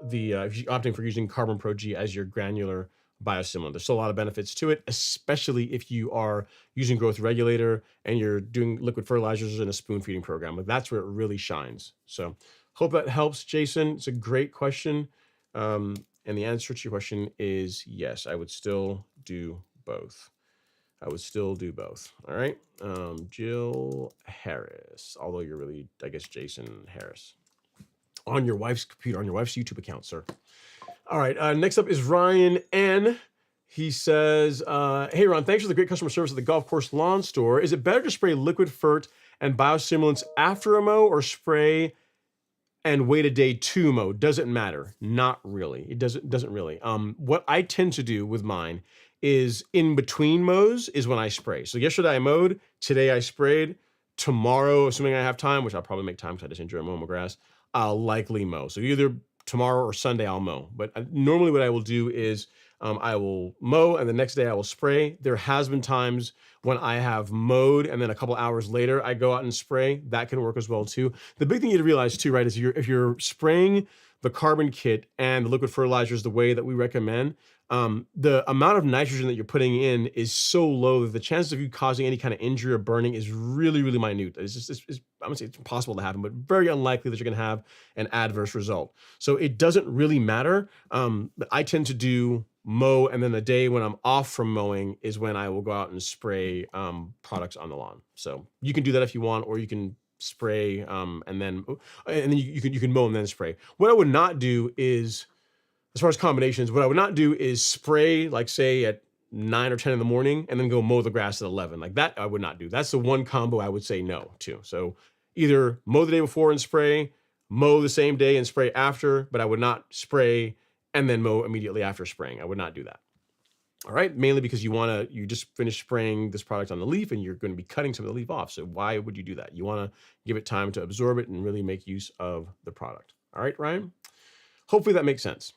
if you're opting for using Carbon Pro G as your granular biostimulant. There's still a lot of benefits to it, especially if you are using growth regulator and you're doing liquid fertilizers in a spoon feeding program. But that's where it really shines. So hope that helps, Jason. It's a great question. And the answer to your question is yes, I would still do both. All right. Jill Harris, although you're really, I guess, Jason Harris. On your wife's computer, on your wife's YouTube account, sir. All right. Next up is Ryan N. He says, hey, Ron, thanks for the great customer service at the golf course lawn store. Is it better to spray liquid fert and biostimulants after a mow, or spray and wait a day to mow? Does it matter? Not really. It doesn't really. What I tend to do with mine is in between mows is when I spray. So yesterday I mowed, today I sprayed, tomorrow, assuming I have time, which I'll probably make time because I just enjoy mowing my grass, I'll likely mow. So either tomorrow or Sunday I'll mow. But normally what I will do is I will mow, and the next day I will spray. There has been times when I have mowed, and then a couple hours later I go out and spray. That can work as well too. The big thing you need to realize too, right, is if you're spraying the carbon kit and the liquid fertilizers the way that we recommend, the amount of nitrogen that you're putting in is so low that the chances of you causing any kind of injury or burning is really, really minute. It's just, I'm gonna say it's impossible to happen, but very unlikely that you're gonna have an adverse result. So it doesn't really matter. But I tend to do mow, and then the day when I'm off from mowing is when I will go out and spray products on the lawn. So you can do that if you want, or you can spray and then you can mow and then spray. What I would not do is, as far as combinations, what I would not do is spray, like say at 9 or 10 in the morning and then go mow the grass at 11. Like that, I would not do. That's the one combo I would say no to. So either mow the day before and spray, mow the same day and spray after, but I would not spray and then mow immediately after spraying. I would not do that. All right, mainly because you just finished spraying this product on the leaf and you're going to be cutting some of the leaf off. So why would you do that? You want to give it time to absorb it and really make use of the product. All right, Ryan? Hopefully that makes sense.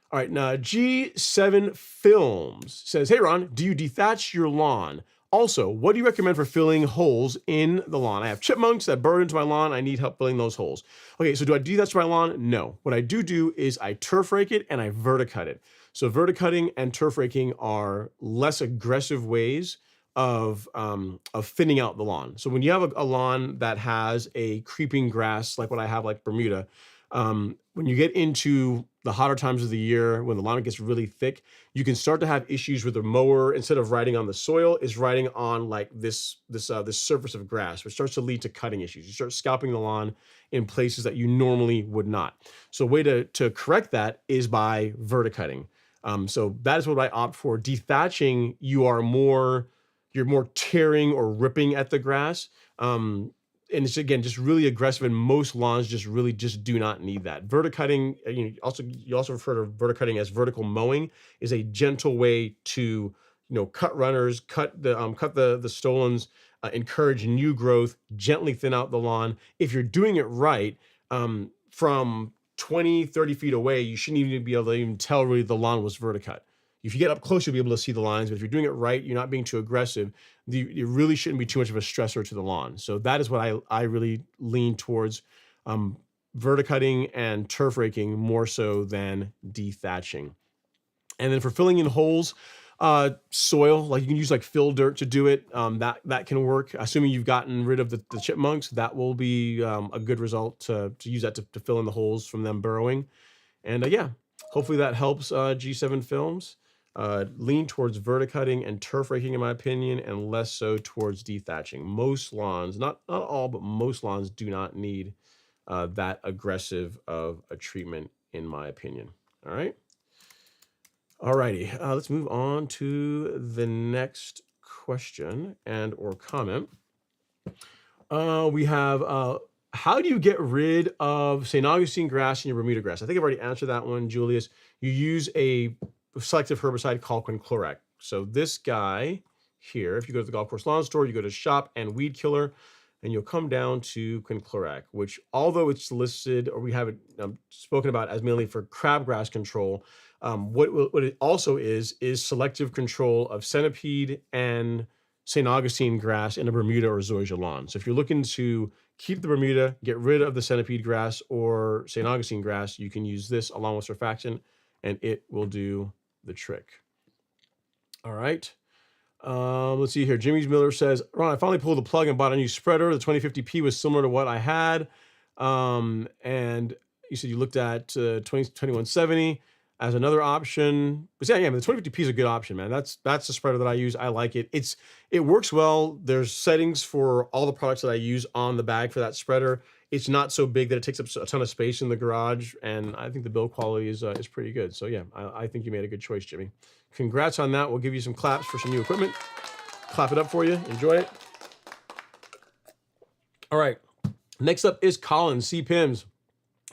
All right, now G7 Films says, hey, Ron, do you dethatch your lawn? Also, what do you recommend for filling holes in the lawn? I have chipmunks that burrow into my lawn. I need help filling those holes. Okay, so do I dethatch my lawn? No. What I do is I turf rake it and I verticut it. So verticutting and turf raking are less aggressive ways of thinning out the lawn. So when you have a lawn that has a creeping grass, like what I have, like Bermuda, when you get into the hotter times of the year, when the lawn gets really thick, you can start to have issues with the mower. Instead of riding on the soil, is riding on like this surface of grass, which starts to lead to cutting issues. You start scalping the lawn in places that you normally would not. So a way to correct that is by verticutting. So that is what I opt for. Dethatching, you're more tearing or ripping at the grass. And it's, again, just really aggressive, and most lawns just do not need that. Verticutting, you also refer to verticutting as vertical mowing, is a gentle way to cut runners, cut the stolons, encourage new growth, gently thin out the lawn. If you're doing it right, from 20, 30 feet away, you shouldn't even be able to even tell really the lawn was verticut. If you get up close, you'll be able to see the lines, but if you're doing it right, you're not being too aggressive, it really shouldn't be too much of a stressor to the lawn. So that is what I really lean towards, verticutting and turf raking more so than dethatching. And then for filling in holes, soil, like you can use like fill dirt to do it. That can work. Assuming you've gotten rid of the chipmunks, that will be a good result to use that to fill in the holes from them burrowing. And yeah, hopefully that helps G7 Films. Lean towards verticutting and turf raking, in my opinion, and less so towards dethatching. Most lawns, not all, but most lawns do not need that aggressive of a treatment, in my opinion. All right. Alrighty, let's move on to the next question and or comment. We have, how do you get rid of St. Augustine grass and your Bermuda grass? I think I've already answered that one, Julius. You use a selective herbicide called quinclorac. So this guy here, if you go to the golf course lawn store, you go to shop and weed killer, and you'll come down to quinclorac, which, although it's listed, or we have it spoken about as mainly for crabgrass control, what it also is selective control of centipede and St. Augustine grass in a Bermuda or Zoysia lawn. So if you're looking to keep the Bermuda, get rid of the centipede grass or St. Augustine grass, you can use this along with surfactant, and it will do the trick. All right. Let's see here. Jimmy Miller says, Ron, I finally pulled the plug and bought a new spreader. The 2050P was similar to what I had. And you said you looked at 2170 as another option. But yeah, the 2050P is a good option, man. That's the spreader that I use. I like it. It works well. There's settings for all the products that I use on the bag for that spreader. It's not so big that it takes up a ton of space in the garage, and I think the build quality is pretty good. So yeah, I think you made a good choice, Jimmy. Congrats on that. We'll give you some claps for some new equipment. Clap it up for you. Enjoy it. All right. Next up is Colin C. Pims.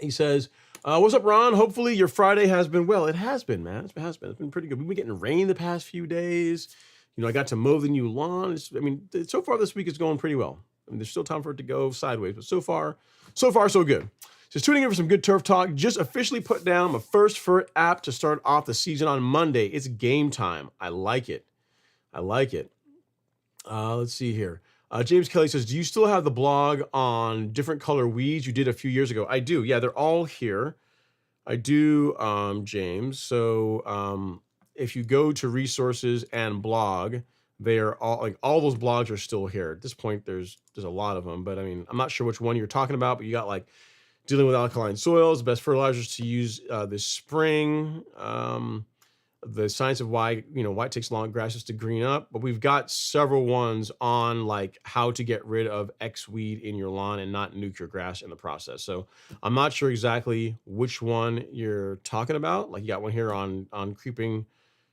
He says, what's up, Ron? Hopefully your Friday has been well. It has been, man. It has been. It's been pretty good. We've been getting rain the past few days. I got to mow the new lawn. So far this week is going pretty well. There's still time for it to go sideways, but so far, so good. Just tuning in for some good turf talk. Just officially put down my first Fert app to start off the season on Monday. It's game time. I like it. I like it. Let's see here. James Kelly says, do you still have the blog on different color weeds you did a few years ago? I do. Yeah, they're all here. I do, James. So if you go to resources and blog, they are all like all those blogs are still here. At this point, there's a lot of them, but I mean, I'm not sure which one you're talking about, but you got like dealing with alkaline soils, best fertilizers to use this spring, the science of why it takes long grasses to green up. But we've got several ones on like how to get rid of X weed in your lawn and not nuke your grass in the process. So I'm not sure exactly which one you're talking about. Like you got one here on creeping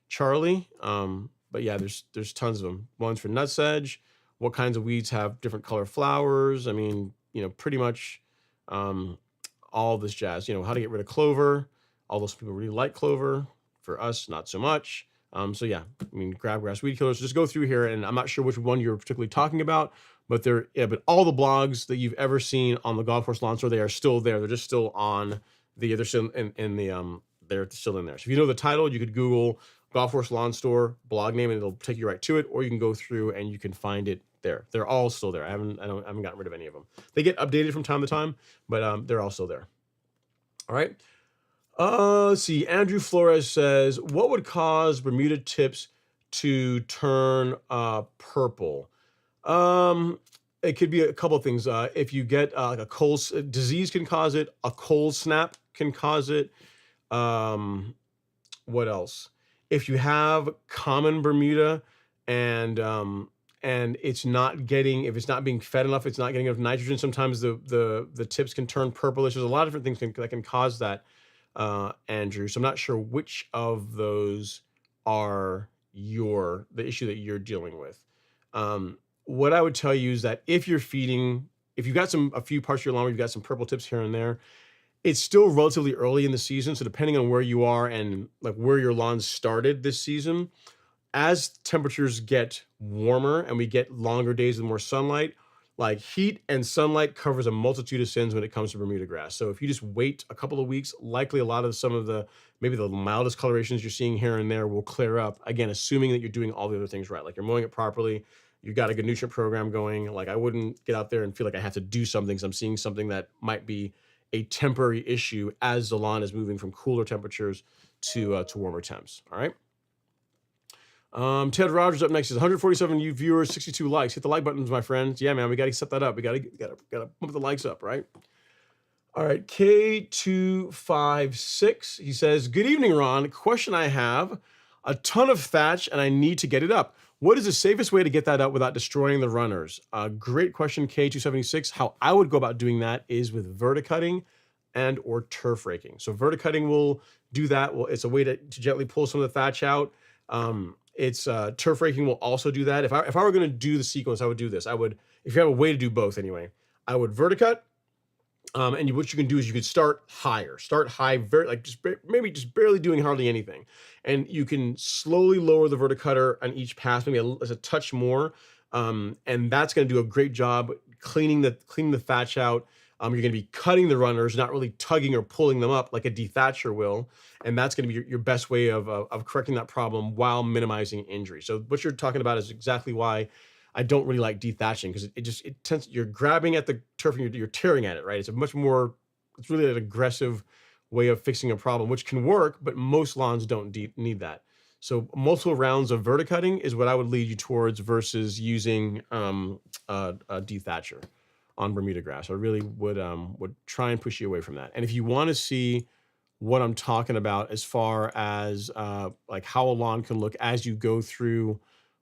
Charlie. But yeah, there's tons of them. Ones for nutsedge. What kinds of weeds have different color flowers? I mean, pretty much all this jazz. How to get rid of clover. All those people really like clover. For us, not so much. So yeah, I mean, crabgrass weed killers. Just go through here, and I'm not sure which one you're particularly talking about, but but all the blogs that you've ever seen on the Golf Course Lawn Store, they are still there. They're just still on they're still in the they're still in there. So if you know the title, you could Google Golf Course Lawn Store blog name, and it'll take you right to it, or you can go through and you can find it there. They're all still there. I haven't gotten rid of any of them. They get updated from time to time, but they're all still there. All right. Let's see. Andrew Flores says, what would cause Bermuda tips to turn purple? It could be a couple of things. If you get like a cold disease can cause it, a cold snap can cause it. What else? If you have common Bermuda and it's not being fed enough, it's not getting enough nitrogen, sometimes the tips can turn purplish. There's a lot of different things that can cause that. Andrew, so I'm not sure which of those are the issue that you're dealing with. What I would tell you is that if you've got a few parts of your lawn where you've got some purple tips here and there, it's still relatively early in the season. So depending on where you are and like where your lawn started this season, as temperatures get warmer and we get longer days with more sunlight, like heat and sunlight covers a multitude of sins when it comes to Bermuda grass. So if you just wait a couple of weeks, likely a lot of maybe the mildest colorations you're seeing here and there will clear up. Again, assuming that you're doing all the other things right, like you're mowing it properly, you've got a good nutrient program going. Like I wouldn't get out there and feel like I have to do something because I'm seeing something that might be a temporary issue as the lawn is moving from cooler temperatures to warmer temps. All right. Ted Rogers up next. Is 147 viewers, 62 likes. Hit the like buttons, my friends. Yeah, man, we got to set that up. We got to pump the likes up, right? All right, K256. He says, good evening, Ron. Question I have, a ton of thatch and I need to get it up. What is the safest way to get that up without destroying the runners? Great question, K276. How I would go about doing that is with verticutting and or turf raking. So verticutting will do that. Well, it's a way to gently pull some of the thatch out. Turf raking will also do that. If I were going to do the sequence, I would do this. If you have a way to do both anyway, I would verticut. And what you can do is you could start high, maybe just barely doing hardly anything. And you can slowly lower the verticutter on each pass, maybe a touch more. And that's going to do a great job cleaning the thatch out. You're going to be cutting the runners, not really tugging or pulling them up like a dethatcher will. And that's going to be your best way of correcting that problem while minimizing injury. So what you're talking about is exactly why I don't really like dethatching, because it tends, you're grabbing at the turf and you're tearing at it, right? It's really an aggressive way of fixing a problem, which can work, but most lawns don't need that. So multiple rounds of verticutting is what I would lead you towards versus using a dethatcher on Bermuda grass. I really would try and push you away from that. And if you want to see what I'm talking about as far as like how a lawn can look as you go through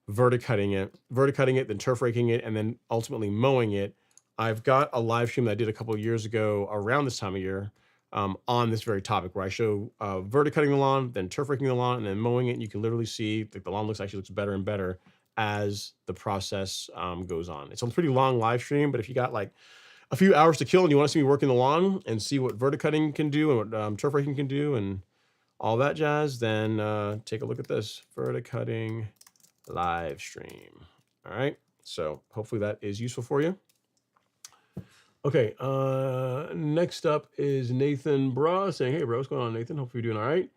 verticutting it, then turf raking it, and then ultimately mowing it, I've got a live stream that I did a couple of years ago around this time of year on this very topic, where I show verticutting the lawn, then turf raking the lawn, and then mowing it. And you can literally see that the lawn looks better and better as the process goes on. It's a pretty long live stream, but if you got like a few hours to kill and you want to see me working the lawn and see what verticutting can do and what turf raking can do and all that jazz, then take a look at this verticutting live stream. All right. So hopefully that is useful for you. Okay, next up is Nathan Bra saying, hey, bro, what's going on, Nathan? Hope you're doing all right.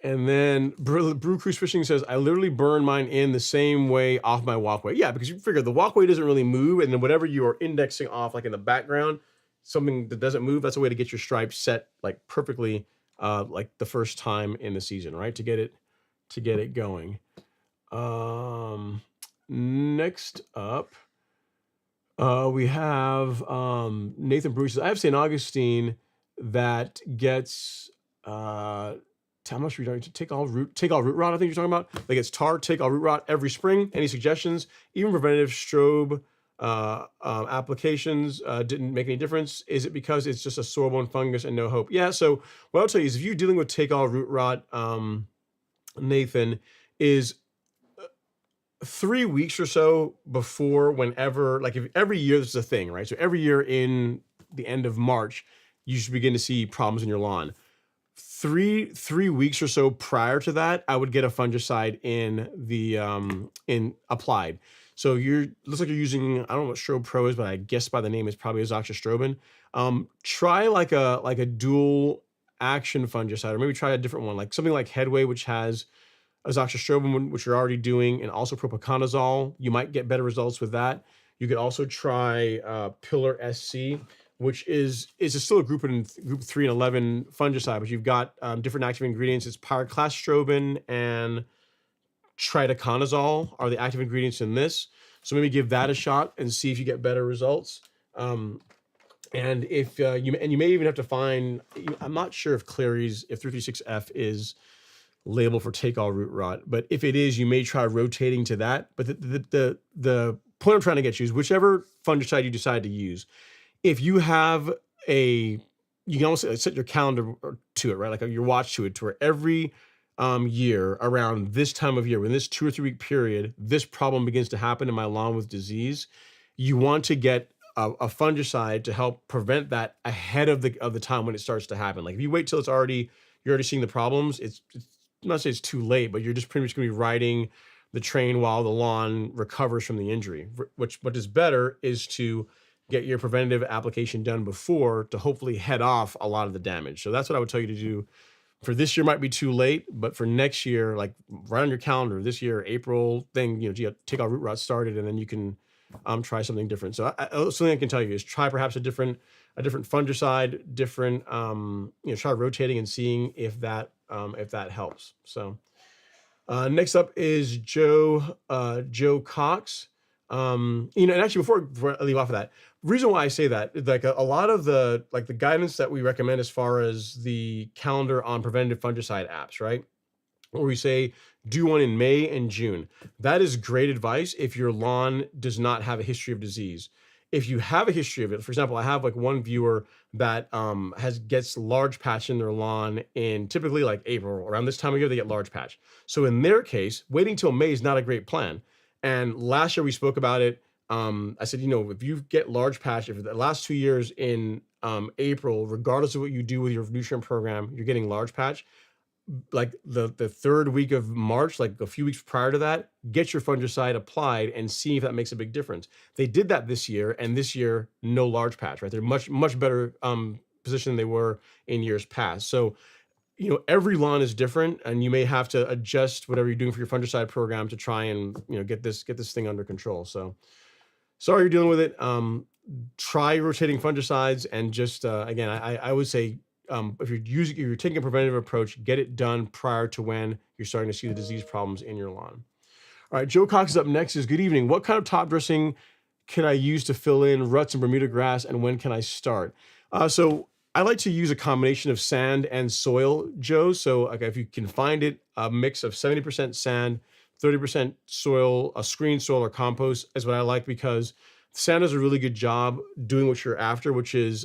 And then Brew Cruise Fishing says, I literally burn mine in the same way off my walkway. Yeah, because you figure the walkway doesn't really move, and then whatever you are indexing off, like in the background, something that doesn't move, that's a way to get your stripes set like perfectly, like the first time in the season, right? To get it going. Next up, we have Nathan Bruce. I have St. Augustine that gets how much we to take all root rot. I think you're talking about. Like it's tar, take all root rot every spring. Any suggestions? Even preventative strobe applications didn't make any difference. Is it because it's just a soil-borne fungus and no hope? Yeah. So what I'll tell you is, if you're dealing with take all root rot, Nathan, is 3 weeks or so before, whenever, like if every year this is a thing, right? So every year in the end of March, you should begin to see problems in your lawn. Three weeks or so prior to that, I would get a fungicide in the in applied. So looks like you're using, I don't know what Strobe Pro is, but I guess by the name it's probably azoxystrobin. Try like a dual action fungicide, or maybe try a different one, like something like Headway, which has azoxystrobin, which you're already doing, and also propiconazole. You might get better results with that. You could also try Pillar SC, which is still a group 3 and 11 fungicide, but you've got different active ingredients. It's pyraclostrobin and tritaconazole are the active ingredients in this. So maybe give that a shot and see if you get better results. And if you may even have to find, I'm not sure if Clary's, if 336F is label for take all root rot, but if it is, you may try rotating to that. But the point I'm trying to get you is, whichever fungicide you decide to use, if you have you can also set your calendar to it, right? Like your watch to it, to where every year around this time of year, when this 2 or 3 week period, this problem begins to happen in my lawn with disease, you want to get a fungicide to help prevent that ahead of the time when it starts to happen. Like if you wait till you're already seeing the problems, it's I'm not saying it's too late, but you're just pretty much going to be riding the train while the lawn recovers from the injury. What is better is to get your preventative application done before, to hopefully head off a lot of the damage. So that's what I would tell you to do. For this year might be too late, but for next year, like right on your calendar, this year, April thing, take all root rot started, and then you can try something different. So something I can tell you is try perhaps a different fungicide, try rotating and seeing if that helps. So next up is Joe Cox. And actually before I leave off of that, reason why I say that, like a lot of the guidance that we recommend as far as the calendar on preventative fungicide apps, right? Where we say do one in May and June. That is great advice if your lawn does not have a history of disease. If you have a history of it, for example, I have like one viewer that gets large patch in their lawn in typically like April. Around this time of year, they get large patch. So in their case, waiting till May is not a great plan. And last year we spoke about it. I said, if you get large patch, if the last 2 years in April, regardless of what you do with your nutrient program, you're getting large patch, like the third week of March, like a few weeks prior to that, get your fungicide applied and see if that makes a big difference. They did that this year, and this year, no large patch, right? They're much better position than they were in years past. So, every lawn is different, and you may have to adjust whatever you're doing for your fungicide program to try and, get this thing under control. So sorry you're dealing with it. Try rotating fungicides, and just, again, I would say, if you're taking a preventative approach, get it done prior to when you're starting to see the disease problems in your lawn. All right, Joe Cox is up next. Good evening. What kind of top dressing can I use to fill in ruts and Bermuda grass, and when can I start? So I like to use a combination of sand and soil, Joe. So if you can find it, a mix of 70% sand, 30% soil, a screen soil or compost is what I like, because sand does a really good job doing what you're after, which is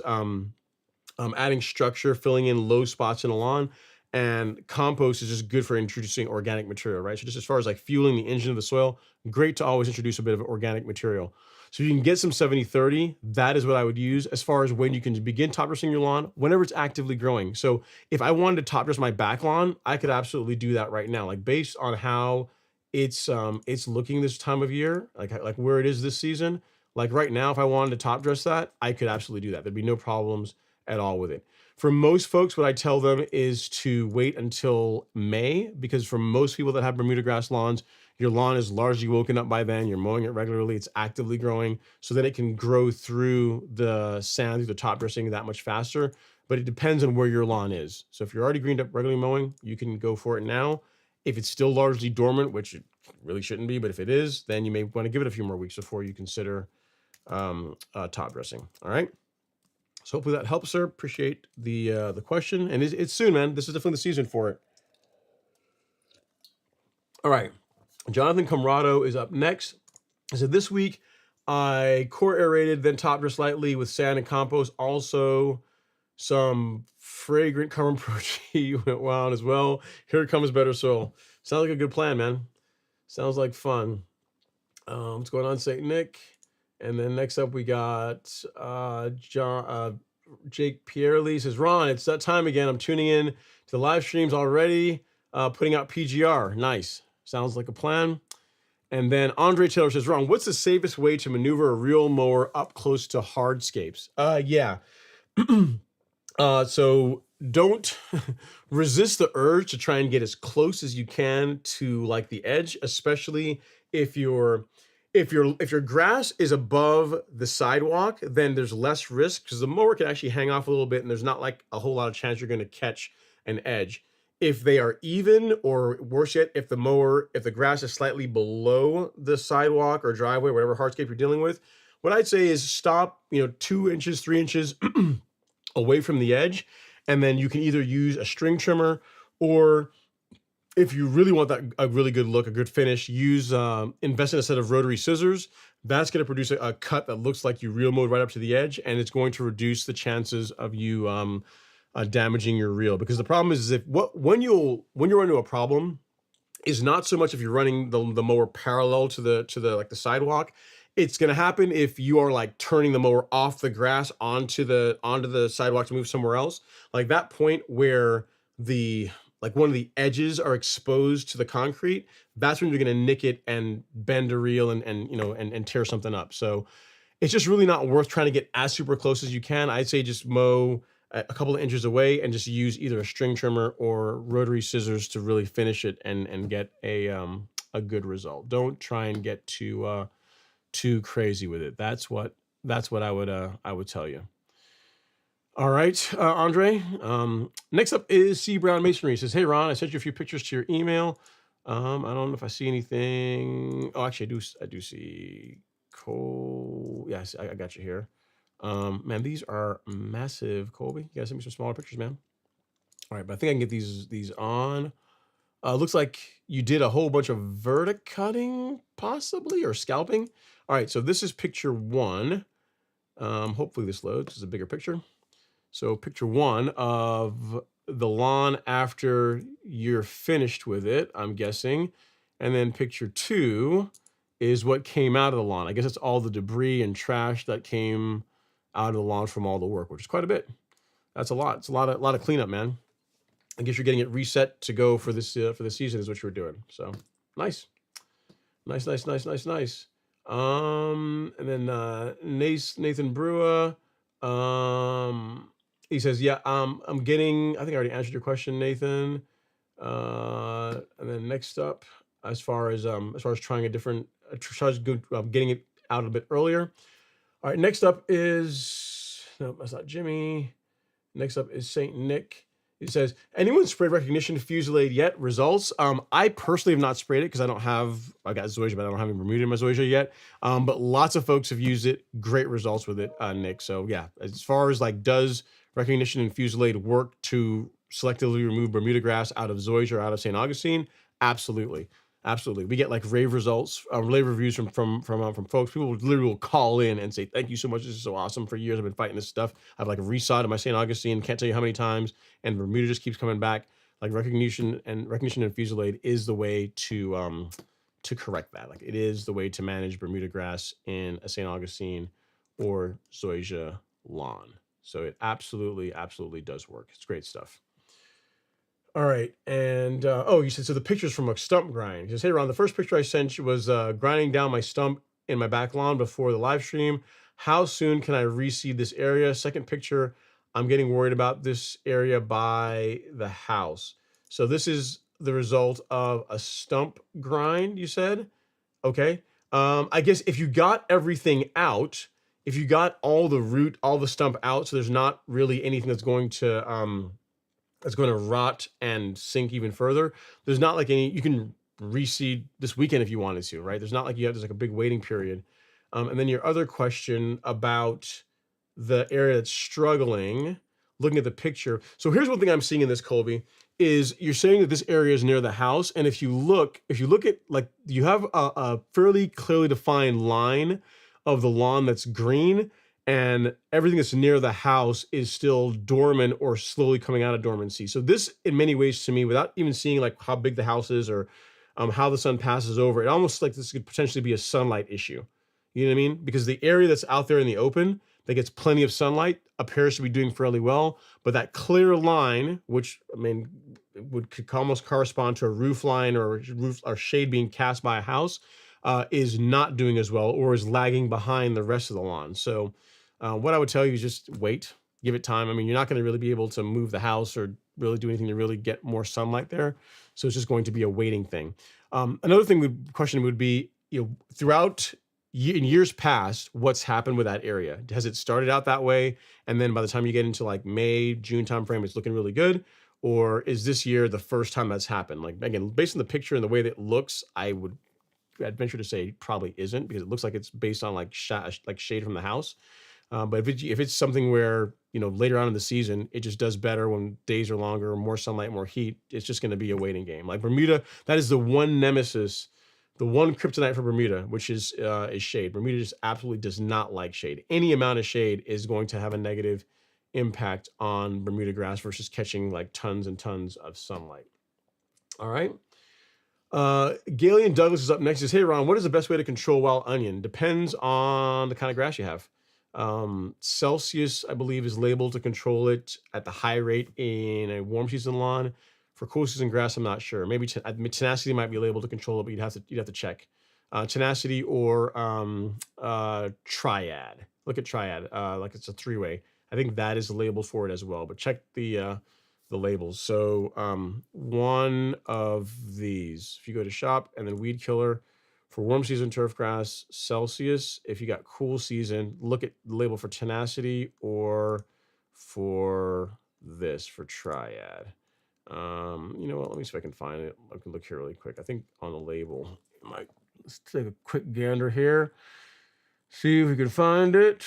adding structure, filling in low spots in a lawn. And compost is just good for introducing organic material, right? So just as far as like fueling the engine of the soil, great to always introduce a bit of organic material. So you can get some 70-30, that is what I would use. As far as when you can begin top dressing your lawn, whenever it's actively growing. So if I wanted to top dress my back lawn, I could absolutely do that right now. Like based on how it's looking this time of year, like where it is this season, Like right now, if I wanted to top dress that, I could absolutely do that. There'd be no problems at all with it. For most folks, what I tell them is to wait until May, because for most people that have Bermuda grass lawns, your lawn is largely woken up by then. You're mowing it regularly. It's actively growing, so that it can grow through the sand, through the top dressing that much faster. But it depends on where your lawn is. So if you're already greened up regularly mowing, you can go for it now. If it's still largely dormant, which it really shouldn't be, but if it is, then you may want to give it a few more weeks before you consider top dressing. All right. So hopefully that helps, sir. Appreciate the question, and it's soon, man. This is definitely the season for it. All right, Jonathan Camrado is up next. I said this week I core aerated, then top dressed lightly with sand and compost. Also, some fragrant carbon protein went wild as well. Here comes better soil. Sounds like a good plan, man. Sounds like fun. What's going on, St. Nick? And then next up, we got Jake Pierre-Lee says, Ron, it's that time again. I'm tuning in to the live streams already, putting out PGR. Nice. Sounds like a plan. And then Andre Taylor says, Ron, what's the safest way to maneuver a real mower up close to hardscapes? Yeah. So don't resist the urge to try and get as close as you can to like the edge, especially if your grass is above the sidewalk, then there's less risk because the mower can actually hang off a little bit and there's not like a whole lot of chance you're going to catch an edge. If they are even, or worse yet, if the grass is slightly below the sidewalk or driveway, whatever hardscape you're dealing with, what I'd say is stop, 2 inches, 3 inches away from the edge. And then you can either use a string trimmer, or if you really want a really good look, a good finish, invest in a set of rotary scissors. That's going to produce a cut that looks like you reel mowed right up to the edge, and it's going to reduce the chances of you damaging your reel. Because the problem is when you run into a problem is not so much if you're running the mower parallel to the sidewalk. It's going to happen if you are like turning the mower off the grass onto the sidewalk to move somewhere else. Like that point where one of the edges are exposed to the concrete, that's when you're going to nick it and bend a reel and tear something up. So it's just really not worth trying to get as super close as you can. I'd say just mow a couple of inches away and just use either a string trimmer or rotary scissors to really finish it and get a good result. Don't try and get too crazy with it. That's what I would tell you. All right, Andre. Next up is C Brown Masonry. He says, hey Ron, I sent you a few pictures to your email. I don't know if I see anything. Oh, actually I do see Cole. Yes, I got you here. Man, these are massive, Colby. You gotta send me some smaller pictures, man. All right, but I think I can get these on. Looks like you did a whole bunch of verticutting, possibly, or scalping. All right, so this is picture 1. Hopefully this loads. This is a bigger picture. So picture 1 of the lawn after you're finished with it, I'm guessing. And then picture 2 is what came out of the lawn. I guess it's all the debris and trash that came out of the lawn from all the work, which is quite a bit. That's a lot. It's a lot of cleanup, man. I guess you're getting it reset to go for this for the season is what you were doing. So nice. And then Nathan Brewer, he says, yeah, I'm getting, I think I already answered your question, Nathan. And then next up, as far as trying getting it out a bit earlier. All right, next up is, no, that's not Jimmy. Next up is St. Nick. He says, anyone sprayed recognition fusillade yet? Results? I personally have not sprayed it because I got Zoysia, but I don't have any Bermuda in my Zoysia yet. But lots of folks have used it. Great results with it, Nick. So yeah, as far as does recognition and fusillade work to selectively remove Bermuda grass out of Zoysia or out of St. Augustine? Absolutely. Absolutely. We get rave results, rave reviews from folks. People literally will call in and say, thank you so much. This is so awesome. For years, I've been fighting this stuff. I've resawed my St. Augustine. Can't tell you how many times. And Bermuda just keeps coming back. Recognition and fusillade is the way to correct that. It is the way to manage Bermuda grass in a St. Augustine or Zoysia lawn. So it absolutely, absolutely does work. It's great stuff. All right, and you said, so the picture's from a stump grind. He says, hey Ron, the first picture I sent you was grinding down my stump in my back lawn before the live stream. How soon can I reseed this area? Second picture, I'm getting worried about this area by the house. So this is the result of a stump grind, you said? Okay. I guess if you got everything out, if you got all the root, all the stump out, so there's not really anything that's going to rot and sink even further. There's not like any, you can reseed this weekend if you wanted to, right? There's not like there's like a big waiting period. And then your other question about the area that's struggling, looking at the picture. So here's one thing I'm seeing in this, Colby, is you're saying that this area is near the house. And if you look at, like, you have a fairly clearly defined line of the lawn that's green, and everything that's near the house is still dormant or slowly coming out of dormancy. So this, in many ways, to me, without even seeing like how big the house is or how the sun passes over, it almost like this could potentially be a sunlight issue. You know what I mean? Because the area that's out there in the open that gets plenty of sunlight appears to be doing fairly well, but that clear line, which I mean could almost correspond to a roof line or shade being cast by a house, is not doing as well or is lagging behind the rest of the lawn. So what I would tell you is just wait, give it time. I mean, you're not going to really be able to move the house or really do anything to really get more sunlight there. So it's just going to be a waiting thing. Another question would be, throughout in years past, what's happened with that area? Has it started out that way, and then by the time you get into like May, June timeframe, it's looking really good? Or is this year the first time that's happened? Like, again, based on the picture and the way that it looks, I'd venture to say probably isn't, because it looks like it's based on like shade from the house. But if it's something where, later on in the season, it just does better when days are longer, more sunlight, more heat, it's just going to be a waiting game. Like Bermuda, that is the one nemesis, the one kryptonite for Bermuda, which is shade. Bermuda just absolutely does not like shade. Any amount of shade is going to have a negative impact on Bermuda grass versus catching like tons and tons of sunlight. All right. Galen Douglas is up next. Says, hey Ron, what is the best way to control wild onion? Depends on the kind of grass you have. Celsius, I believe, is labeled to control it at the high rate in a warm season lawn. For cool season grass, I'm not sure. Maybe tenacity might be labeled to control it, but you'd have to check. Tenacity or triad. Look at triad, like it's a three-way. I think that is labeled for it as well. But check the labels. So one of these, if you go to shop and then weed killer for warm season turf grass, Celsius. If you got cool season, look at the label for tenacity or for this, for triad. You know what? Let me see if I can find it. I can look here really quick. I think on the label, let's take a quick gander here. See if we can find it.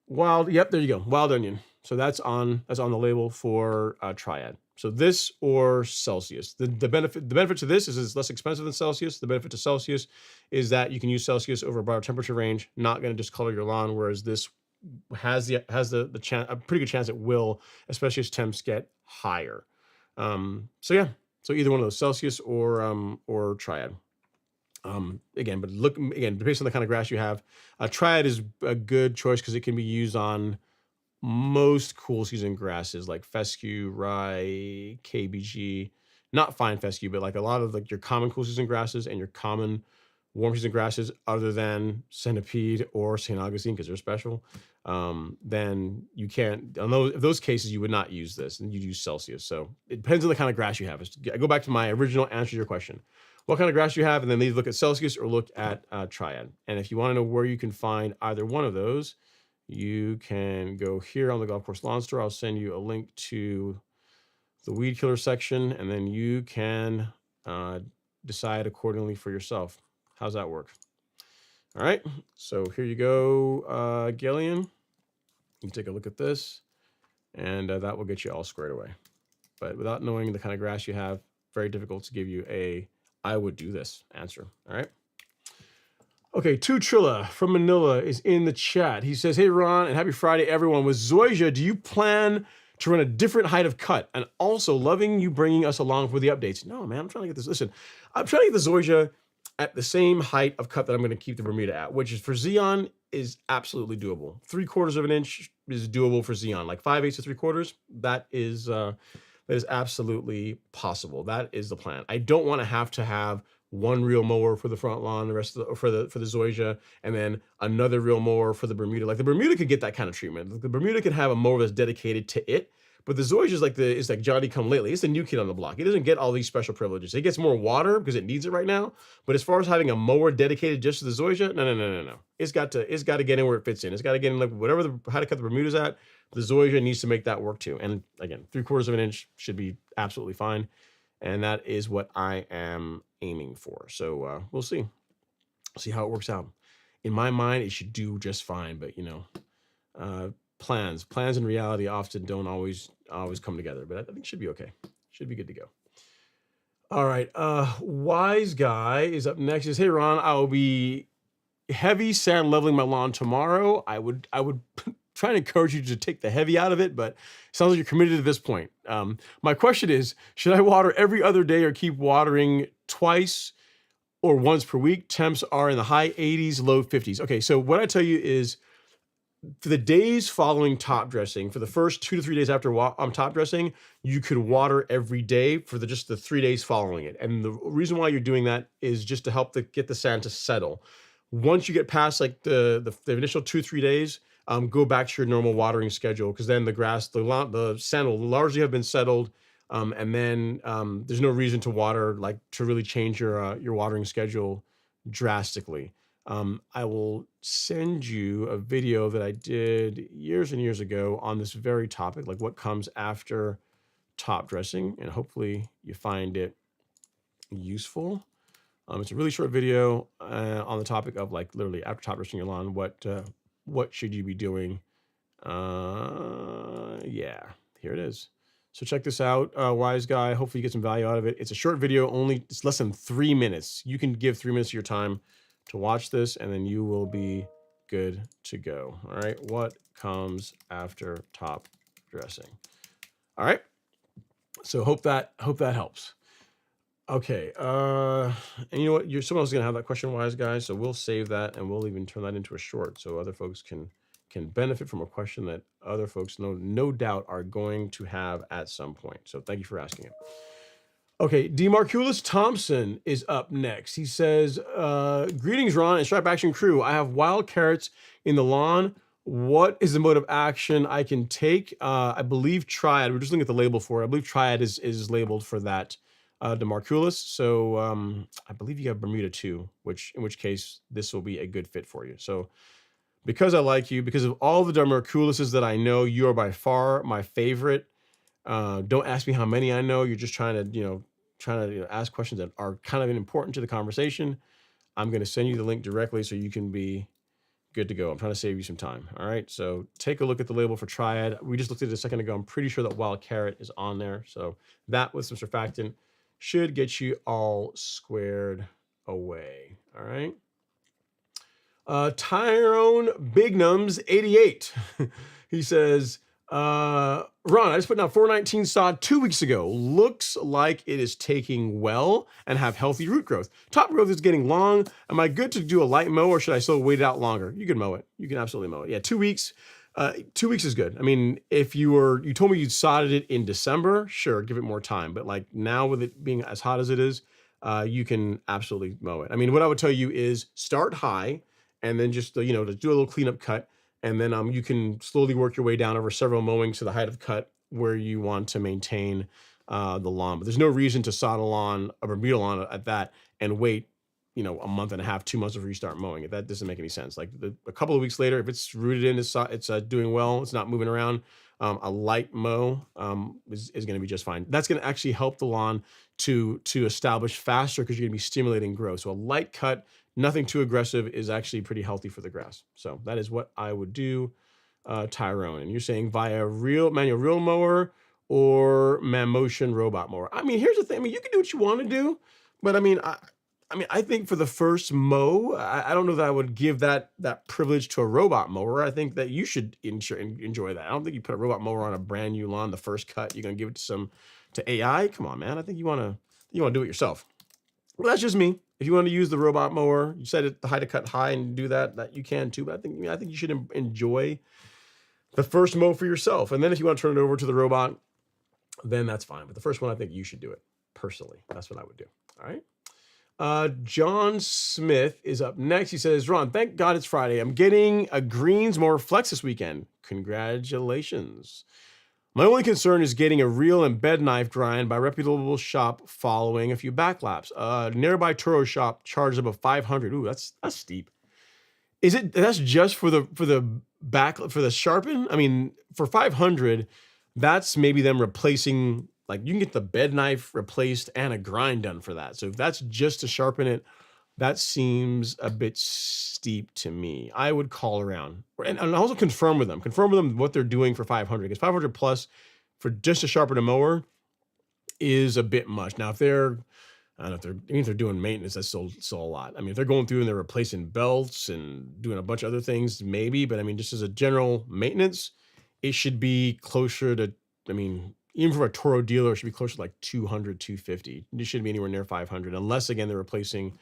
Wild. Yep, there you go. Wild onion. So that's on the label for triad. So this or Celsius. The benefit to this is it's less expensive than Celsius. The benefit to Celsius is that you can use Celsius over a broader temperature range, not going to discolor your lawn, whereas this has a pretty good chance it will, especially as temps get higher. So yeah, so either one of those, Celsius or triad. Again, based on the kind of grass you have, triad is a good choice because it can be used on most cool season grasses like fescue, rye, KBG, not fine fescue, but like a lot of like your common cool season grasses and your common warm season grasses, other than centipede or St. Augustine because they're special. Then you can't, on those cases, you would not use this, and you'd use Celsius. So it depends on the kind of grass you have. I go back to my original answer to your question. What kind of grass you have, and then either look at Celsius or look at triad. And if you want to know where you can find either one of those, you can go here on the Golf Course Lawn Store. I'll send you a link to the weed killer section, and then you can decide accordingly for yourself. How's that work? All right, so here you go, Gillian. You can take a look at this, and that will get you all squared away. But without knowing the kind of grass you have, very difficult to give you a I would do this answer. All right. Okay, Trilla from Manila is in the chat. He says, hey, Ron, and happy Friday, everyone. With Zoysia, do you plan to run a different height of cut? And also, loving you bringing us along for the updates. No, man, I'm trying to get this. Listen, I'm trying to get the Zoysia at the same height of cut that I'm going to keep the Bermuda at, which is for Zeon is absolutely doable. 3/4 of an inch is doable for Zeon. Like 5/8 to 3/4, that is absolutely possible. That is the plan. I don't want to have one reel mower for the front lawn, the rest of the, for the Zoysia, and then another reel mower for the Bermuda. Like the Bermuda could get that kind of treatment. Like the Bermuda could have a mower that's dedicated to it, but the Zoysia is like Johnny come lately. It's the new kid on the block. It doesn't get all these special privileges. It gets more water because it needs it right now. But as far as having a mower dedicated just to the Zoysia, no. It's got to get in where it fits in. It's got to get in like whatever how to cut the Bermuda's at. The Zoysia needs to make that work too. And again, 3/4 of an inch should be absolutely fine. And that is what I am aiming for. So we'll see how it works out. In my mind, it should do just fine. But you know, plans and reality often don't always come together. But I think it should be okay. Should be good to go. All right. Wise Guy is up next. He says, hey Ron, I will be heavy sand leveling my lawn tomorrow. I would try to encourage you to take the heavy out of it, but it sounds like you're committed to this point. My question is, should I water every other day or keep watering twice or once per week? Temps are in the high 80s, low 50s. Okay, so what I tell you is, for the days following top dressing, for the first 2 to 3 days after top dressing, you could water every day for just the 3 days following it. And the reason why you're doing that is just to help get the sand to settle. Once you get past like the initial 2-3 days, go back to your normal watering schedule, because then the sand will largely have been settled, and then there's no reason to water, like to really change your watering schedule drastically. I will send you a video that I did years and years ago on this very topic, like what comes after top dressing, and hopefully you find it useful. It's a really short video on the topic of like literally after top dressing your lawn, what should you be doing? Yeah, here it is. So check this out, Wise Guy. Hopefully you get some value out of it. It's a short video, it's less than 3 minutes. You can give 3 minutes of your time to watch this, and then you will be good to go. All right, what comes after top dressing? All right, so hope that helps. Okay, and you know what? Someone else is gonna have that question, Wise Guy. So we'll save that, and we'll even turn that into a short, so other folks can benefit from a question that other folks no doubt are going to have at some point. So thank you for asking it. Okay, Demarculus Thompson is up next. He says, greetings, Ron and Stripe Action crew. I have wild carrots in the lawn. What is the mode of action I can take? I believe Triad, we're just looking at the label for it. I believe Triad is labeled for that, Demarculus. So I believe you have Bermuda too, in which case this will be a good fit for you. So because I like you, because of all the Demarculuses that I know, you are by far my favorite. Don't ask me how many I know. You're just trying to ask questions that are kind of important to the conversation. I'm going to send you the link directly so you can be good to go. I'm trying to save you some time. All right. So take a look at the label for Triad. We just looked at it a second ago. I'm pretty sure that wild carrot is on there. So that with some surfactant should get you all squared away. All right. Tyrone Bignums 88. He says, Ron, I just put down 419 sod 2 weeks ago. Looks like it is taking well and have healthy root growth. Top growth is getting long. Am I good to do a light mow, or should I still wait it out longer? You can mow it. You can absolutely mow it. Yeah, 2 weeks. 2 weeks is good. I mean, if you told me you'd sodded it in December, sure, give it more time. But like now, with it being as hot as it is, you can absolutely mow it. I mean, what I would tell you is start high, and then just to do a little cleanup cut. And then you can slowly work your way down over several mowings to the height of cut where you want to maintain the lawn. But there's no reason to sod a Bermuda lawn at that and wait, a month and a half, 2 months before you start mowing it. That doesn't make any sense. Like a couple of weeks later, if it's rooted in, it's doing well, it's not moving around, a light mow is going to be just fine. That's going to actually help the lawn to establish faster, because you're going to be stimulating growth. So a light cut, nothing too aggressive, is actually pretty healthy for the grass. So that is what I would do, Tyrone. And you're saying via manual reel mower or motion robot mower. I mean, here's the thing. I mean, you can do what you want to do, but I mean, I think for the first mow, I don't know that I would give that privilege to a robot mower. I think that you should enjoy that. I don't think you put a robot mower on a brand new lawn the first cut. You're gonna give it to AI. Come on, man. I think you wanna do it yourself. Well, that's just me. If you want to use the robot mower, you set it the height of cut high and do that you can too. But I think you should enjoy the first mow for yourself. And then if you want to turn it over to the robot, then that's fine. But the first one, I think you should do it personally. That's what I would do. All right. John Smith is up next. He says, Ron, thank God it's Friday. I'm getting a greens mower flex this weekend. Congratulations. My only concern is getting a reel and bed knife grind by a reputable shop following a few backlaps. Nearby Turo shop charges about 500. Ooh, that's steep. Is it? That's just for the sharpen? I mean, for 500, that's maybe them replacing. Like you can get the bed knife replaced and a grind done for that. So if that's just to sharpen it, that seems a bit steep to me. I would call around and also confirm with them what they're doing for 500, because 500 plus for just to sharpen a mower is a bit much. Now, if they're, I don't know, if they're doing maintenance, that's still a lot. I mean, if they're going through and they're replacing belts and doing a bunch of other things, maybe, but I mean, just as a general maintenance, it should be closer to, I mean, even for a Toro dealer, it should be closer to like 200, 250. It shouldn't be anywhere near 500, unless again, they're replacing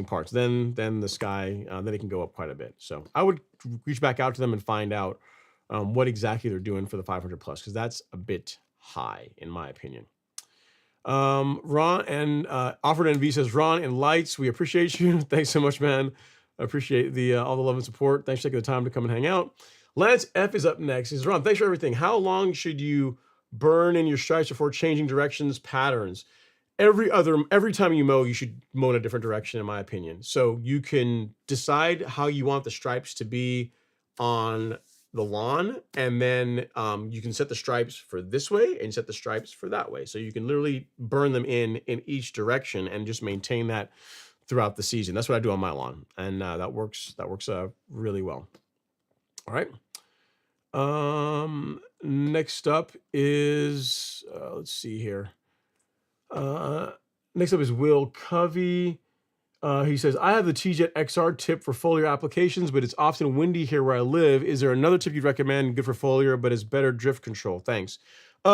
parts. Then the sky, then it can go up quite a bit. So I would reach back out to them and find out what exactly they're doing for the 500 plus, because that's a bit high in my opinion. Ron and Offered NV says, Ron and Lights, we appreciate you. Thanks so much, man. I appreciate the all the love and support. Thanks for taking the time to come and hang out. Lance F is up next. He says, Ron, thanks for everything. How long should you burn in your stripes before changing directions, patterns? Every time you mow, you should mow in a different direction, in my opinion. So you can decide how you want the stripes to be on the lawn, and then you can set the stripes for this way and set the stripes for that way. So you can literally burn them in each direction and just maintain that throughout the season. That's what I do on my lawn, and that works really well. All right. Next up is let's see here. Next up is Will Covey. He says, I have the TJet XR tip for foliar applications, but it's often windy here where I live. Is there another tip you'd recommend, good for foliar, but is better drift control? Thanks.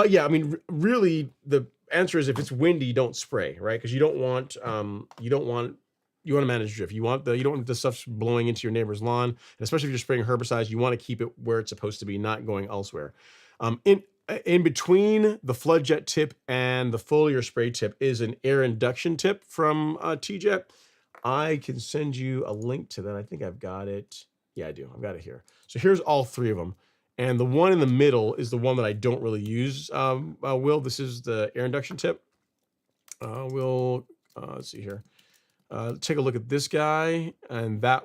Yeah, I mean, really, the answer is if it's windy, don't spray, right? Because you want to manage drift. You don't want the stuff blowing into your neighbor's lawn, and especially if you're spraying herbicides, you want to keep it where it's supposed to be, not going elsewhere. In between the flood jet tip and the foliar spray tip is an air induction tip from TJet. I can send you a link to that. I think I've got it. Yeah, I do. I've got it here. So here's all three of them. And the one in the middle is the one that I don't really use, Will. This is the air induction tip. Let's see here. Take a look at this guy, and the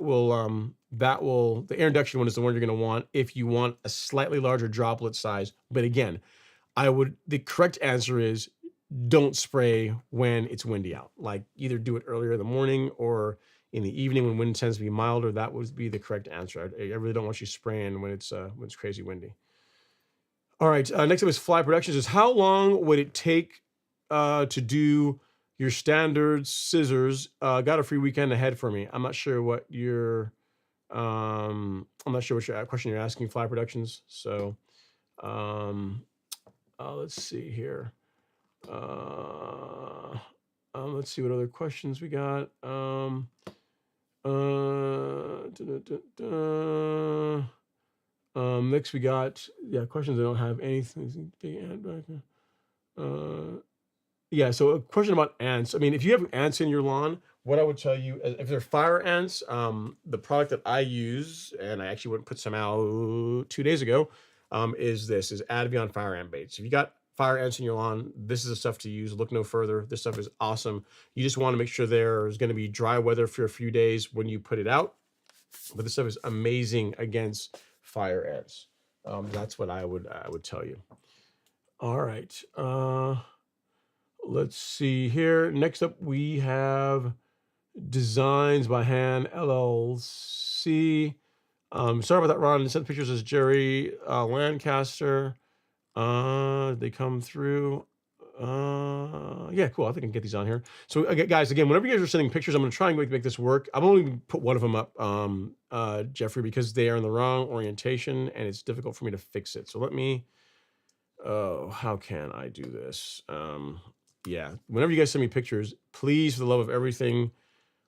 air induction one is the one you're going to want if you want a slightly larger droplet size. But again, the correct answer is don't spray when it's windy out. Like either do it earlier in the morning or in the evening when wind tends to be milder. That would be the correct answer. I really don't want you spraying when it's crazy windy. All right. Next up is Fly Productions. Is how long would it take to do your standard scissors? Got a free weekend ahead for me. I'm not sure what question you're asking, Fly Productions. So let's see here. Let's see what other questions we got. Next we got questions that don't have anything. Yeah, so a question about ants. I mean, if you have ants in your lawn, what I would tell you, if they're fire ants, the product that I use, and I actually went and put some out 2 days ago, is Advion fire ant baits. If you got fire ants in your lawn, this is the stuff to use. Look no further. This stuff is awesome. You just want to make sure there's going to be dry weather for a few days when you put it out. But this stuff is amazing against fire ants. That's what I would tell you. All right. Let's see here. Next up, we have Designs by Hand LLC. Sorry about that, Ron. Sent pictures as Jerry Lancaster. They come through. Yeah, cool. I think I can get these on here. So guys, again, whenever you guys are sending pictures, I'm going to try and make this work. I'm only put one of them up, Jeffrey, because they are in the wrong orientation and it's difficult for me to fix it. So let me, how can I do this? Yeah, whenever you guys send me pictures, please, for the love of everything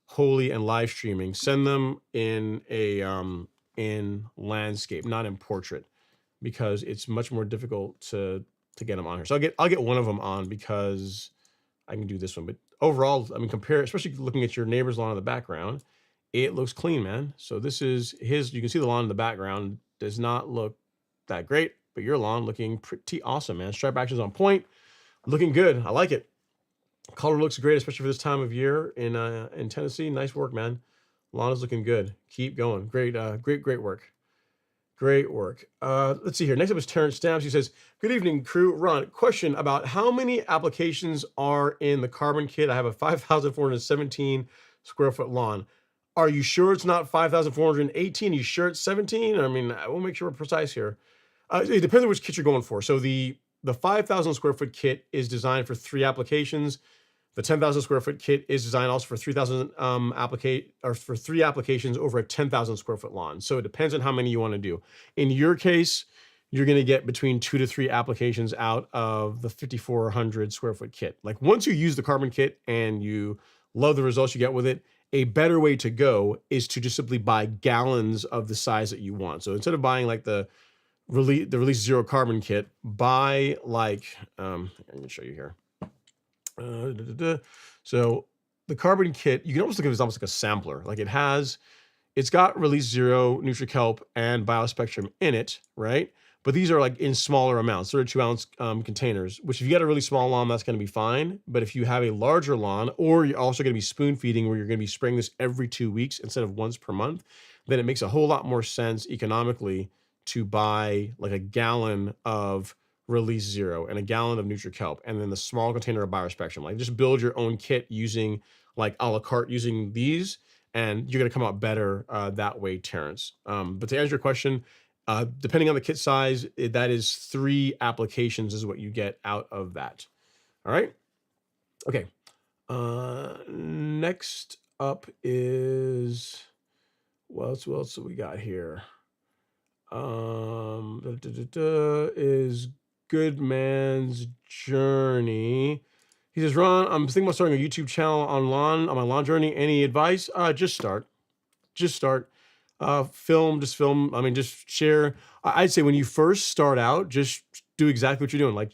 holy and live streaming, send them in in landscape, not in portrait, because it's much more difficult to get them on here. So I'll get one of them on because I can do this one, but overall, I mean, compare, especially looking at your neighbor's lawn in the background, it looks clean, man. So this is his, you can see the lawn in the background does not look that great, but your lawn looking pretty awesome, man. Stripe action's on point, looking good. I like it. Color looks great, especially for this time of year in Tennessee. Nice work, man. Lawn is looking good. Keep going. Great, great work. Great work. Let's see here. Next up is Terrence Stamps. He says, good evening, crew. Ron, question about how many applications are in the carbon kit. I have a 5,417 square foot lawn. Are you sure it's not 5,418? Are you sure it's 17? I mean, I will make sure we're precise here. It depends on which kit you're going for. So the 5,000 square foot kit is designed for 3 applications. The 10,000 square foot kit is designed also for 3,000 for 3 applications over a 10,000 square foot lawn. So it depends on how many you want to do. In your case, you're going to get between 2 to 3 applications out of the 5,400 square foot kit. Like once you use the carbon kit and you love the results you get with it, a better way to go is to just simply buy gallons of the size that you want. So instead of buying like the Release Zero carbon kit, buy like, I'm going to show you here. So the carbon kit, you can almost look at it as almost like a sampler. Like it's got Release Zero, NutriKelp, and BioSpectrum in it, right? But these are like in smaller amounts, 32 ounce containers, which if you got a really small lawn, that's going to be fine. But if you have a larger lawn, or you're also going to be spoon feeding where you're going to be spraying this every 2 weeks instead of once per month, then it makes a whole lot more sense economically to buy like a gallon of Release Zero and a gallon of NutriKelp, and then the small container of BioSpectrum. Like just build your own kit using like a la carte using these, and you're going to come out better that way, Terrence. But to answer your question, depending on the kit size, that is 3 applications is what you get out of that. All right. Okay. Next up is, what else do we got here? Is Good Man's Journey. He says, Ron, I'm thinking about starting a YouTube channel on my lawn journey. Any advice? Just start. Film. I mean, just share. I'd say when you first start out, just do exactly what you're doing. Like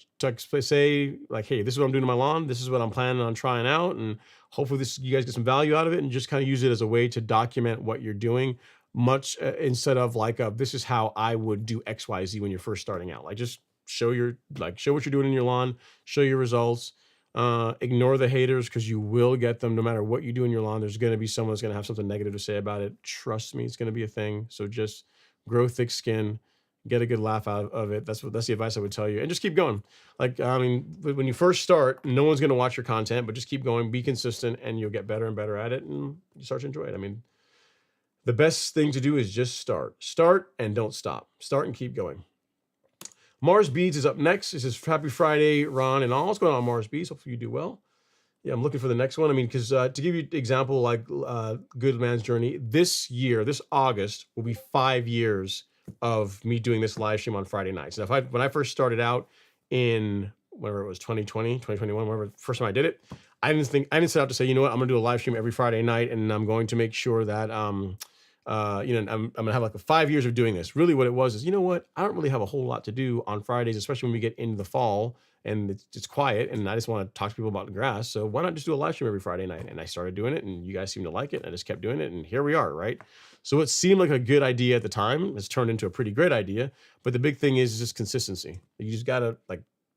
say like, hey, this is what I'm doing to my lawn. This is what I'm planning on trying out. And hopefully you guys get some value out of it, and just kind of use it as a way to document what you're doing, much instead of like, this is how I would do XYZ when you're first starting out. Like just show what you're doing in your lawn, show your results, ignore the haters, because you will get them no matter what you do in your lawn. There's going to be someone that's going to have something negative to say about it. Trust me, it's going to be a thing. So just grow thick skin, get a good laugh out of it. That's the advice I would tell you. And just keep going. Like, I mean, when you first start, no one's going to watch your content, but just keep going, be consistent, and you'll get better and better at it, and you start to enjoy it. I mean, the best thing to do is just start and don't stop. Start and keep going. Mars Beads is up next. This is Happy Friday, Ron, and all. What's going on, Mars Beads? Hopefully you do well. Yeah, I'm looking for the next one. I mean, because to give you an example, like Good Man's Journey, this August, will be 5 years of me doing this live stream on Friday nights. And when I first started out in whatever it was, 2020, 2021, whatever, first time I did it, I didn't set out to say, you know what, I'm gonna do a live stream every Friday night, and I'm going to make sure that I'm gonna have like 5 years of doing this. Really what it was is, you know what, I don't really have a whole lot to do on Fridays, especially when we get into the fall and it's quiet, and I just want to talk to people about the grass. So why not just do a live stream every Friday night? And I started doing it, and you guys seem to like it, and I just kept doing it, and here we are, right? So it seemed like a good idea at the time. It's turned into a pretty great idea. But the big thing is just consistency. You just gotta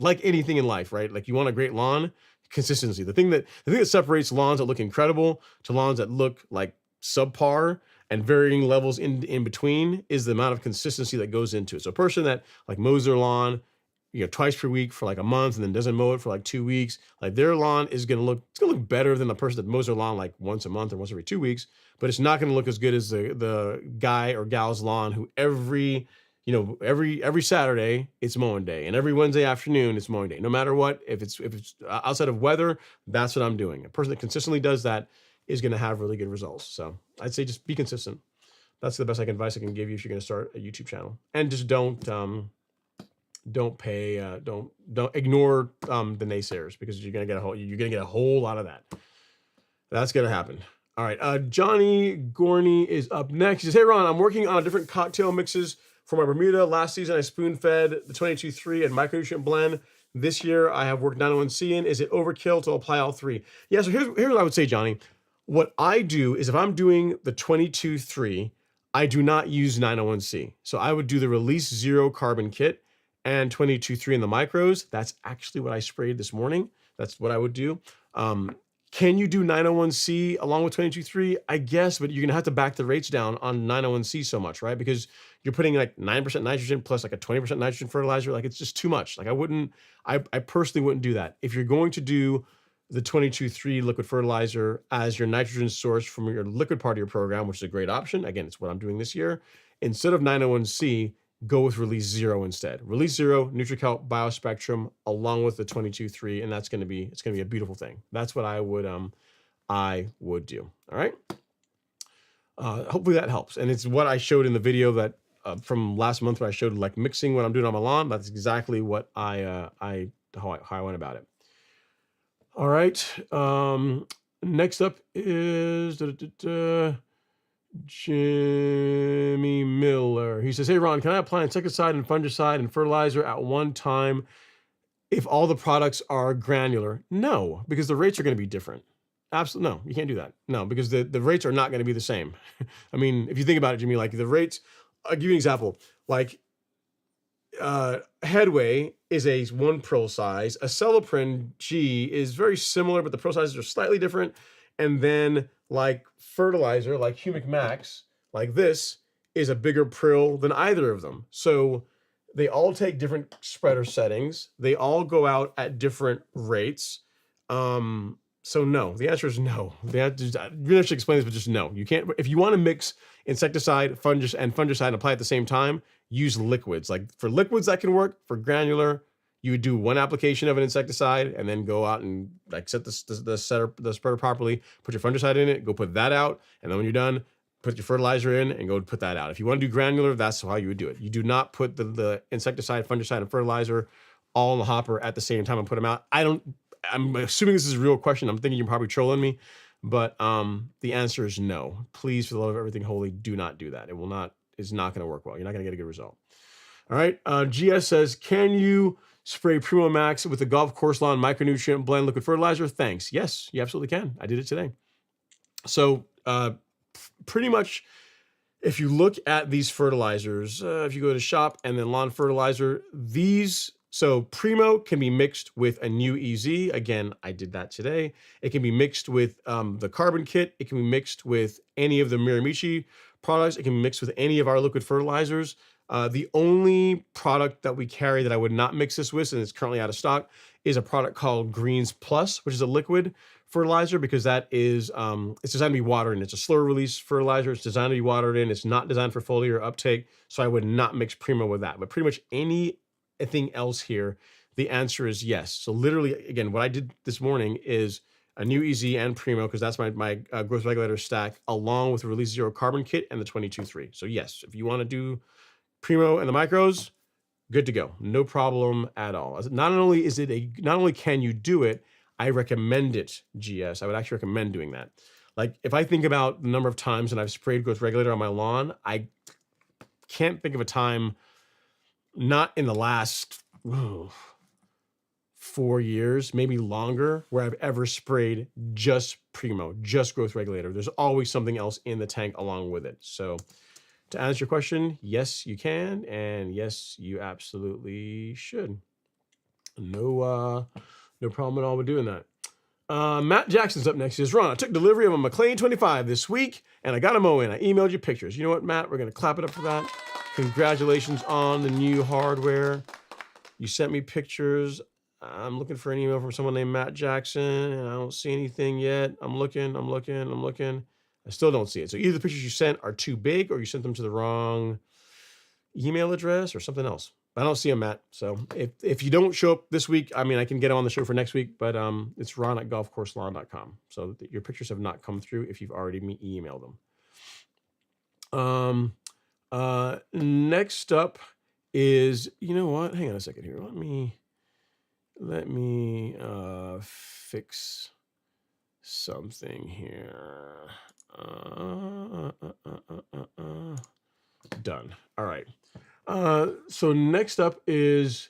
like anything in life, right? Like you want a great lawn, consistency. The thing that separates lawns that look incredible to lawns that look like subpar and varying levels in between is the amount of consistency that goes into it. So a person that like mows their lawn, twice per week for like a month and then doesn't mow it for like 2 weeks, like their lawn is going to look better than the person that mows their lawn like once a month or once every 2 weeks, but it's not going to look as good as the guy or gal's lawn who every Saturday it's mowing day, and every Wednesday afternoon it's mowing day. No matter what, if it's outside of weather, that's what I'm doing. A person that consistently does that is going to have really good results. So I'd say just be consistent. That's the best advice I can give you if you're going to start a YouTube channel. And just don't ignore the naysayers, because you're going to get a whole lot of that. That's going to happen. All right. Johnny Gorney is up next. He says, hey Ron, I'm working on a different cocktail mixes for my Bermuda. Last season I spoon fed the 22-3 and micronutrient blend. This year I have worked 901C in. Is it overkill to apply all three? Yeah, so here's what I would say, Johnny. What I do is if I'm doing the 22.3, I do not use 901C. So I would do the release 0 carbon kit and 22.3 in the micros. That's actually what I sprayed this morning. That's what I would do. Can you do 901C along with 22.3? I guess, but you're gonna have to back the rates down on 901C so much, right? Because you're putting like 9% nitrogen plus like a 20% nitrogen fertilizer. Like it's just too much. Like I personally wouldn't do that. If you're going to do the 22.3 liquid fertilizer as your nitrogen source from your liquid part of your program, which is a great option. Again, it's what I'm doing this year. Instead of 901C, go with release 0 instead. Release 0, NutriCalc biospectrum along with the 22.3, and it's gonna be a beautiful thing. That's what I would do. All right. Hopefully that helps. And it's what I showed in the video that from last month where I showed like mixing what I'm doing on my lawn. That's exactly what how I went about it. All right. Next up is Jimmy Miller. He says, hey, Ron, can I apply insecticide and fungicide and fertilizer at one time if all the products are granular? No, because the rates are going to be different. Absolutely. No, you can't do that. No, because the rates are not going to be the same. I mean, if you think about it, Jimmy, like the rates, I'll give you an example. Like Headway is a 1 prill size. A Celoprin G is very similar, but the prill sizes are slightly different. And then like fertilizer, like Humic Max, like this, is a bigger prill than either of them. So they all take different spreader settings. They all go out at different rates. So no, the answer is no. I really should explain this, but just no. You can't. If you want to mix insecticide, fungicide, and apply at the same time, use liquids. Like for liquids that can work. For granular, you would do 1 application of an insecticide and then go out and like set the spreader properly, put your fungicide in it, go put that out. And then when you're done, put your fertilizer in and go put that out. If you want to do granular, that's how you would do it. You do not put the insecticide, fungicide, and fertilizer all in the hopper at the same time and put them out. I'm assuming this is a real question. I'm thinking you're probably trolling me, but the answer is no. Please, for the love of everything holy, do not do that. It's not going to work well. You're not going to get a good result. All right. GS says, can you spray Primo Max with the golf course lawn micronutrient blend liquid fertilizer? Thanks. Yes, you absolutely can. I did it today. So pretty much, if you look at these fertilizers, if you go to shop and then lawn fertilizer, so Primo can be mixed with a new EZ. Again, I did that today. It can be mixed with the carbon kit. It can be mixed with any of the Miramichi products. It can be mixed with any of our liquid fertilizers. The only product that we carry that I would not mix this with, and it's currently out of stock, is a product called Greens Plus, which is a liquid fertilizer, because that is it's designed to be watered in. It's a slower release fertilizer. It's designed to be watered in. It's not designed for foliar uptake, so I would not mix Primo with that. But pretty much anything else here, the answer is yes. So literally, again, what I did this morning is a new EZ and Primo, because that's my growth regulator stack, along with the Release 0 carbon kit and the 22.3. So yes, if you want to do Primo and the micros, good to go. No problem at all. Not only can you do it, I recommend it, GS. I would actually recommend doing that. Like if I think about the number of times that I've sprayed growth regulator on my lawn, I can't think of a time, not in the last 4 years, maybe longer, where I've ever sprayed just Primo, just growth regulator. There's always something else in the tank along with it. So to answer your question, yes, you can, and yes, you absolutely should. No problem at all with doing that. Matt Jackson's up next. He says, Ron, I took delivery of a McLean 25 this week, and I got a Mowing. I emailed you pictures. You know what, Matt? We're going to clap it up for that. Congratulations on the new hardware. You sent me pictures. I'm looking for an email from someone named Matt Jackson, and I don't see anything yet. I'm looking. I still don't see it. So either the pictures you sent are too big, or you sent them to the wrong email address or something else. But I don't see them, Matt. So if you don't show up this week, I mean, I can get them on the show for next week, but it's ron@golfcourselawn.com. So your pictures have not come through if you've already emailed them. Next up is, you know what? Hang on a second here. Let me fix something here. Done. All right. So next up is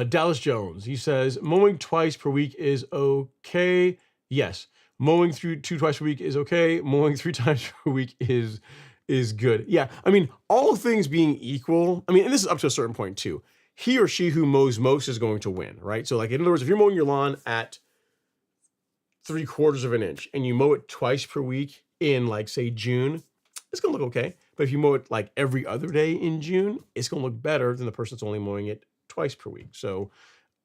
Dallas Jones, he says, mowing twice per week is okay. Yes. Mowing twice a week is okay. Mowing 3 times per week is good. Yeah. I mean, all things being equal, I mean, and this is up to a certain point too. He or she who mows most is going to win, right? So like, in other words, if you're mowing your lawn at 3/4 of an inch and you mow it twice per week in like say June, it's gonna look okay. But if you mow it like every other day in June, it's gonna look better than the person that's only mowing it twice per week. So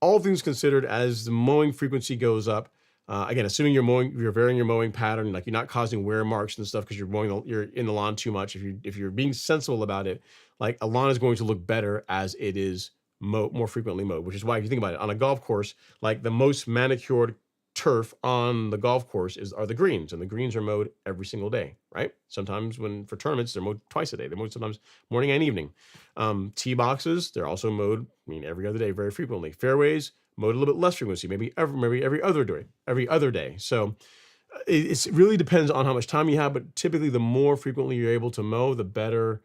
all things considered, as the mowing frequency goes up, again, assuming you're varying your mowing pattern, like you're not causing wear marks and stuff because you're in the lawn too much. If you're being sensible about it, like a lawn is going to look better as it is more frequently mowed. Which is why if you think about it, on a golf course, like the most manicured turf on the golf course are the greens, and the greens are mowed every single day, right? Sometimes for tournaments, they're mowed twice a day. They're mowed sometimes morning and evening. Tee boxes, they're also mowed, every other day, very frequently. Fairways, mowed a little bit less frequency, maybe every other day. So it really depends on how much time you have, but typically the more frequently you're able to mow, the better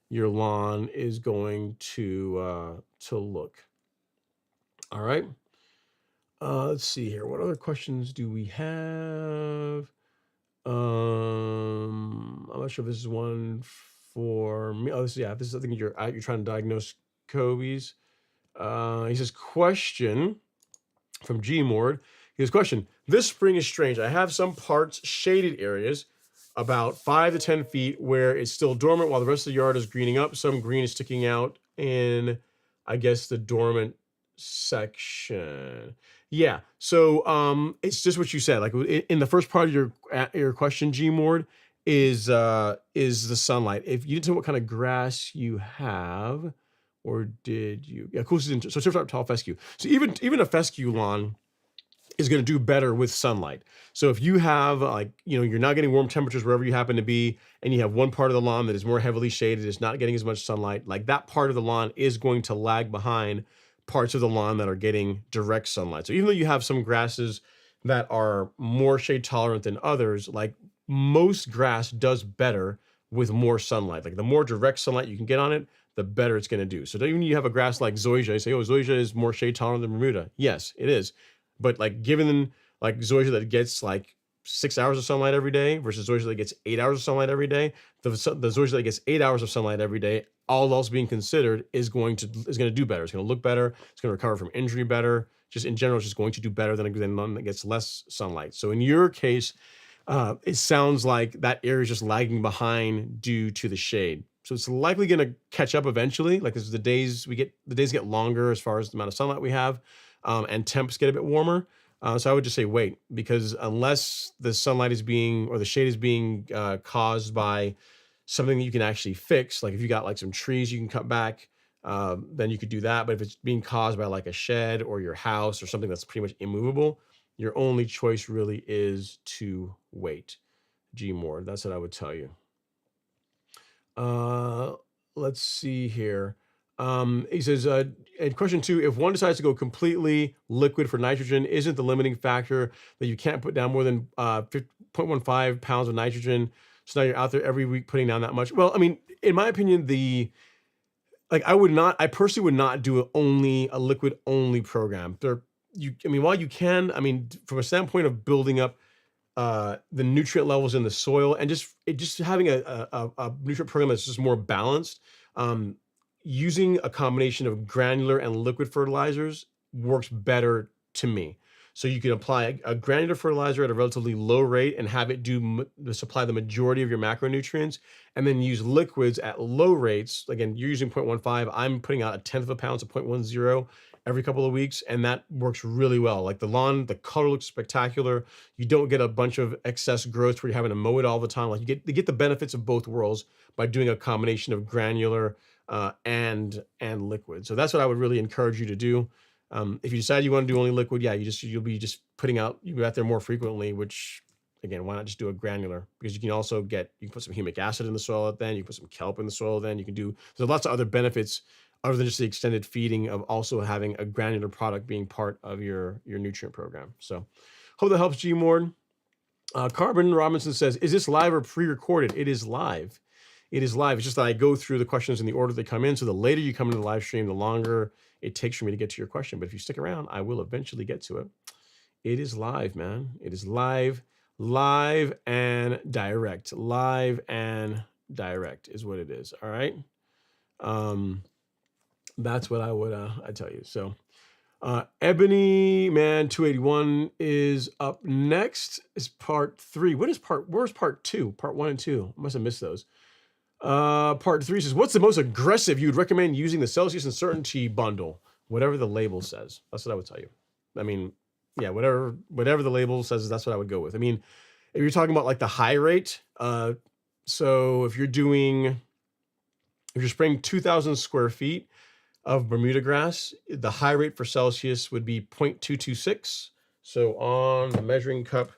your lawn is going to look. All right. Let's see here. What other questions do we have? I'm not sure if this is one for me. Oh, this is I think you're trying to diagnose Kobe's. He says, question from Gmord. He says, question, this spring is strange. I have some parts shaded areas about 5 to 10 feet where it's still dormant while the rest of the yard is greening up. Some green is sticking out in, I guess, the dormant section. Yeah. So it's just what you said. Like in the first part of your question, Gmord, is the sunlight. If you didn't know what kind of grass you have, or did you? Yeah, cool. So surf tall fescue. So even a fescue lawn is going to do better with sunlight. So if you have you're not getting warm temperatures wherever you happen to be, and you have one part of the lawn that is more heavily shaded, it's not getting as much sunlight, like that part of the lawn is going to lag behind parts of the lawn that are getting direct sunlight. So even though you have some grasses that are more shade tolerant than others, like most grass does better with more sunlight. Like the more direct sunlight you can get on it, the better it's going to do. So even you have a grass like Zoysia, you say, oh, Zoysia is more shade tolerant than Bermuda. Yes, it is. But like given like Zoysia that gets like 6 hours of sunlight every day versus Zoysia that gets 8 hours of sunlight every day, the Zoysia that gets 8 hours of sunlight every day, all else being considered, is going to do better. It's going to look better. It's going to recover from injury better. Just in general, it's just going to do better than one that gets less sunlight. So in your case, it sounds like that area is just lagging behind due to the shade. So it's likely going to catch up eventually. Like as the days get longer as far as the amount of sunlight we have, and temps get a bit warmer. So I would just say wait, because unless the sunlight is being, or the shade is being caused by something that you can actually fix, like if you got like some trees you can cut back, then you could do that. But if it's being caused by like a shed or your house or something that's pretty much immovable, your only choice really is to wait. Gmord, that's what I would tell you. Let's see here. He says, question 2, if one decides to go completely liquid for nitrogen, isn't the limiting factor that you can't put down more than 0.15 pounds of nitrogen? So now you're out there every week putting down that much. Well, I mean, in my opinion, I personally would not do only a liquid only program. While you can, from a standpoint of building up the nutrient levels in the soil and just having a nutrient program that's just more balanced, using a combination of granular and liquid fertilizers works better to me. So you can apply a granular fertilizer at a relatively low rate and have it supply the majority of your macronutrients, and then use liquids at low rates. Again, you're using 0.15. I'm putting out 1/10 of a pound, so 0.10 every couple of weeks, and that works really well. Like the lawn, the color looks spectacular. You don't get a bunch of excess growth where you're having to mow it all the time. Like you get the benefits of both worlds by doing a combination of granular and liquid. So that's what I would really encourage you to do. If you decide you want to do only liquid, yeah, you'll be out there more frequently, which again, why not just do a granular? Because you can put some humic acid in the soil then, you can put some kelp in the soil then, there's lots of other benefits other than just the extended feeding of also having a granular product being part of your nutrient program. So hope that helps, Gmord. Carbon Robinson says, is this live or pre-recorded? It is live. It is live. It's just that I go through the questions in the order they come in. So the later you come into the live stream, the longer it takes for me to get to your question. But if you stick around, I will eventually get to it. It is live, man. It is live, live and direct. Live and direct is what it is. All right. That's what I would I tell you. So Ebony Man 281 is up next. Is part 3. Where's part 2? Part 1 and 2. I must have missed those. Part 3 says, what's the most aggressive you'd recommend using the Celsius Uncertainty bundle? Whatever the label says. That's what I would tell you. I mean, yeah, whatever the label says, that's what I would go with. I mean, if you're talking about like the high rate, so if you're spraying 2,000 square feet of Bermuda grass, the high rate for Celsius would be 0.226. So on the measuring cup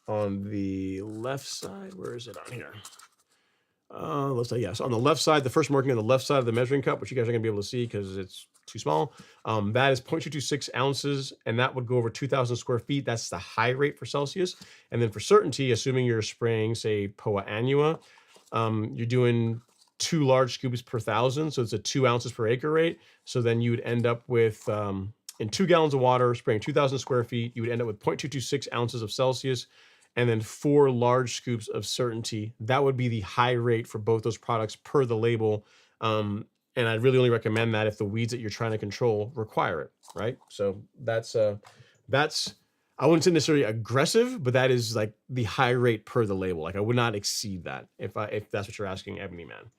on the left side, where is it on here? Let's say yes, on the left side, the first marking on the left side of the measuring cup, which you guys are gonna be able to see because it's too small. That is 0.226 ounces, and that would go over 2,000 square feet. That's the high rate for Celsius. And then for certainty, assuming you're spraying, say, POA annua, you're doing 2 large scoops per 1,000, so it's a 2 ounces per acre rate. So then you would end up with, in 2 gallons of water, spraying 2,000 square feet, you would end up with 0.226 ounces of Celsius, and then 4 large scoops of certainty. That would be the high rate for both those products per the label. And I'd really only recommend that if the weeds that you're trying to control require it, right? So that's I wouldn't say necessarily aggressive, but that is like the high rate per the label. Like I would not exceed that if that's what you're asking, Ebony Man.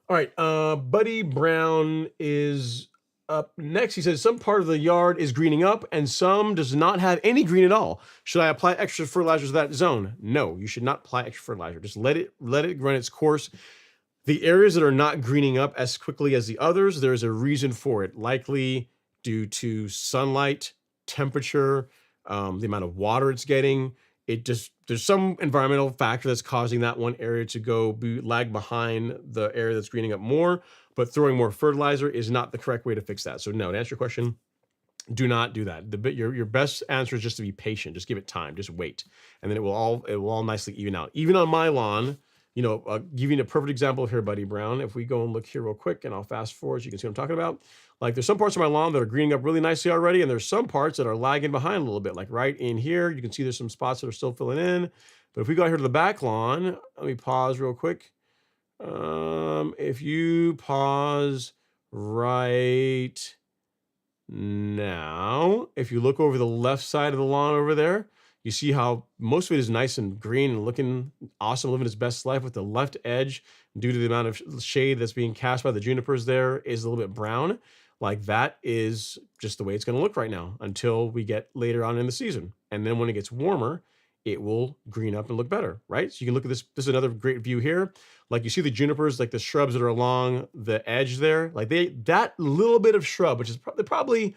All right, Buddy Brown is up next. He says, some part of the yard is greening up and some does not have any green at all. Should I apply extra fertilizer to that zone? No, you should not apply extra fertilizer. Just let it run its course. The areas that are not greening up as quickly as the others, there's a reason for it, likely due to sunlight, temperature, the amount of water it's getting. There's some environmental factor that's causing that one area to lag behind the area that's greening up more, but throwing more fertilizer is not the correct way to fix that. So no, to answer your question, do not do that. Your best answer is just to be patient. Just give it time. Just wait, and then it will all nicely even out. Even on my lawn, you know, giving a perfect example here, Buddy Brown. If we go and look here real quick, and I'll fast forward so you can see what I'm talking about. Like there's some parts of my lawn that are greening up really nicely already, and there's some parts that are lagging behind a little bit. Like right in here, you can see there's some spots that are still filling in. But if we go out here to the back lawn, let me pause real quick. If you pause right now, if you look over the left side of the lawn over there, you see how most of it is nice and green and looking awesome, living its best life, with the left edge, due to the amount of shade that's being cast by the junipers there, is a little bit brown. Like that is just the way it's going to look right now until we get later on in the season. And then when it gets warmer, it will green up and look better, right? So you can look at this. This is another great view here. Like you see the junipers, like the shrubs that are along the edge there, like that little bit of shrub, which is probably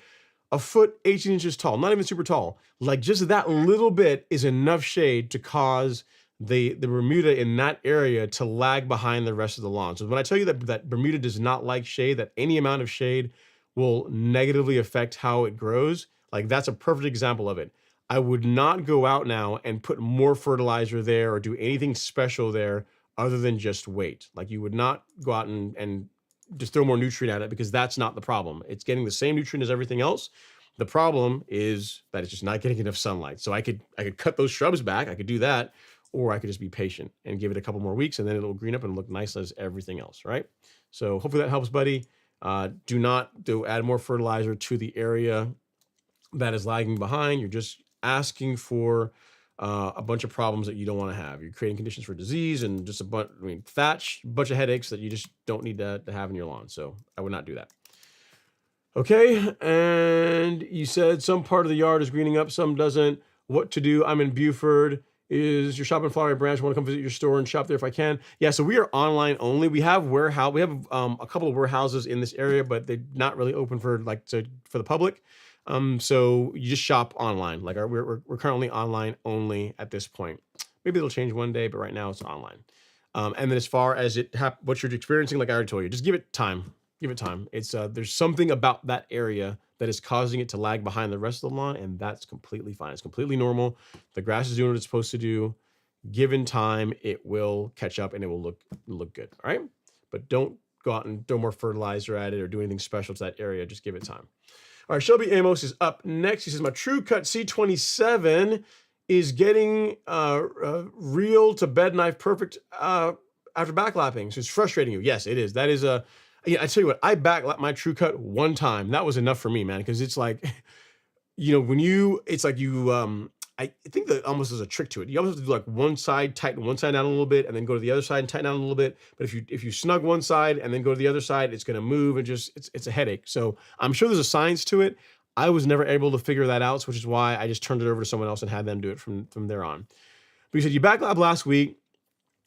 a foot, 18 inches tall, not even super tall. Like just that little bit is enough shade to cause the Bermuda in that area to lag behind the rest of the lawn. So when I tell you that Bermuda does not like shade, that any amount of shade will negatively affect how it grows, like that's a perfect example of it. I would not go out now and put more fertilizer there or do anything special there other than just wait. Like you would not go out and just throw more nutrient at it, because that's not the problem. It's getting the same nutrient as everything else. The problem is that it's just not getting enough sunlight. So I could cut those shrubs back. I could do that, or I could just be patient and give it a couple more weeks, and then it'll green up and look nice as everything else, right? So hopefully that helps, buddy. Do not add more fertilizer to the area that is lagging behind. You're just asking for a bunch of problems that you don't want to have. You're creating conditions for disease and just a bunch of headaches that you just don't need to have in your lawn. So I would not do that. Okay, and you said some part of the yard is greening up, some doesn't. What to do? I'm in Buford. Is your shop in Flowery Branch? I want to come visit your store and shop there if I can. Yeah, so we are online only. We have warehouse. We have a couple of warehouses in this area, but they're not really open for the public. So you just shop online. Like we're currently online only at this point. Maybe it'll change one day, but right now it's online. And then as far as what you're experiencing, like I already told you, just give it time. Give it time. It's there's something about that area that is causing it to lag behind the rest of the lawn, and that's completely fine. It's completely normal. The grass is doing what it's supposed to do. Given time, it will catch up and it will look good. All right, but don't go out and throw more fertilizer at it or do anything special to that area. Just give it time. All right, Shelby Amos is up next. He says, my True Cut C27 is getting reel to bed knife perfect after backlapping. So it's frustrating you. Yes, it is. That is a, yeah, I tell you what, I backlap my True Cut one time. That was enough for me, man, because it's like, when it's like you, I think that almost is a trick to it. You almost have to do like one side, tighten one side down a little bit, and then go to the other side and tighten down a little bit. But if you snug one side and then go to the other side, it's going to move and it's a headache. So I'm sure there's a science to it. I was never able to figure that out, which is why I just turned it over to someone else and had them do it from there on. But you said you backlab last week.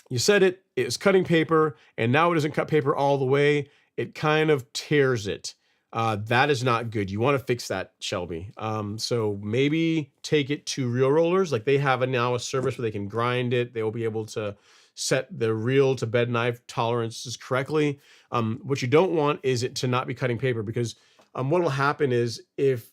You said it was cutting paper, and now it doesn't cut paper all the way. It kind of tears it. That is not good. You want to fix that, Shelby. So maybe take it to reel rollers. Like they have now a service where they can grind it. They will be able to set the reel to bed knife tolerances correctly. What you don't want is it to not be cutting paper, because what will happen is if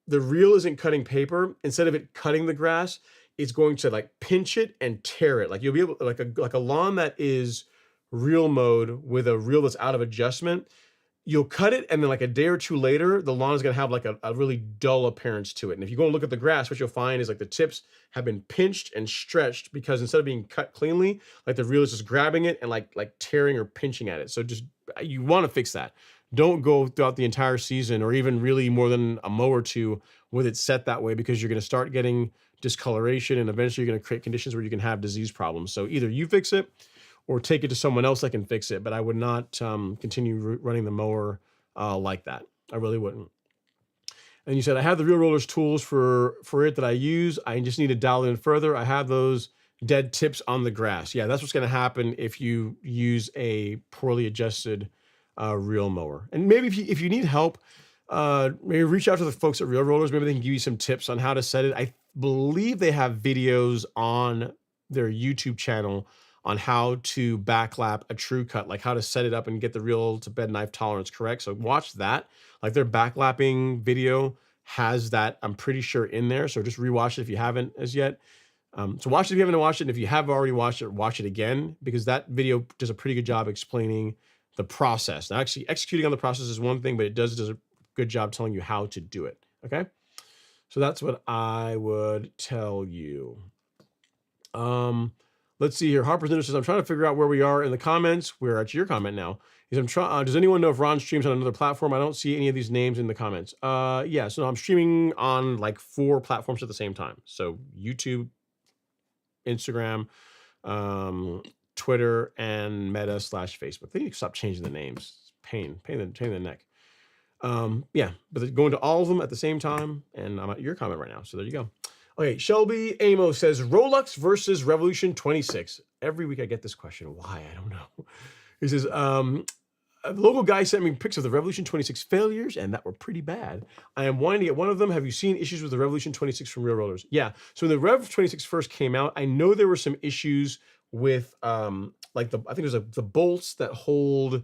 the reel isn't cutting paper, instead of it cutting the grass, it's going to like pinch it and tear it. Like you'll be able, like a lawn that is reel mode with a reel that's out of adjustment, you'll cut it, and then like a day or two later, the lawn is going to have like a really dull appearance to it. And if you go and look at the grass, what you'll find is like the tips have been pinched and stretched, because instead of being cut cleanly, like the reel is just grabbing it and like tearing or pinching at it. So just, you want to fix that. Don't go throughout the entire season, or even really more than a mow or two, with it set that way, because you're going to start getting discoloration, and eventually you're going to create conditions where you can have disease problems. So either you fix it or take it to someone else that can fix it. But I would not continue running the mower like that. I really wouldn't. And you said, I have the reel rollers tools for it that I use. I just need to dial in further. I have those dead tips on the grass. Yeah, that's what's going to happen if you use a poorly adjusted reel mower. And maybe if you need help, maybe reach out to the folks at Reel Rollers. Maybe they can give you some tips on how to set it. I believe they have videos on their YouTube channel on how to backlap a True Cut, like how to set it up and get the reel to bed knife tolerance correct. So watch that. Like their backlapping video has that, I'm pretty sure, in there. So just rewatch it if you haven't as yet. So watch it if you haven't watched it. And if you have already watched it, watch it again, because that video does a pretty good job explaining the process. Now, actually executing on the process is one thing, but it does a good job telling you how to do it. Okay. So that's what I would tell you. Let's see here. Harper's Ninja says, I'm trying to figure out where we are in the comments. We're at your comment now. Does anyone know if Ron streams on another platform? I don't see any of these names in the comments. Yeah, so I'm streaming on like 4 platforms at the same time. So YouTube, Instagram, Twitter, and Meta/Facebook. They need to stop changing the names. It's pain in the neck. Yeah, but going to all of them at the same time, and I'm at your comment right now. So there you go. Okay, Shelby Amos says, Rolux versus Revolution 26. Every week I get this question. Why? I don't know. He says, a local guy sent me pics of the Revolution 26 failures, and that were pretty bad. I am wanting to get one of them. Have you seen issues with the Revolution 26 from Reel Rollers? Yeah. So when the Rev 26 first came out, I know there were some issues with like I think there's the bolts that hold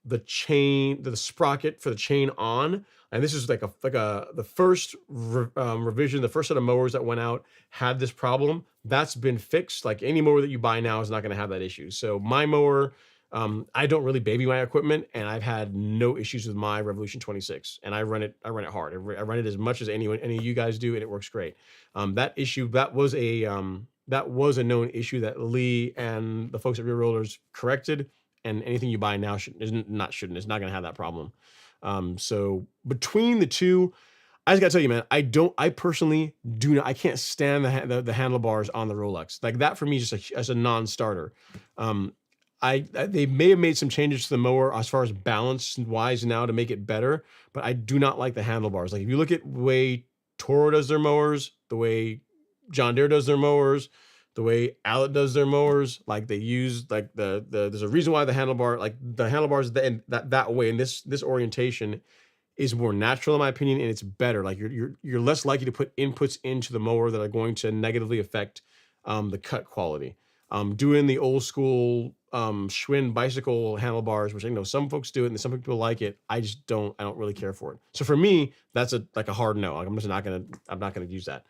the chain, the sprocket for the chain on. And this is like the first revision, the first set of mowers that went out had this problem. That's been fixed. Like any mower that you buy now is not going to have that issue. So my mower, I don't really baby my equipment, and I've had no issues with my Revolution 26. And I run it hard. I run it as much as any of you guys do, and it works great. That was a known issue that Lee and the folks at Reel Rollers corrected. And anything you buy now is not going to have that problem. So between the two, I just gotta tell you, man, I personally do not, I can't stand the handlebars on the Rolex. Like that for me is just as a non-starter. They may have made some changes to the mower as far as balance wise now to make it better, but I do not like the handlebars. Like if you look at the way Toro does their mowers, the way John Deere does their mowers, the way Allett does their mowers, like they use like there's a reason why the handlebars that way, and this orientation is more natural in my opinion, and it's better. Like you're less likely to put inputs into the mower that are going to negatively affect the cut quality. Doing the old school Schwinn bicycle handlebars, which I know some folks do it and some people like it, I don't really care for it. So for me, that's like a hard no. Like I'm not gonna use that.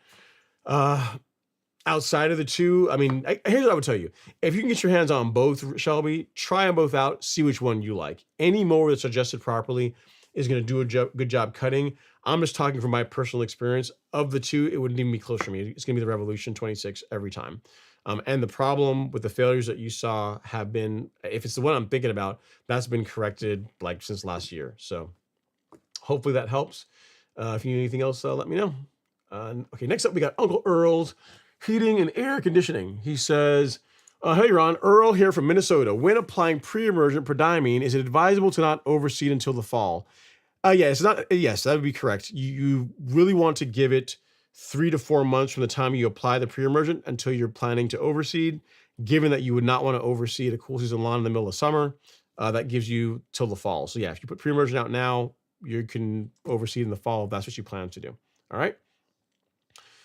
outside of the two, I mean, here's what I would tell you. If you can get your hands on both, Shelby, try them both out, see which one you like. Any mower that's adjusted properly is going to do a good job cutting. I'm just talking from my personal experience. Of the two, it wouldn't even be close for me. It's going to be the Revolution 26 every time. And the problem with the failures that you saw have been, if it's the one I'm thinking about, that's been corrected like since last year. So hopefully that helps. If you need anything else, let me know. Okay, next up we got Uncle Earl's Heating and Air Conditioning. He says, hey Ron, Earl here from Minnesota. When applying pre-emergent prodiamine, is it advisable to not overseed until the fall? Yes, that would be correct. You really want to give it 3 to 4 months from the time you apply the pre-emergent until you're planning to overseed, given that you would not want to overseed a cool season lawn in the middle of summer. That gives you till the fall. So yeah, if you put pre-emergent out now, you can overseed in the fall if that's what you plan to do. All right.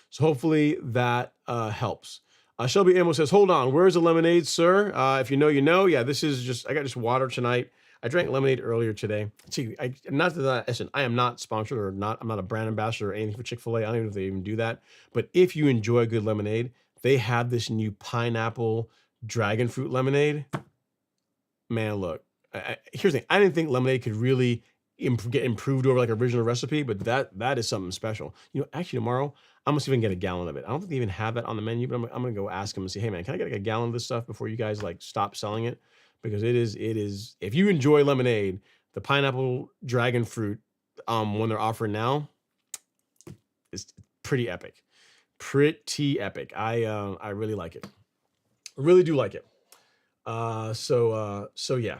So hopefully that helps. Shelby Amo says, hold on, where's the lemonade, sir? If you know, you know. Yeah, this is just, I got just water tonight. I drank lemonade earlier today. See, listen, I am not sponsored or not, I'm not a brand ambassador or anything for Chick-fil-A. I don't even know if they even do that. But if you enjoy good lemonade, they have this new pineapple dragon fruit lemonade. Man, look, here's the thing. I didn't think lemonade could really get improved over like original recipe, but that is something special. You know, actually tomorrow, I'm gonna see if I can get a gallon of it. I don't think they even have that on the menu, but I'm gonna go ask them and say, hey man, can I get like a gallon of this stuff before you guys like stop selling it? Because it is, if you enjoy lemonade, the pineapple dragon fruit, when they're offering now, is pretty epic. Pretty epic. I really like it. I really do like it. So yeah.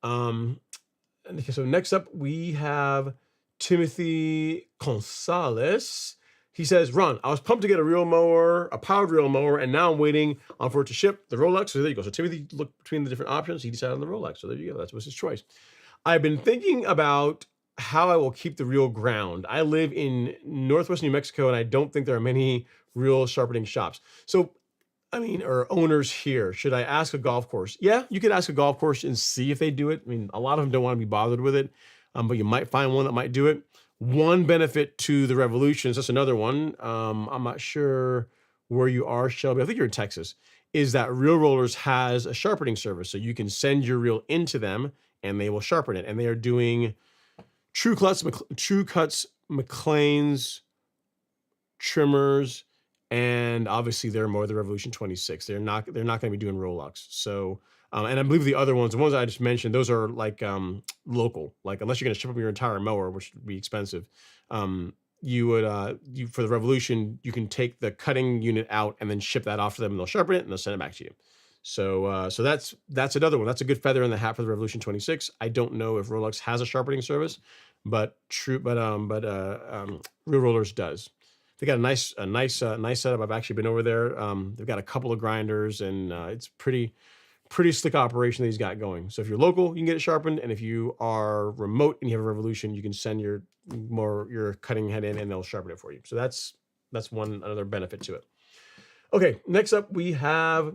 Okay, so next up we have Timothy Gonzalez. He says, Ron, I was pumped to get a reel mower, a powered reel mower, and now I'm waiting for it to ship the Rolex. So there you go. So Timothy looked between the different options. He decided on the Rolex. So there you go. That was his choice. I've been thinking about how I will keep the reel ground. I live in Northwest New Mexico, and I don't think there are many reel sharpening shops. So I mean, or owners here, should I ask a golf course? Yeah, you could ask a golf course and see if they do it. I mean, a lot of them don't want to be bothered with it, but you might find one that might do it. One benefit to the Revolutions, that's another one. I'm not sure where you are, Shelby. I think you're in Texas. Is that Reel Rollers has a sharpening service. So you can send your reel into them and they will sharpen it. And they are doing True Cuts, McLean's, trimmers, and obviously they're more the Revolution 26. They're not going to be doing Rolex. So, and I believe the other ones, the ones I just mentioned, those are like local. Like unless you're going to ship them your entire mower, which would be expensive, you would for the Revolution, you can take the cutting unit out and then ship that off to them, and they'll sharpen it and they'll send it back to you. So, so that's another one. That's a good feather in the hat for the Revolution 26. I don't know if Rolex has a sharpening service, but Reel Rollers does. They got a nice setup. I've actually been over there. They've got a couple of grinders, and it's pretty slick operation that he's got going. So if you're local, you can get it sharpened, and if you are remote and you have a Revolution, you can send your cutting head in, and they'll sharpen it for you. So that's another benefit to it. Okay, next up we have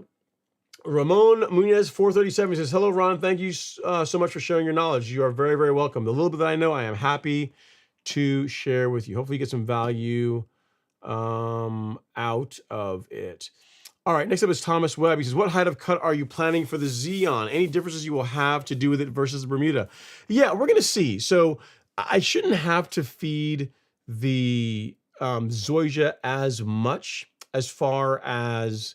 Ramon Munez 437. He says, hello Ron, thank you so much for sharing your knowledge. You are very, very welcome. The little bit that I know, I am happy to share with you. Hopefully you get some value out of it. All right, next up is Thomas Webb. He says, what height of cut are you planning for the Zeon? Any differences you will have to do with it versus the Bermuda? Yeah, we're going to see. So I shouldn't have to feed the Zoysia as much as far as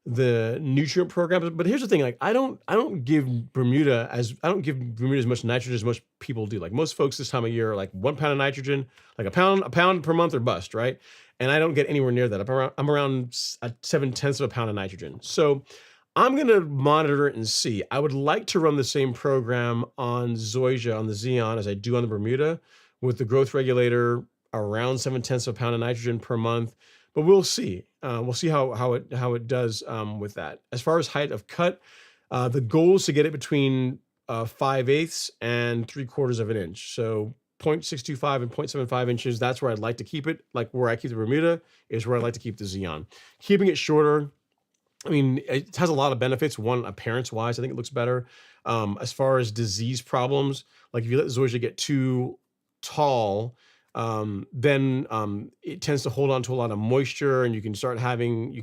the nutrient programs. But here's the thing, like I don't give Bermuda as much nitrogen as most people do. Like most folks this time of year are like 1 pound of nitrogen, like a pound per month or bust, right? And I don't get anywhere near that. I'm around 7/10 of a pound of nitrogen. So I'm going to monitor it and see. I would like to run the same program on Zoysia, on the Zeon, as I do on the Bermuda, with the growth regulator around 7/10 of a pound of nitrogen per month. But we'll see. We'll see how it does with that. As far as height of cut, the goal is to get it between 5/8 and 3/4 of an inch. So 0.625 and 0.75 inches, that's where I'd like to keep it. Like where I keep the Bermuda is where I'd like to keep the Zeon. Keeping it shorter, I mean, it has a lot of benefits. One, appearance-wise, I think it looks better. As far as disease problems, like if you let Zoysia get too tall, then it tends to hold on to a lot of moisture, and you can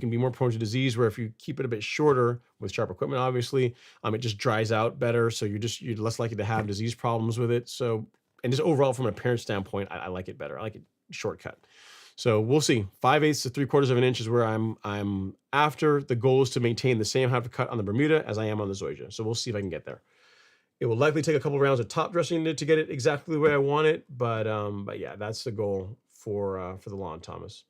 be more prone to disease, where if you keep it a bit shorter with sharp equipment, obviously, it just dries out better. So you're less likely to have disease problems with it. So, and just overall from an appearance standpoint, I like it better. I like it shortcut. So we'll see. 5/8 to 3/4 of an inch is where I'm after. The goal is to maintain the same height of cut on the Bermuda as I am on the Zoysia. So we'll see if I can get there. It will likely take a couple rounds of top dressing to get it exactly the way I want it, but yeah, that's the goal for the lawn, Thomas.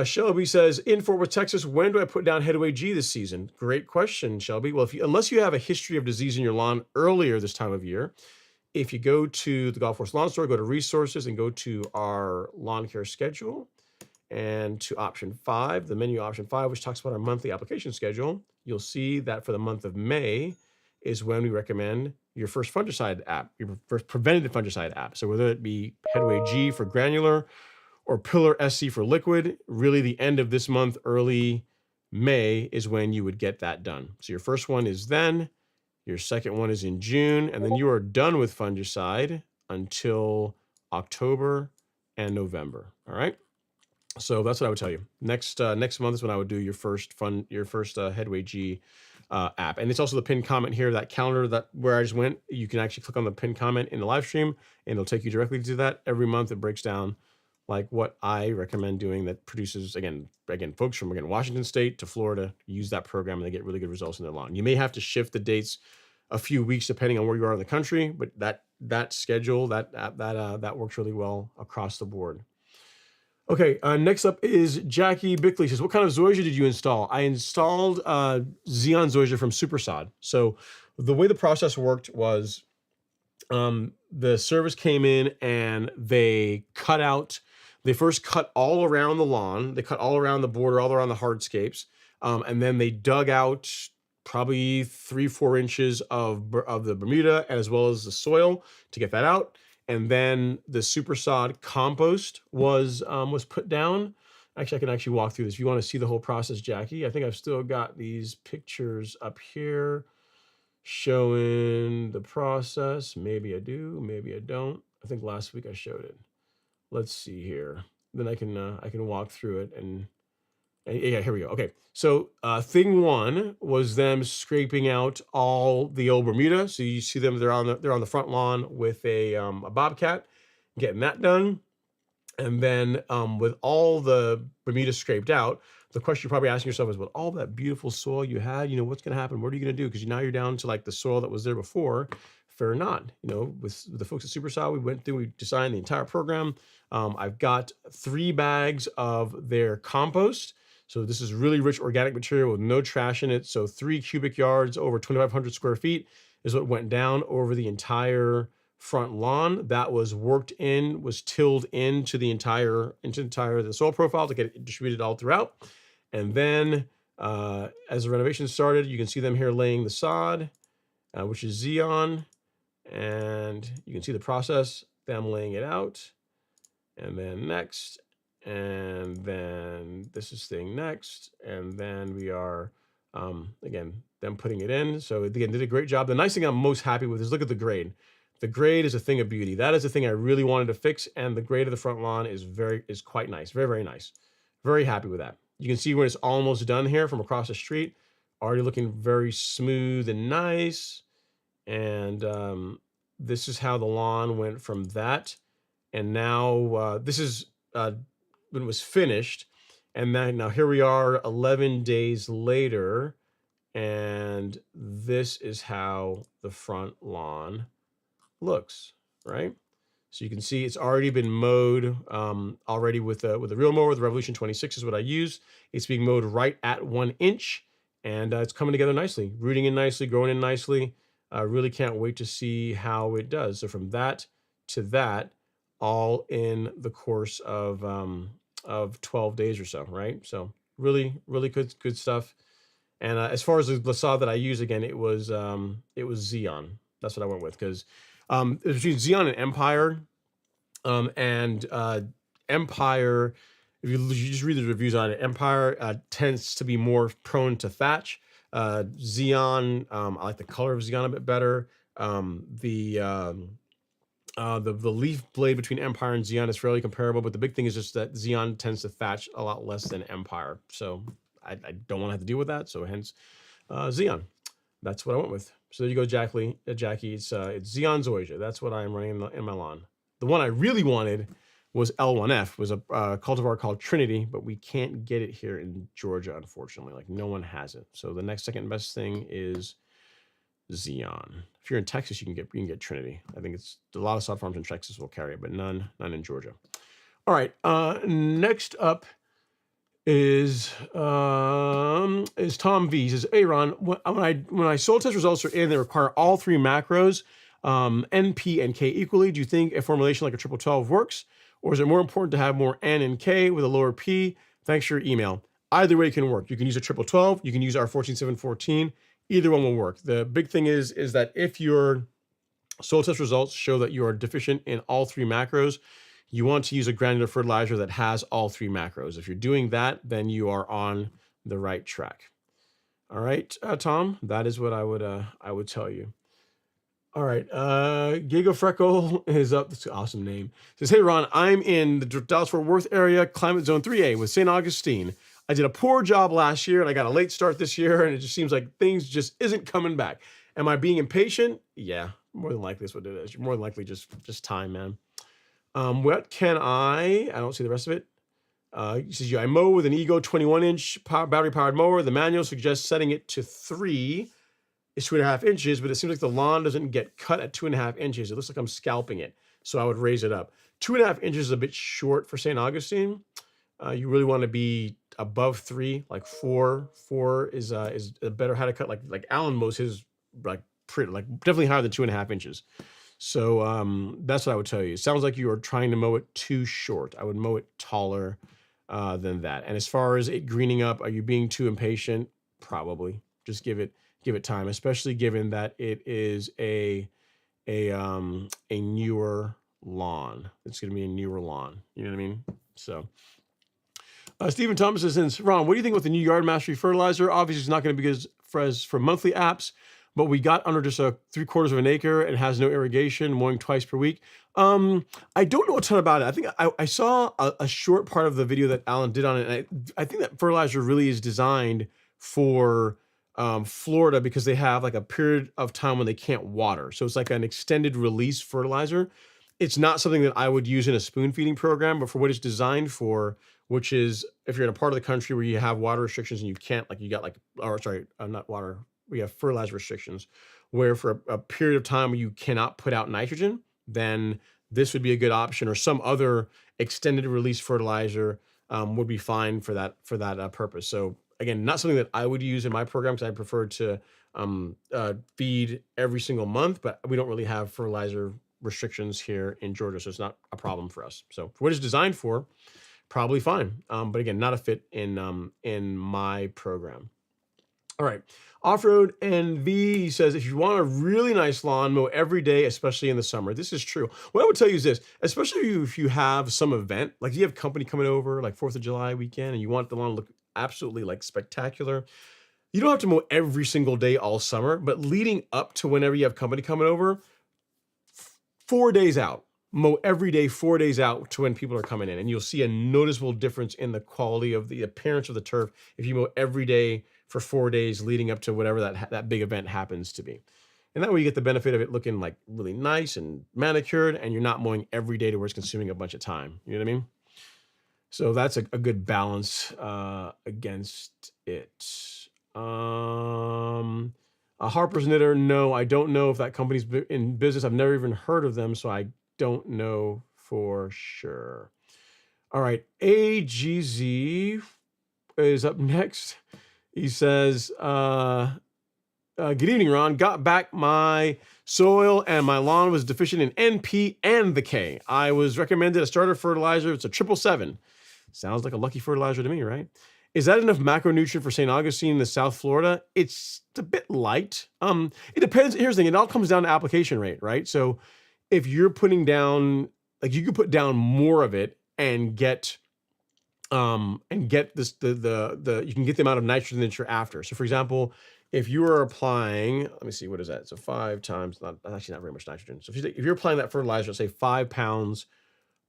Shelby says, in Fort Worth, Texas, when do I put down headway G this season? Great question, Shelby. Well, unless you have a history of disease in your lawn earlier this time of year, if you go to the Golf Course Lawn Store, go to resources and go to our lawn care schedule and to option 5, the menu option 5, which talks about our monthly application schedule, you'll see that for the month of May is when we recommend your first fungicide app, your first preventative fungicide app. So whether it be Headway G for granular or Pillar SC for liquid, really the end of this month, early May is when you would get that done. So your first one is then, your second one is in June, and then you are done with fungicide until October and November. All right. So that's what I would tell you. Next month is when I would do your first Headway G app. And it's also the pinned comment here, that calendar that where I just went. You can actually click on the pinned comment in the live stream, and it'll take you directly to that. Every month it breaks down like what I recommend doing that produces, again, folks from Washington State to Florida use that program and they get really good results in their lawn. You may have to shift the dates a few weeks depending on where you are in the country, but that schedule, that works really well across the board. Okay, next up is Jackie Bickley. Says, what kind of Zoysia did you install? I installed Zeon Zoysia from Supersod. So the way the process worked was the service came in and they first cut all around the lawn. They cut all around the border, all around the hardscapes. And then they dug out probably 3-4 inches of the Bermuda as well as the soil to get that out. And then the Supersod compost was put down. Actually, I can actually walk through this. If you want to see the whole process, Jackie, I think I've still got these pictures up here showing the process. Maybe I do, maybe I don't. I think last week I showed it. Let's see here. Then I can walk through it and yeah, here we go. Okay, so thing 1 was them scraping out all the old Bermuda. So you see them; they're on the front lawn with a bobcat, getting that done. And then with all the Bermuda scraped out, the question you're probably asking yourself is, well, all that beautiful soil you had, what's going to happen? What are you going to do? Because now you're down to like the soil that was there before. Fair not. With the folks at Supersod, we designed the entire program. I've got 3 bags of their compost. So this is really rich organic material with no trash in it. So 3 cubic yards over 2,500 square feet is what went down over the entire front lawn. That was was tilled into the entire the soil profile to get it distributed all throughout. And then as the renovation started, you can see them here laying the sod, which is Zeon. And you can see the process, them laying it out. And then next. And then this is thing next, and then we are again them putting it in. So again, did a great job. The nice thing I'm most happy with is look at the grade. The grade is a thing of beauty. That is the thing I really wanted to fix, and the grade of the front lawn is quite nice, very, very nice. Very happy with that. You can see when it's almost done here from across the street, already looking very smooth and nice. And this is how the lawn went from that, and now this is when it was finished. And then now here we are 11 days later, and this is how the front lawn looks, right? So you can see it's already been mowed already with a real mower. The Revolution 26 is what I use. It's being mowed right at 1 inch, and it's coming together nicely, rooting in nicely, growing in nicely. I really can't wait to see how it does. So from that to that, all in the course of 12 days or so, right? So really, really good stuff. And as far as the sod that I use, again, it was Zeon. That's what I went with, because it was between Zeon and Empire. Empire, if you just read the reviews on it, Empire tends to be more prone to thatch. Zeon, I like the color of Zeon a bit better. The leaf blade between Empire and Zeon is fairly comparable, but the big thing is just that Zeon tends to thatch a lot less than Empire. So I don't want to have to deal with that. So hence Zeon. That's what I went with. So there you go, Jackie. It's Zeon Zoysia. That's what I'm running in my lawn. The one I really wanted was L1F, was a cultivar called Trinity, but we can't get it here in Georgia, unfortunately. Like, no one has it. So the next second best thing is Zeon. If you're in Texas, you can get Trinity. I think it's a lot of sod farms in Texas will carry it, but none in Georgia. All right. Next up is Tom V. He says, hey Ron, when I soil test results are in, they require all three macros, N, P, and K equally. Do you think a formulation like a 12 works, or is it more important to have more N and K with a lower P? Thanks for your email. Either way can work. You can use a 12, you can use our 14714. Either one will work. The big thing is that if your soil test results show that you are deficient in all three macros, you want to use a granular fertilizer that has all three macros. If you're doing that, then you are on the right track. All right, Tom, that is what I would tell you. All right, Giga Freckle is up. That's an awesome name. Says, hey Ron, I'm in the Dallas-Fort Worth area, climate zone 3A with St. Augustine. I did a poor job last year and I got a late start this year, and it just seems like things just isn't coming back. Am I being impatient? Yeah, more than likely that's what it is. You're more than likely just time, man. What can I don't see the rest of it. He says, I mow with an Ego 21-inch battery-powered mower. The manual suggests setting it to 3 is 2.5 inches, but it seems like the lawn doesn't get cut at 2.5 inches. It looks like I'm scalping it, so I would raise it up. 2.5 inches is a bit short for St. Augustine. You really want to be above 3, like 4. 4 is a better how to cut. Like Alan mows his definitely higher than 2.5 inches. So that's what I would tell you. It sounds like you are trying to mow it too short. I would mow it taller than that. And as far as it greening up, are you being too impatient? Probably. Just give it time, especially given that it is a newer lawn. It's going to be a newer lawn. You know what I mean? So. Stephen Thomas says, Ron, what do you think with the new Yard Mastery fertilizer? Obviously, it's not going to be good for monthly apps, but we got under just a 3/4 of an acre and has no irrigation, mowing twice per week. I don't know a ton about it. I think I saw a short part of the video that Alan did on it. And I think that fertilizer really is designed for Florida because they have like a period of time when they can't water. So it's like an extended release fertilizer. It's not something that I would use in a spoon feeding program, but for what it's designed for, which is if you're in a part of the country where you have water restrictions and you can't, we have fertilizer restrictions, where for a period of time you cannot put out nitrogen, then this would be a good option, or some other extended release fertilizer would be fine for that purpose. So again, not something that I would use in my program because I prefer to feed every single month, but we don't really have fertilizer restrictions here in Georgia, so it's not a problem for us. So for what it's designed for, probably fine. But again, not a fit in my program. All right. Off-road NV, he says, if you want a really nice lawn, mow every day, especially in the summer. This is true. What I would tell you is this, especially if you have some event, like you have company coming over, like 4th of July weekend, and you want the lawn to look absolutely like spectacular. You don't have to mow every single day all summer, but leading up to whenever you have company coming over, 4 days out. Mow every day, 4 days out to when people are coming in, and you'll see a noticeable difference in the quality of the appearance of the turf if you mow every day for 4 days leading up to whatever that big event happens to be. And that way you get the benefit of it looking like really nice and manicured, and you're not mowing every day to where it's consuming a bunch of time. You know what I mean? So that's a good balance against it. Harper's Knitter, no, I don't know if that company's in business. I've never even heard of them, so I don't know for sure. All right, AGZ is up next. He says, good evening, Ron. Got back my soil and my lawn was deficient in NP and the K. I was recommended a starter fertilizer. It's a 777. Sounds like a lucky fertilizer to me, right? Is that enough macronutrient for St. Augustine in the South Florida? It's a bit light. It depends. Here's the thing. It all comes down to application rate, right? So if you're putting down, like you could put down more of it and get and get this you can get the amount of nitrogen that you're after. So for example, if you are applying, let me see, what is that? So 5 times, actually not very much nitrogen. So if you're applying that fertilizer, let's say 5 pounds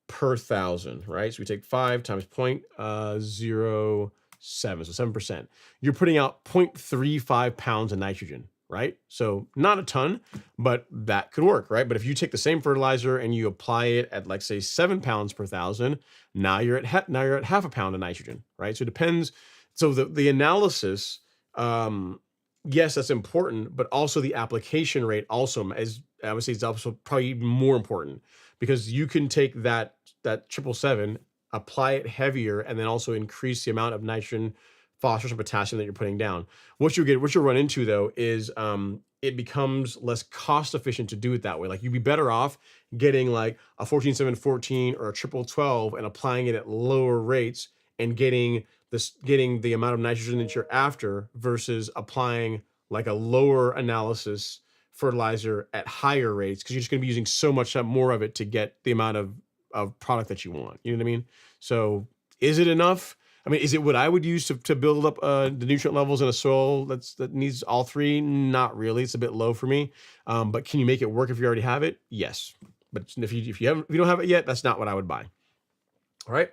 per 1,000, right? So we take 5 times 0.07, so 7%. You're putting out 0.35 pounds of nitrogen, right? So not a ton, but that could work, right? But if you take the same fertilizer and you apply it at, like, say 7 pounds per 1,000, now you're at half a pound of nitrogen, right? So it depends. So the analysis, yes, that's important, but also the application rate also, as I would say, is also probably even more important, because you can take that 777, apply it heavier, and then also increase the amount of nitrogen, phosphorus, and potassium that you're putting down. What you'll run into though is it becomes less cost efficient to do it that way. Like, you'd be better off getting like a 14-7-14 or a 12-12 and applying it at lower rates and getting the amount of nitrogen that you're after, versus applying like a lower analysis fertilizer at higher rates, because you're just going to be using so much more of it to get the amount of product that you want. You know what I mean? So is it enough? I mean, is it what I would use to build up the nutrient levels in a soil that needs all three? Not really. It's a bit low for me. But can you make it work if you already have it? Yes. But if you don't have it yet, that's not what I would buy. All right.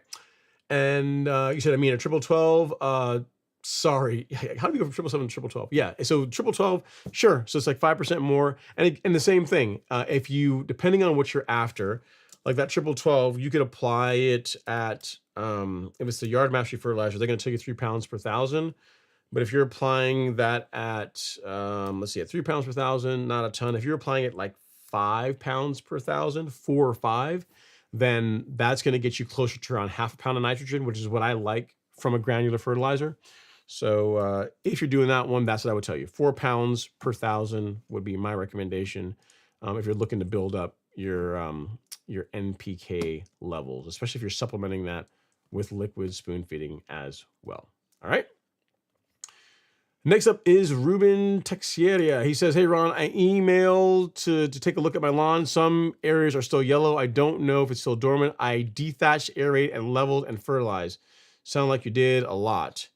And you said, I mean, a 12-12. Sorry, how do you go from 777 to 12-12? Yeah, so 12-12, sure. So it's like 5% more. And the same thing, if you, depending on what you're after, like that 12-12, you could apply it at, if it's the Yard Mastery fertilizer, they're going to take you 3 pounds per 1,000. But if you're applying that at, let's see, at 3 pounds per 1,000, not a ton. If you're applying it like 5 pounds per 1,000, 4 or 5, then that's going to get you closer to around half a pound of nitrogen, which is what I like from a granular fertilizer. So if you're doing that one, that's what I would tell you. 4 pounds per 1,000 would be my recommendation if you're looking to build up your NPK levels, especially if you're supplementing that with liquid spoon feeding as well. All right. Next up is Ruben Texieria. He says, hey, Ron, I emailed to take a look at my lawn. Some areas are still yellow. I don't know if it's still dormant. I dethatched, aerate, and leveled and fertilized. Sound like you did a lot.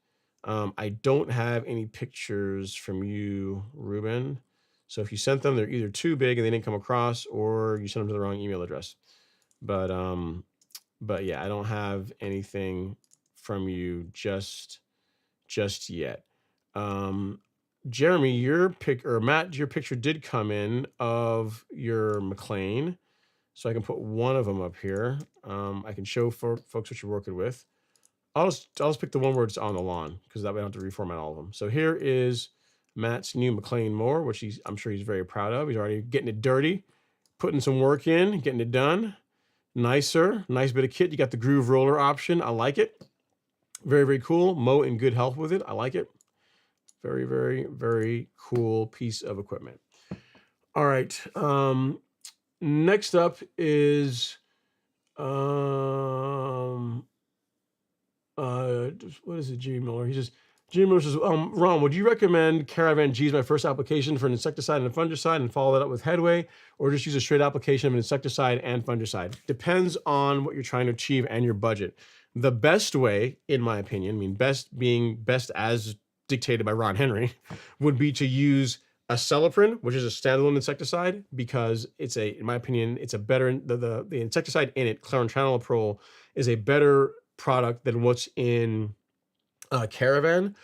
I don't have any pictures from you, Ruben. So if you sent them, they're either too big and they didn't come across, or you sent them to the wrong email address. But yeah, I don't have anything from you just yet. Jeremy, Matt, your picture did come in of your McLean, so I can put one of them up here. I can show for folks what you're working with. I'll just pick the one where it's on the lawn, because that way I don't have to reformat all of them. So here is Matt's new McLean mower, which I'm sure he's very proud of. He's already getting it dirty, putting some work in, getting it done. Nice bit of kit. You got the groove roller option. I like it. Very, very cool. Mow in good health with it. I like it. Very, very, very cool piece of equipment. All right. Next up is what is it, Jimmy Miller? Jimmy Miller says, Ron, would you recommend Caravan G as my first application for an insecticide and a fungicide, and follow that up with Headway, or just use a straight application of an insecticide and fungicide? Depends on what you're trying to achieve and your budget. The best way, in my opinion, best being best as dictated by Ron Henry, would be to use a Celiprin, which is a standalone insecticide, because in my opinion, it's a better, the insecticide in it, chlorantraniliprole, is a better product than what's in Caravan.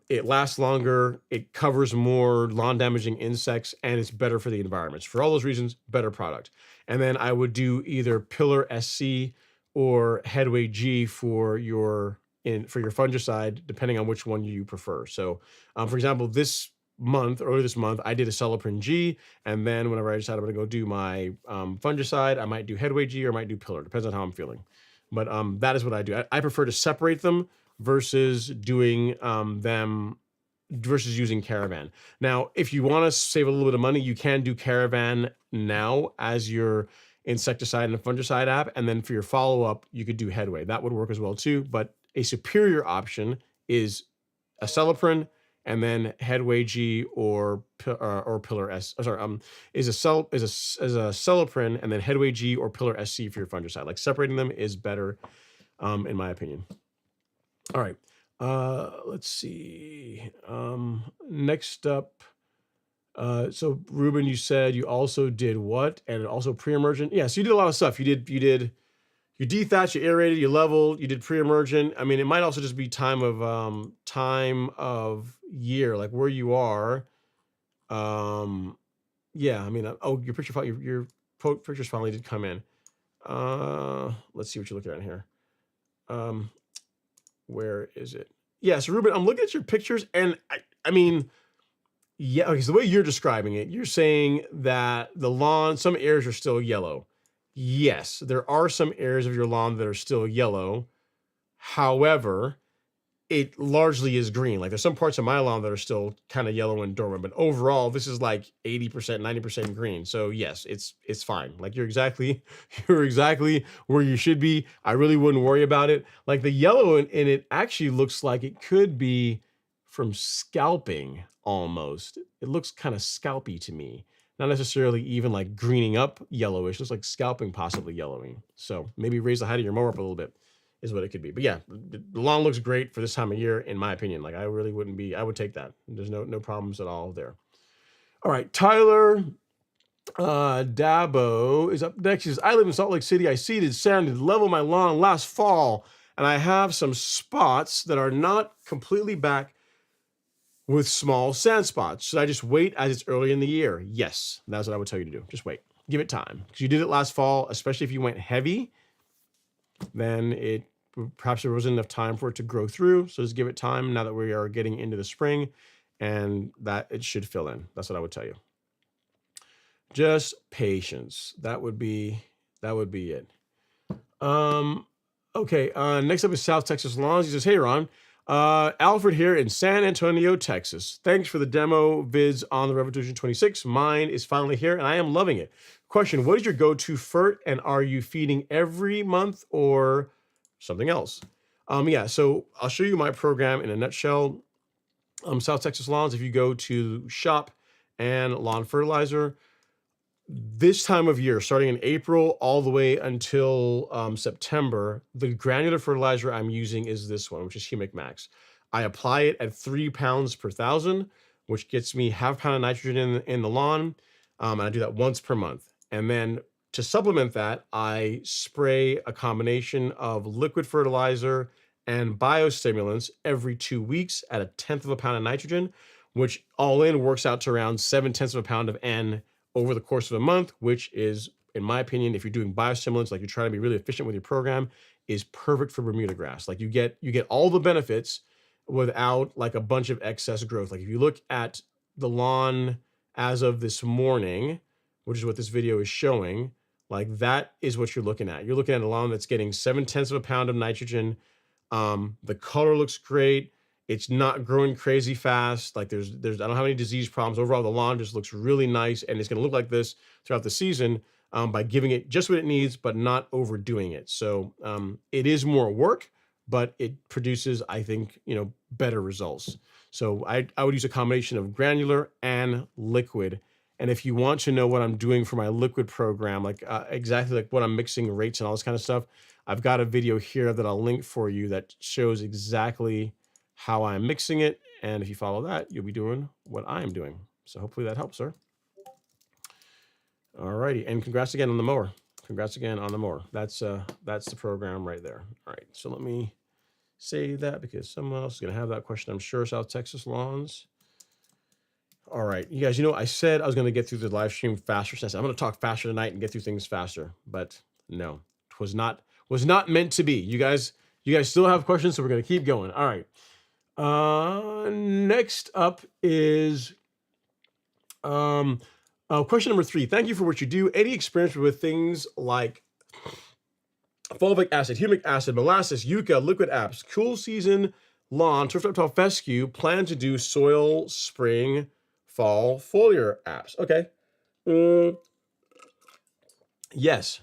It lasts longer, it covers more lawn damaging insects, and it's better for the environments. For all those reasons, better product. And then I would do either Pillar SC or Headway G for your fungicide, depending on which one you prefer. So for example, earlier this month, I did a Celiprin G, and then whenever I decide I'm going to go do my fungicide, I might do Headway G or I might do Pillar. Depends on how I'm feeling. But that is what I do. I prefer to separate them versus doing versus using Caravan. Now, if you want to save a little bit of money, you can do Caravan now as your insecticide and fungicide app, and then for your follow-up, you could do Headway. That would work as well too. But a superior option is a Celiprin, and then Headway G or Pillar S. Is a Celiprin, and then Headway G or Pillar SC for your fungicide. Like, separating them is better, in my opinion. All right. Let's see. Next up. So Ruben, you said you also did what? And also pre-emergent? Yeah, so you did a lot of stuff. You dethatched, you aerated, you leveled, you did pre-emergent. I mean, it might also just be time of year, like where you are. Yeah, I mean, oh, your pictures finally did come in. Let's see what you're looking at here. Where is it? Yeah, so Ruben, I'm looking at your pictures, and I mean, yeah, okay, so the way you're describing it, you're saying that the lawn, some areas are still yellow. Yes, there are some areas of your lawn that are still yellow. However, it largely is green. Like there's some parts of my lawn that are still kind of yellow and dormant, but overall, this is like 80%, 90% green. So yes, it's fine. Like you're exactly where you should be. I really wouldn't worry about it. Like the yellow in it actually looks like it could be from scalping almost. It looks kind of scalpy to me. Not necessarily even like greening up yellowish. It looks like scalping, possibly yellowing. So maybe raise the height of your mower up a little bit is what it could be. But yeah, the lawn looks great for this time of year, in my opinion. Like I really wouldn't be, I would take that. There's no problems at all there. All right, Tyler Dabo is up next. He says, I live in Salt Lake City. I seeded, sanded, leveled my lawn last fall, and I have some spots that are not completely back with small sand spots. Should I just wait as it's early in the year? Yes, that's what I would tell you to do. Just wait. Give it time. Because you did it last fall, especially if you went heavy, then perhaps there wasn't enough time for it to grow through. So just give it time now that we are getting into the spring, and that it should fill in. That's what I would tell you. Just patience. That would be it. Okay. Next up is South Texas Lawns. He says, hey, Ron. Alfred here in San Antonio, Texas. Thanks for the demo vids on the Revolution 26. Mine is finally here, and I am loving it. Question, what is your go-to fert, and are you feeding every month or something else? Yeah, so I'll show you my program in a nutshell. South Texas Lawns, if you go to shop and lawn fertilizer, this time of year, starting in April all the way until September, the granular fertilizer I'm using is this one, which is Humic Max. I apply it at 3 pounds per thousand, which gets me half pound of nitrogen in the lawn. And I do that once per month. And then to supplement that, I spray a combination of liquid fertilizer and biostimulants every 2 weeks at 1/10 of a pound of nitrogen, which all in works out to around 7/10 of a pound of N over the course of a month, which is, in my opinion, if you're doing biostimulants, like you're trying to be really efficient with your program, is perfect for Bermuda grass. Like you get all the benefits without like a bunch of excess growth. Like if you look at the lawn as of this morning, which is what this video is showing, like that is what you're looking at. You're looking at a lawn that's getting 7/10 of a pound of nitrogen. The color looks great. It's not growing crazy fast. Like I don't have any disease problems. Overall, the lawn just looks really nice, and it's going to look like this throughout the season by giving it just what it needs, but not overdoing it. So it is more work, but it produces, I think, better results. So I would use a combination of granular and liquid. And if you want to know what I'm doing for my liquid program, like exactly like what I'm mixing rates and all this kind of stuff, I've got a video here that I'll link for you that shows exactly how I'm mixing it. And if you follow that, you'll be doing what I am doing. So hopefully that helps, sir. All righty. And congrats again on the mower. Congrats again on the mower. That's the program right there. All right. So let me say that because someone else is going to have that question, I'm sure. South Texas Lawns. All right. You guys, I said I was going to get through the live stream faster. Since I'm going to talk faster tonight and get through things faster, but no, it was not meant to be. You guys still have questions, so we're going to keep going. All right. Next up is question number 3. Thank you for what you do. Any experience with things like fulvic acid, humic acid, molasses, yucca, liquid apps, cool season lawn, turf reptile fescue, plan to do soil, spring, fall, foliar apps? Okay. Yes.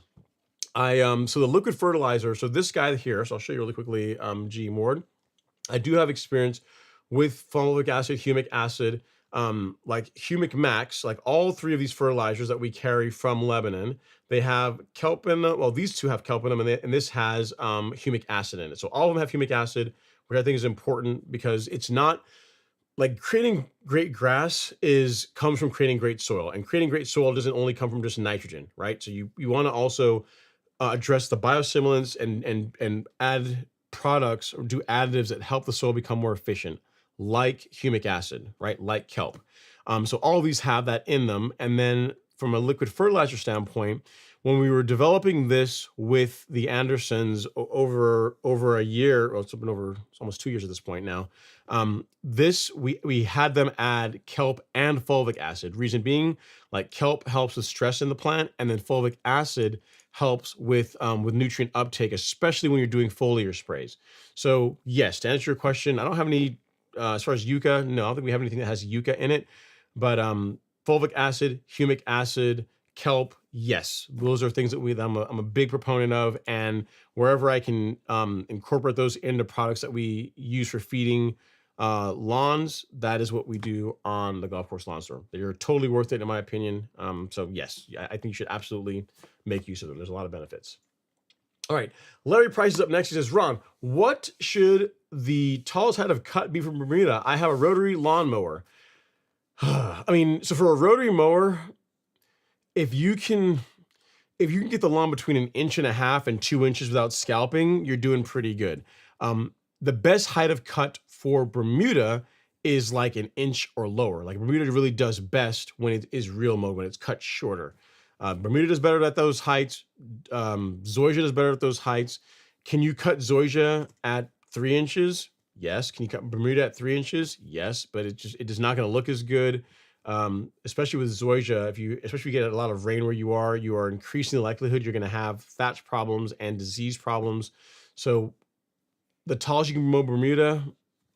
So the liquid fertilizer, so this guy here, so I'll show you really quickly, G Mord. I do have experience with fulvic acid, humic acid, like Humic Max, like all 3 of these fertilizers that we carry from Lebanon. They have kelp in them. Well, these 2 have kelp in them, and this has humic acid in it. So all of them have humic acid. which I think is important because it's not like creating great grass comes from creating great soil, and creating great soil doesn't only come from just nitrogen, right? So you want to also address the biostimulants and add products or do additives that help the soil become more efficient, like humic acid, right? Like kelp. So all of these have that in them. And then from a liquid fertilizer standpoint, when we were developing this with the Andersons over a year, or it's almost 2 years at this point now. We had them add kelp and fulvic acid. Reason being, like kelp helps with stress in the plant, and then fulvic acid helps with nutrient uptake, especially when you're doing foliar sprays. So yes, to answer your question, I don't have any as far as yucca. No, I don't think we have anything that has yucca in it. But fulvic acid, humic acid, kelp, yes, those are things that I'm a big proponent of, and wherever I can incorporate those into products that we use for feeding lawns, that is what we do on the Golf Course Lawn Store. They're totally worth it in my opinion. So yes, I think you should absolutely make use of them. There's a lot of benefits. All right, Larry Price is up next. He says, Ron, what should the tallest head of cut be from Bermuda? I have a rotary lawnmower. I mean, so for a rotary mower, if you can get the lawn between 1.5 inches and 2 inches without scalping, you're doing pretty good. The best height of cut for Bermuda is like 1 inch or lower. Like Bermuda really does best when it is real mode, when it's cut shorter. Bermuda does better at those heights. Zoysia does better at those heights. Can you cut Zoysia at 3 inches? Yes. Can you cut Bermuda at 3 inches? Yes, but it is not going to look as good. Especially with Zoysia, especially if you get a lot of rain where you are increasing the likelihood you're going to have thatch problems and disease problems. So the tallest you can mow Bermuda,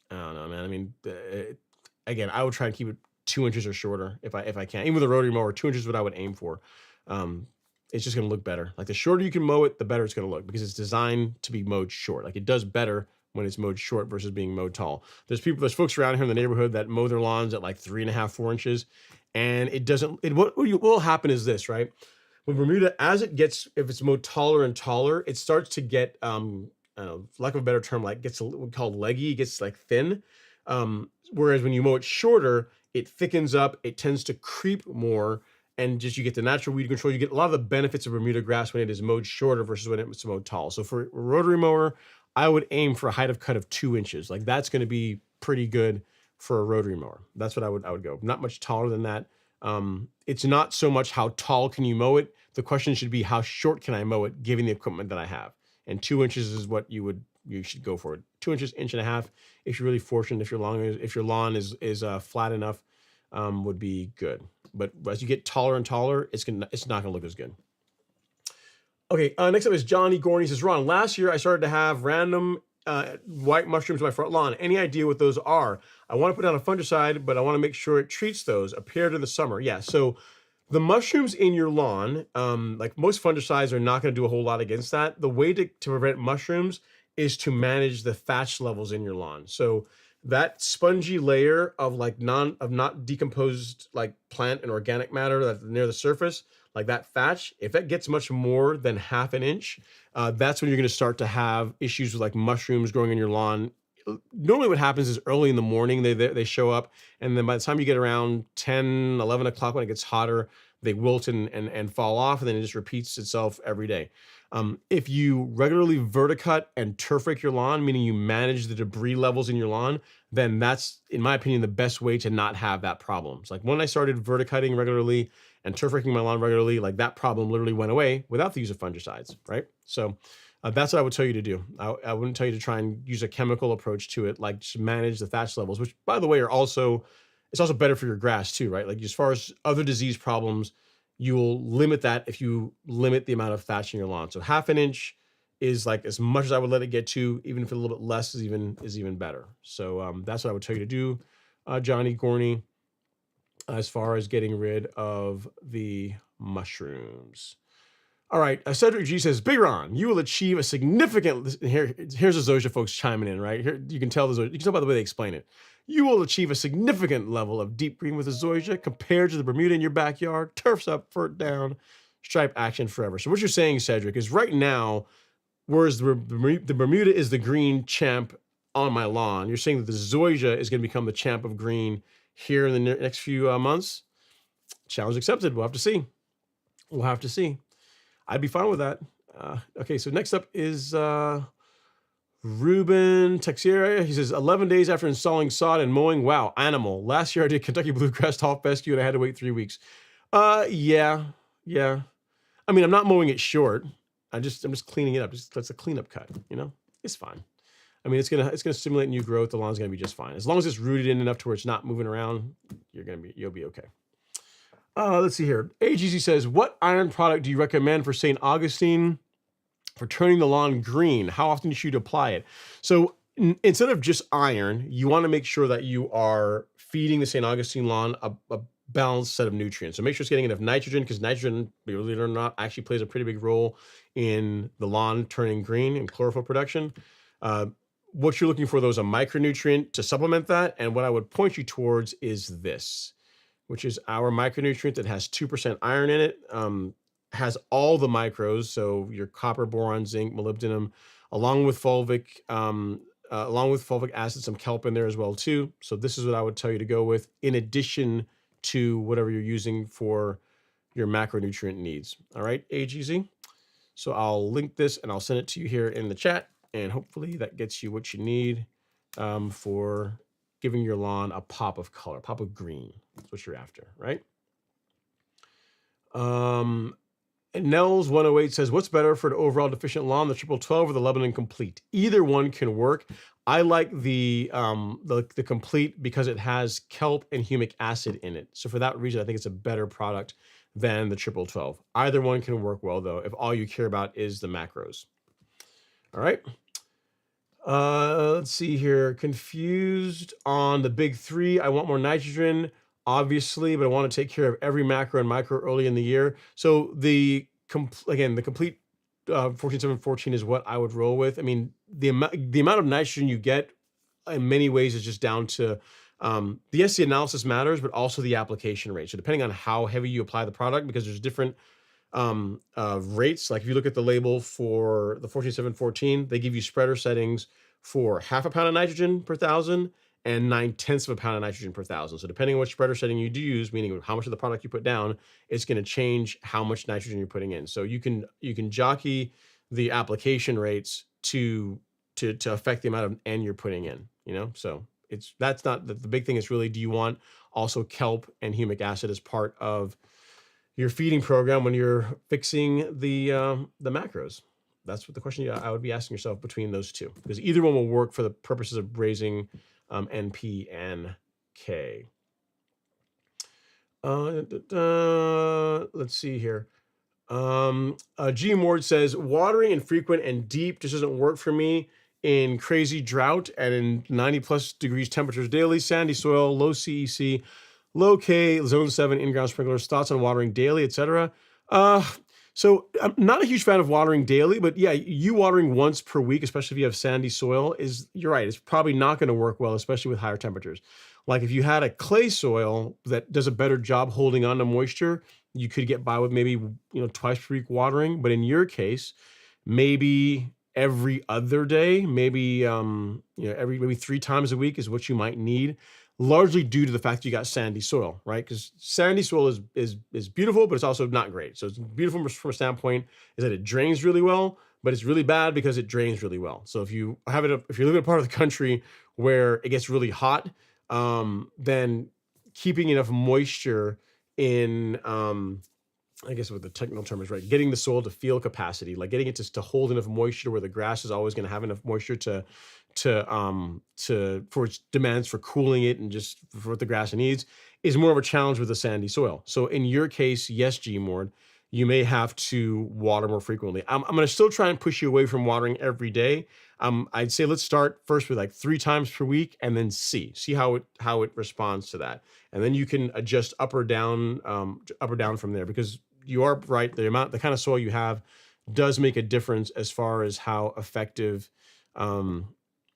I don't know, man. I mean, again, I would try and keep it 2 inches or shorter if I can. Even with a rotary mower, 2 inches is what I would aim for. It's just going to look better. Like the shorter you can mow it, the better it's going to look, because it's designed to be mowed short. Like it does better when it's mowed short versus being mowed tall. There's folks around here in the neighborhood that mow their lawns at like 3.5, 4 inches. And what will happen is this, right? With Bermuda, if it's mowed taller and taller, it starts to get, I don't know, for lack of a better term, like gets what we call leggy, it gets like thin. Whereas when you mow it shorter, it thickens up, it tends to creep more, and just you get the natural weed control. You get a lot of the benefits of Bermuda grass when it is mowed shorter versus when it's mowed tall. So for a rotary mower, I would aim for a height of cut of 2 inches. Like that's going to be pretty good for a rotary mower. That's what I would go. Not much taller than that. It's not so much how tall can you mow it. The question should be how short can I mow it given the equipment that I have. And 2 inches is what you should go for. 2 inches, 1.5 inches. If you're really fortunate, if your lawn is flat enough, would be good. But as you get taller and taller, it's not gonna look as good. Okay, next up is Johnny Gorney. He says, Ron, last year I started to have random white mushrooms in my front lawn. Any idea what those are? I want to put down a fungicide, but I want to make sure it treats those. Appeared in the summer. Yeah, so the mushrooms in your lawn, like most fungicides are not going to do a whole lot against that. The way to prevent mushrooms is to manage the thatch levels in your lawn. So that spongy layer of not decomposed like plant and organic matter that's near the surface, like that thatch, if that gets much more than 1/2 inch, that's when you're going to start to have issues with like mushrooms growing in your lawn. Normally what happens is early in the morning, they show up, and then by the time you get around 10, 11 o'clock when it gets hotter, they wilt and fall off, and then it just repeats itself every day. If you regularly verticut and turf rake your lawn, meaning you manage the debris levels in your lawn, then that's, in my opinion, the best way to not have that problem. It's like when I started verticutting regularly and turf raking my lawn regularly, like that problem literally went away without the use of fungicides, right? So that's what I would tell you to do. I wouldn't tell you to try and use a chemical approach to it, like just manage the thatch levels, which by the way it's also better for your grass too, right? Like as far as other disease problems, you will limit that if you limit the amount of thatch in your lawn. So 1/2 inch is like as much as I would let it get to, even if a little bit less is even better. So that's what I would tell you to do, Johnny Gorney, as far as getting rid of the mushrooms. All right, Cedric G says, Big Ron, you will achieve a significant, here's the Zoysia folks chiming in, right? Here, you can tell by the way they explain it. You will achieve a significant level of deep green with the Zoysia compared to the Bermuda in your backyard. Turfs up, fert down, stripe action forever. So what you're saying, Cedric, is right now, whereas the Bermuda is the green champ on my lawn. You're saying that the Zoysia is going to become the champ of green here in the next few months. Challenge accepted. We'll have to see. We'll have to see. I'd be fine with that. Okay, so next up is Ruben Texiera. He says, 11 days after installing sod and mowing. Wow, animal. Last year I did Kentucky Bluegrass Top Fescue and I had to wait 3 weeks. Yeah. I mean, I'm not mowing it short. I'm just cleaning it up. That's a cleanup cut, you know? It's fine. I mean, it's gonna stimulate new growth. The lawn's gonna be just fine. As long as it's rooted in enough to where it's not moving around, you'll be okay. Let's see here. AGZ says, what iron product do you recommend for St. Augustine for turning the lawn green? How often should you apply it? So instead of just iron, you want to make sure that you are feeding the St. Augustine lawn a balanced set of nutrients. So make sure it's getting enough nitrogen, because nitrogen, believe it or not, actually plays a pretty big role in the lawn turning green and chlorophyll production. What you're looking for, though, is a micronutrient to supplement that. And what I would point you towards is this, which is our micronutrient that has 2% iron in it, has all the micros, so your copper, boron, zinc, molybdenum, along with fulvic acid, some kelp in there as well too. So this is what I would tell you to go with, in addition to whatever you're using for your macronutrient needs. All right, AGZ. So I'll link this and I'll send it to you here in the chat, and hopefully that gets you what you need for giving your lawn a pop of color, pop of green. That's what you're after, right? And Nels 108 says, what's better for an overall deficient lawn, the 12 or the Lebanon Complete? Either one can work. I like the Complete because it has kelp and humic acid in it. So for that reason, I think it's a better product than the 12. Either one can work well, though, if all you care about is the macros. All right. Let's see here. Confused on the big three. I want more nitrogen, obviously, but I want to take care of every macro and micro early in the year. So the Complete 14-7-14 is what I would roll with. I mean, the amount of nitrogen you get in many ways is just down to yes, the analysis matters, but also the application rate. So depending on how heavy you apply the product, because there's different rates. Like if you look at the label for the 14-7-14, they give you spreader settings for 1/2 pound of nitrogen per 1,000 and 9/10 pound of nitrogen per 1,000. So depending on what spreader setting you do use, meaning how much of the product you put down, it's going to change how much nitrogen you're putting in. So you can jockey the application rates to affect the amount of N you're putting in, you know? So that's not the big thing. Is really, do you want also kelp and humic acid as part of your feeding program when you're fixing the macros? That's what the question I would be asking yourself between those two, because either one will work for the purposes of raising NP and K. Let's see here. G Ward says, watering infrequent and deep just doesn't work for me in crazy drought and in 90+ degrees temperatures daily, sandy soil, low CEC, low K, zone 7, in-ground sprinklers, thoughts on watering daily, etc. So I'm not a huge fan of watering daily, but yeah, you watering once per week, especially if you have sandy soil, you're right, it's probably not going to work well, especially with higher temperatures. Like if you had a clay soil that does a better job holding on to moisture, you could get by with maybe, twice per week watering. But in your case, maybe every other day, maybe maybe 3 times a week is what you might need, largely due to the fact that you got sandy soil, right? Because sandy soil is beautiful, but it's also not great. So it's beautiful from a standpoint is that it drains really well, but it's really bad because it drains really well. So if you live in a part of the country where it gets really hot, then keeping enough moisture in, I guess what the technical term is, right? Getting the soil to field capacity, like getting it to hold enough moisture where the grass is always going to have enough moisture for its demands for cooling it and just for what the grass needs, is more of a challenge with the sandy soil. So in your case, yes, Gmord, you may have to water more frequently. I'm going to still try and push you away from watering every day. I'd say let's start first with like 3 times per week and then see how it responds to that. And then you can adjust up or down from there, because you are right. The kind of soil you have does make a difference as far as how effective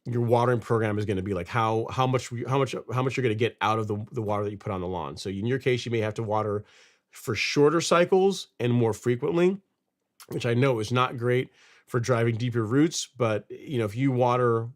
your watering program is going to be, like how much you're going to get out of the water that you put on the lawn. So in your case, you may have to water for shorter cycles and more frequently, which I know is not great for driving deeper roots. But if you water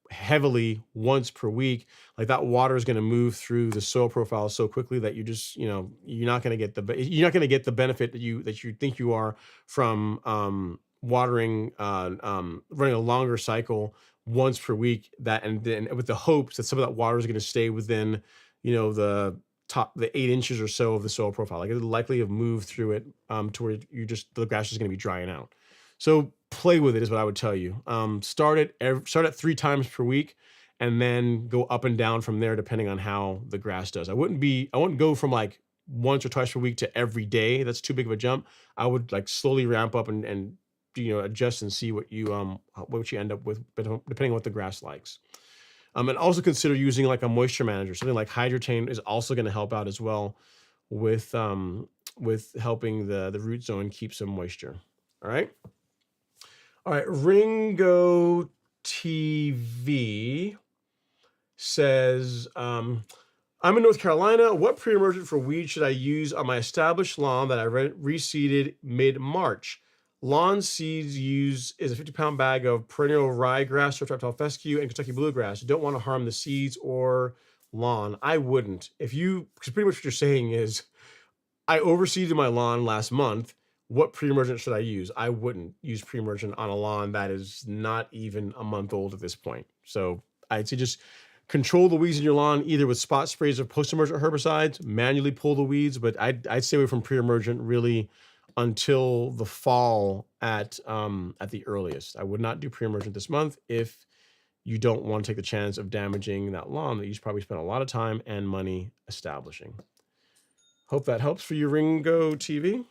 heavily once per week, like that water is going to move through the soil profile so quickly that you just, you're not going to get the benefit that you think you are from watering, running a longer cycle once per week, that, and then with the hopes that some of that water is going to stay within, the 8 inches or so of the soil profile. Like, it'll likely have moved through it to where the grass is going to be drying out. So play with it is what I would tell you. Start at 3 times per week, and then go up and down from there depending on how the grass does. I wouldn't go from like once or twice per week to every day. That's too big of a jump. I would like slowly ramp up and adjust and see what you end up with, depending on what the grass likes. And also consider using like a moisture manager. Something like Hydrotain is also going to help out as well with helping the root zone keep some moisture. All right. Ringo TV says, I'm in North Carolina. What pre-emergent for weeds should I use on my established lawn that I reseeded mid-March? Lawn seeds is a 50-pound bag of perennial ryegrass, reptile fescue, and Kentucky bluegrass. You don't want to harm the seeds or lawn. I wouldn't. Because pretty much what you're saying is, I overseeded my lawn last month. What pre-emergent should I use? I wouldn't use pre-emergent on a lawn that is not even a month old at this point. So I'd say just control the weeds in your lawn, either with spot sprays or post-emergent herbicides, manually pull the weeds, but I'd stay away from pre-emergent really until the fall at the earliest. I would not do pre-emergent this month if you don't want to take the chance of damaging that lawn that you've probably spent a lot of time and money establishing. Hope that helps for you, Ringo TV.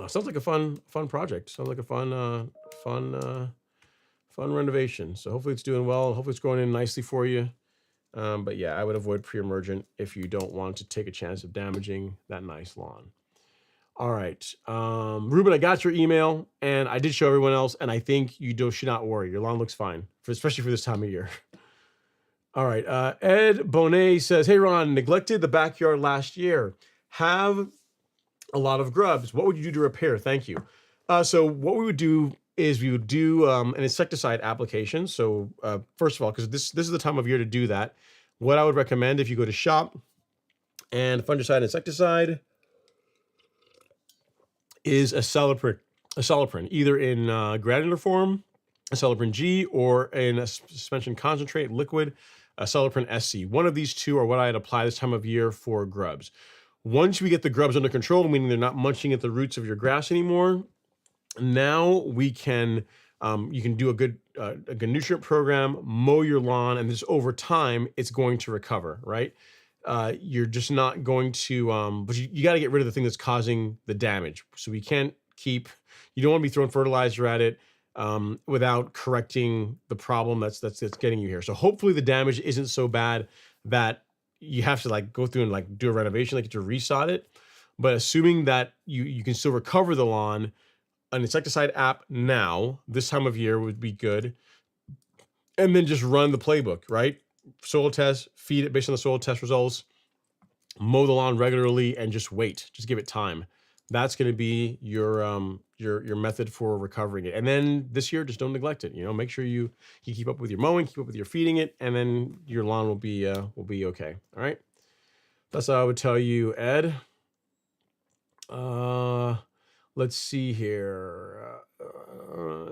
Sounds like a fun project. Sounds like a fun renovation. So hopefully it's doing well. Hopefully it's going in nicely for you. But yeah, I would avoid pre-emergent if you don't want to take a chance of damaging that nice lawn. All right. Ruben, I got your email and I did show everyone else, and I think you should not worry. Your lawn looks fine, especially for this time of year. All right. Ed Bonet says, hey, Ron, neglected the backyard last year. Have a lot of grubs. What would you do to repair? Thank you. So what we would do is we would do an insecticide application. So first of all, because this is the time of year to do that, what I would recommend, if you go to shop and fungicide insecticide, is a Celiprin, either in granular form, a Celiprin G, or in a suspension concentrate liquid, a Celiprin SC. One of these two are what I'd apply this time of year for grubs. Once we get the grubs under control, meaning they're not munching at the roots of your grass anymore, now we can you can do a good nutrient program, mow your lawn, and this over time it's going to recover, right? You're just not going to, but you got to get rid of the thing that's causing the damage. So you don't want to be throwing fertilizer at it without correcting the problem that's getting you here. So hopefully the damage isn't so bad that you have to like go through and like do a renovation, like to resod it. But assuming that you can still recover the lawn, an insecticide app now, this time of year would be good. And then just run the playbook, right? Soil test, feed it based on the soil test results, mow the lawn regularly, and just wait. Just give it time. That's going to be your method for recovering it. And then this year, just don't neglect it. Make sure you keep up with your mowing, keep up with your feeding it, and then your lawn will be okay. All right. That's how I would tell you, Ed. Let's see here.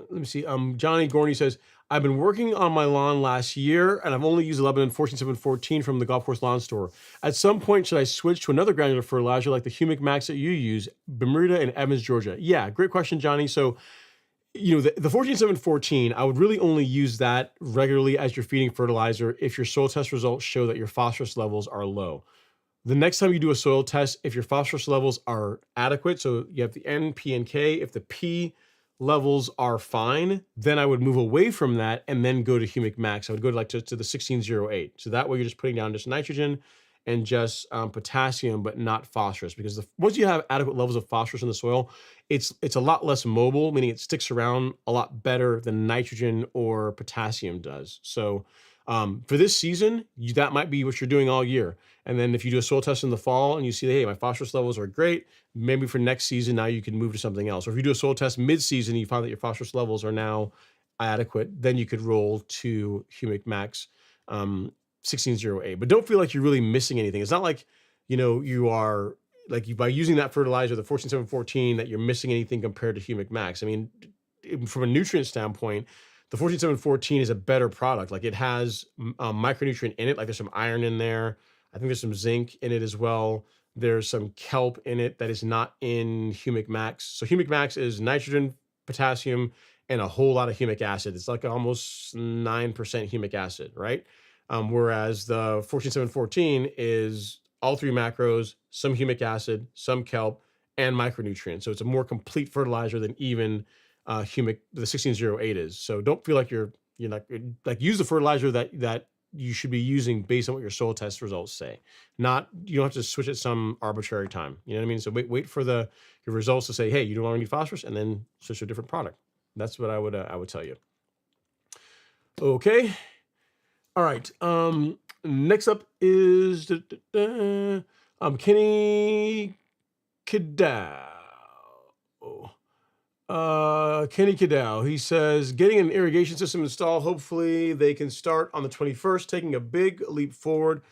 Let me see. Johnny Gorney says, I've been working on my lawn last year, and I've only used 11 14714 from the Golf Course Lawn Store. At some point, should I switch to another granular fertilizer like the Humic Max that you use, Bermuda and Evans, Georgia? Yeah, great question, Johnny. So, the 14714, I would really only use that regularly as your feeding fertilizer if your soil test results show that your phosphorus levels are low. The next time you do a soil test, if your phosphorus levels are adequate, so you have the N, P, and K, if the P levels are fine, then I would move away from that and then go to Humic Max. I would go to the 1608. So that way you're just putting down just nitrogen and just potassium, but not phosphorus. Because once you have adequate levels of phosphorus in the soil, it's a lot less mobile, meaning it sticks around a lot better than nitrogen or potassium does. So for this season, that might be what you're doing all year. And then if you do a soil test in the fall and you see, hey, my phosphorus levels are great, maybe for next season, now you can move to something else. Or if you do a soil test mid-season, you find that your phosphorus levels are now adequate, then you could roll to Humic Max 1608. But don't feel like you're really missing anything. It's not like, you are like by using that fertilizer, the 14714, that you're missing anything compared to Humic Max. I mean, from a nutrient standpoint, the 14714 is a better product. Like, it has micronutrient in it. Like, there's some iron in there. I think there's some zinc in it as well. There's some kelp in it that is not in Humic Max. So Humic Max is nitrogen, potassium, and a whole lot of humic acid. It's like almost 9% humic acid, right? Whereas the 14714 is all three macros, some humic acid, some kelp, and micronutrients. So it's a more complete fertilizer than even the 1608 is. So don't feel like you're not, like, use the fertilizer that you should be using based on what your soil test results say. Not, you don't have to switch at some arbitrary time. You know what I mean? So wait for your results to say, hey, you no longer need phosphorus, and then switch to a different product. That's what I would tell you. Okay. All right. Next up is Kenny Caddow. Kenny Caddow. He says, getting an irrigation system installed. Hopefully they can start on the 21st, taking a big leap forward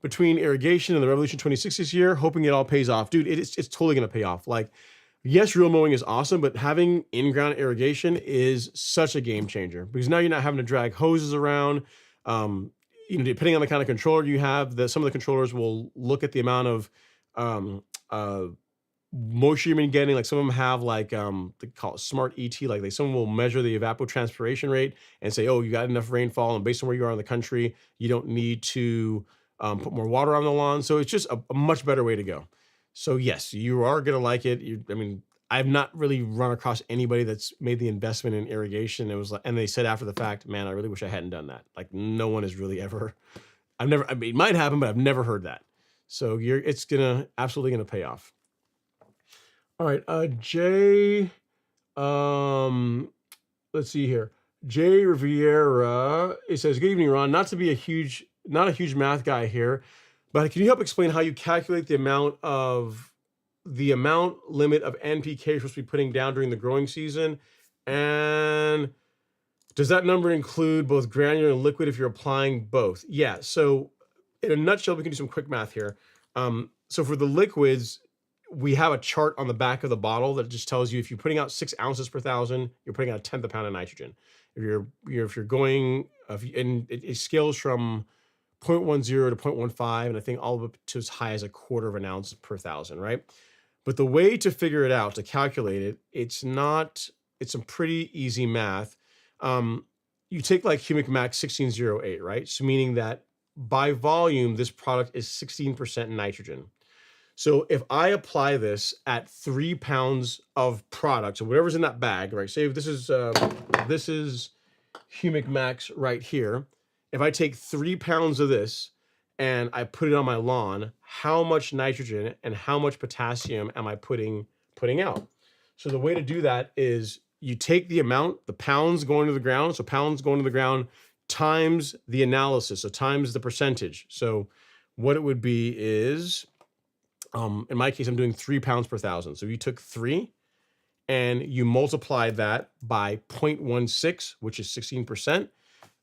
between irrigation and the Revolution 26 this year, hoping it all pays off. Dude, it's totally going to pay off. Like, yes, real mowing is awesome, but having in-ground irrigation is such a game changer, because now you're not having to drag hoses around. Depending on the kind of controller you have, some of the controllers will look at the amount of moisture you've been getting. Like, some of them have they call it smart ET. Like, someone will measure the evapotranspiration rate and say, oh, you got enough rainfall, and based on where you are in the country, you don't need to put more water on the lawn. So it's just a much better way to go. So yes, you are going to like it. I've not really run across anybody that's made the investment in irrigation. And they said after the fact, man, I really wish I hadn't done that. Like, no one has really ever, it might happen, but I've never heard that. So it's absolutely gonna pay off. All right, Jay, let's see here. Jay Riviera, it says, good evening, Ron. Not a huge math guy here, but can you help explain how you calculate the amount limit of NPK you're supposed to be putting down during the growing season? And does that number include both granular and liquid if you're applying both? Yeah, so in a nutshell, we can do some quick math here. So for the liquids, we have a chart on the back of the bottle that just tells you if you're putting out 6 ounces per thousand, you're putting out a tenth of a pound of nitrogen. If you're going, and it scales from 0.10 to 0.15, and I think all the way to as high as a quarter of an ounce per thousand, right? But the way to figure it out, to calculate it, it's some pretty easy math. You take like Humic Max 1608, right? So meaning that by volume, this product is 16% nitrogen. So if I apply this at 3 pounds of product, so whatever's in that bag, right? Say this is Humic Max right here. If I take 3 pounds of this and I put it on my lawn, how much nitrogen and how much potassium am I putting out? So the way to do that is you take the amount, the pounds going to the ground, so pounds going to the ground times the analysis, so times the percentage. So what it would be is, in my case, I'm doing 3 pounds per thousand. So if you took 3 and you multiplied that by 0.16, which is 16%,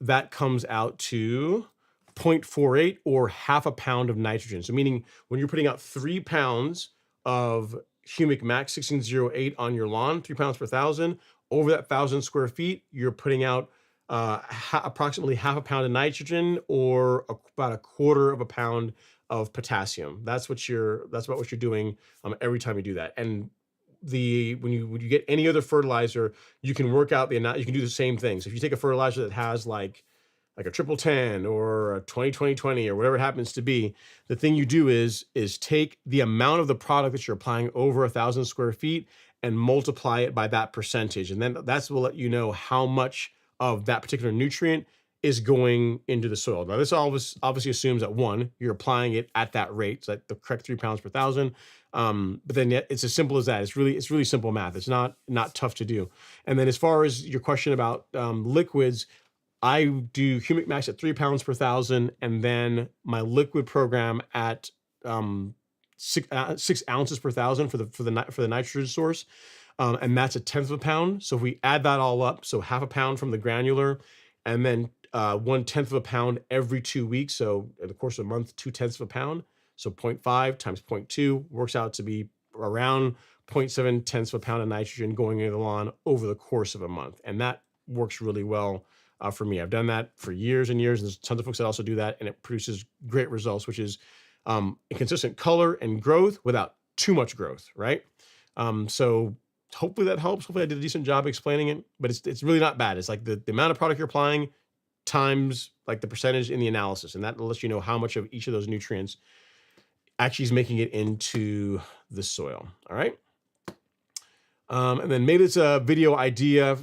that comes out to 0.48, or half a pound of nitrogen. So meaning when you're putting out 3 pounds of Humic Max 1608 on your lawn, 3 pounds per thousand, over that 1,000 square feet, you're putting out approximately half a pound of nitrogen, or about a quarter of a pound of potassium. That's about what you're doing every time you do that. And when you get any other fertilizer, you can work out you can do the same thing. So if you take a fertilizer that has like a 1010 or a 20-20-20 or whatever it happens to be, the thing you do is take the amount of the product that you're applying over 1,000 square feet and multiply it by that percentage. And then that's will let you know how much of that particular nutrient is going into the soil. Now, this obviously assumes that, one, you're applying it at that rate, so the correct 3 pounds per thousand. But then it's as simple as that. It's really simple math. It's not tough to do. And then as far as your question about liquids, I do Humic Max at 3 pounds per thousand, and then my liquid program at 6 ounces per thousand for the nitrogen source. and that's 1/10 of a pound. So if we add that all up, so 1/2 pound from the granular, and then 1/10 of a pound every 2 weeks. So in the course of a month, 2/10 of a pound. So 0.5 times 0.2 works out to be around 0.7 of a pound of nitrogen going into the lawn over the course of a month. And that works really well for me. I've done that for years and years. And there's tons of folks that also do that, and it produces great results, which is a consistent color and growth without too much growth, right? So hopefully that helps. Hopefully I did a decent job explaining it, but it's really not bad. It's like the amount of product you're applying times like the percentage in the analysis, and that lets you know how much of each of those nutrients actually is making it into the soil. All right. And then maybe it's a video idea.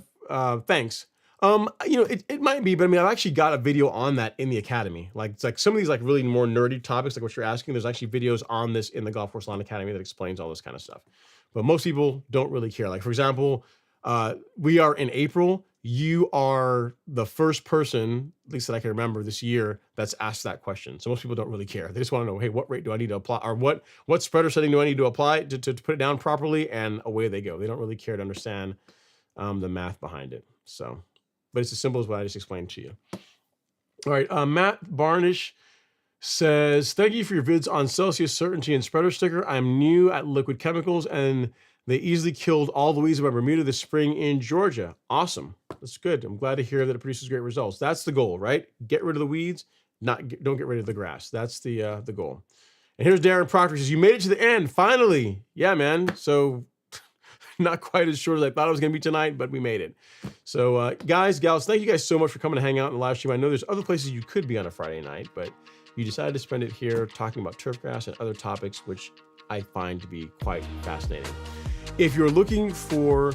Thanks. You know, it might be, but I mean, I've actually got a video on that in the academy. Like it's like some of these like really more nerdy topics, like what you're asking. There's actually videos on this in the Golf Course Lawn Academy that explains all this kind of stuff. But most people don't really care. Like for example, we are in April. You are the first person, at least that I can remember this year, that's asked that question. So most people don't really care. They just want to know, hey, what rate do I need to apply, or what spreader setting do I need to apply to put it down properly? And away they go. They don't really care to understand the math behind it. So, but it's as simple as what I just explained to you. All right, Matt Barnish says, thank you for your vids on Celsius Certainty and Spreader Sticker. I'm new at liquid chemicals, and they easily killed all the weeds in my Bermuda this spring in Georgia. Awesome. That's good. I'm glad to hear that it produces great results. That's the goal, right? Get rid of the weeds, don't get rid of the grass. That's the goal. And here's Darren Proctor. He says, you made it to the end, finally. Yeah, man. So not quite as short as I thought it was going to be tonight, but we made it. So guys, gals, thank you guys so much for coming to hang out in the live stream. I know there's other places you could be on a Friday night, but you decided to spend it here talking about turfgrass and other topics, which I find to be quite fascinating. If you're looking for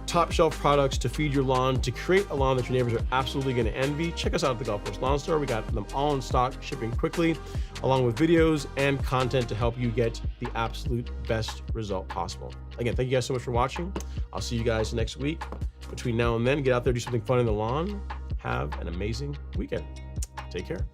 top shelf products to feed your lawn, to create a lawn that your neighbors are absolutely going to envy, check us out at the Golf Course Lawn Store. We got them all in stock, shipping quickly, along with videos and content to help you get the absolute best result possible. Again, thank you guys so much for watching. I'll see you guys next week. Between now and then, get out there, do something fun in the lawn. Have an amazing weekend. Take care.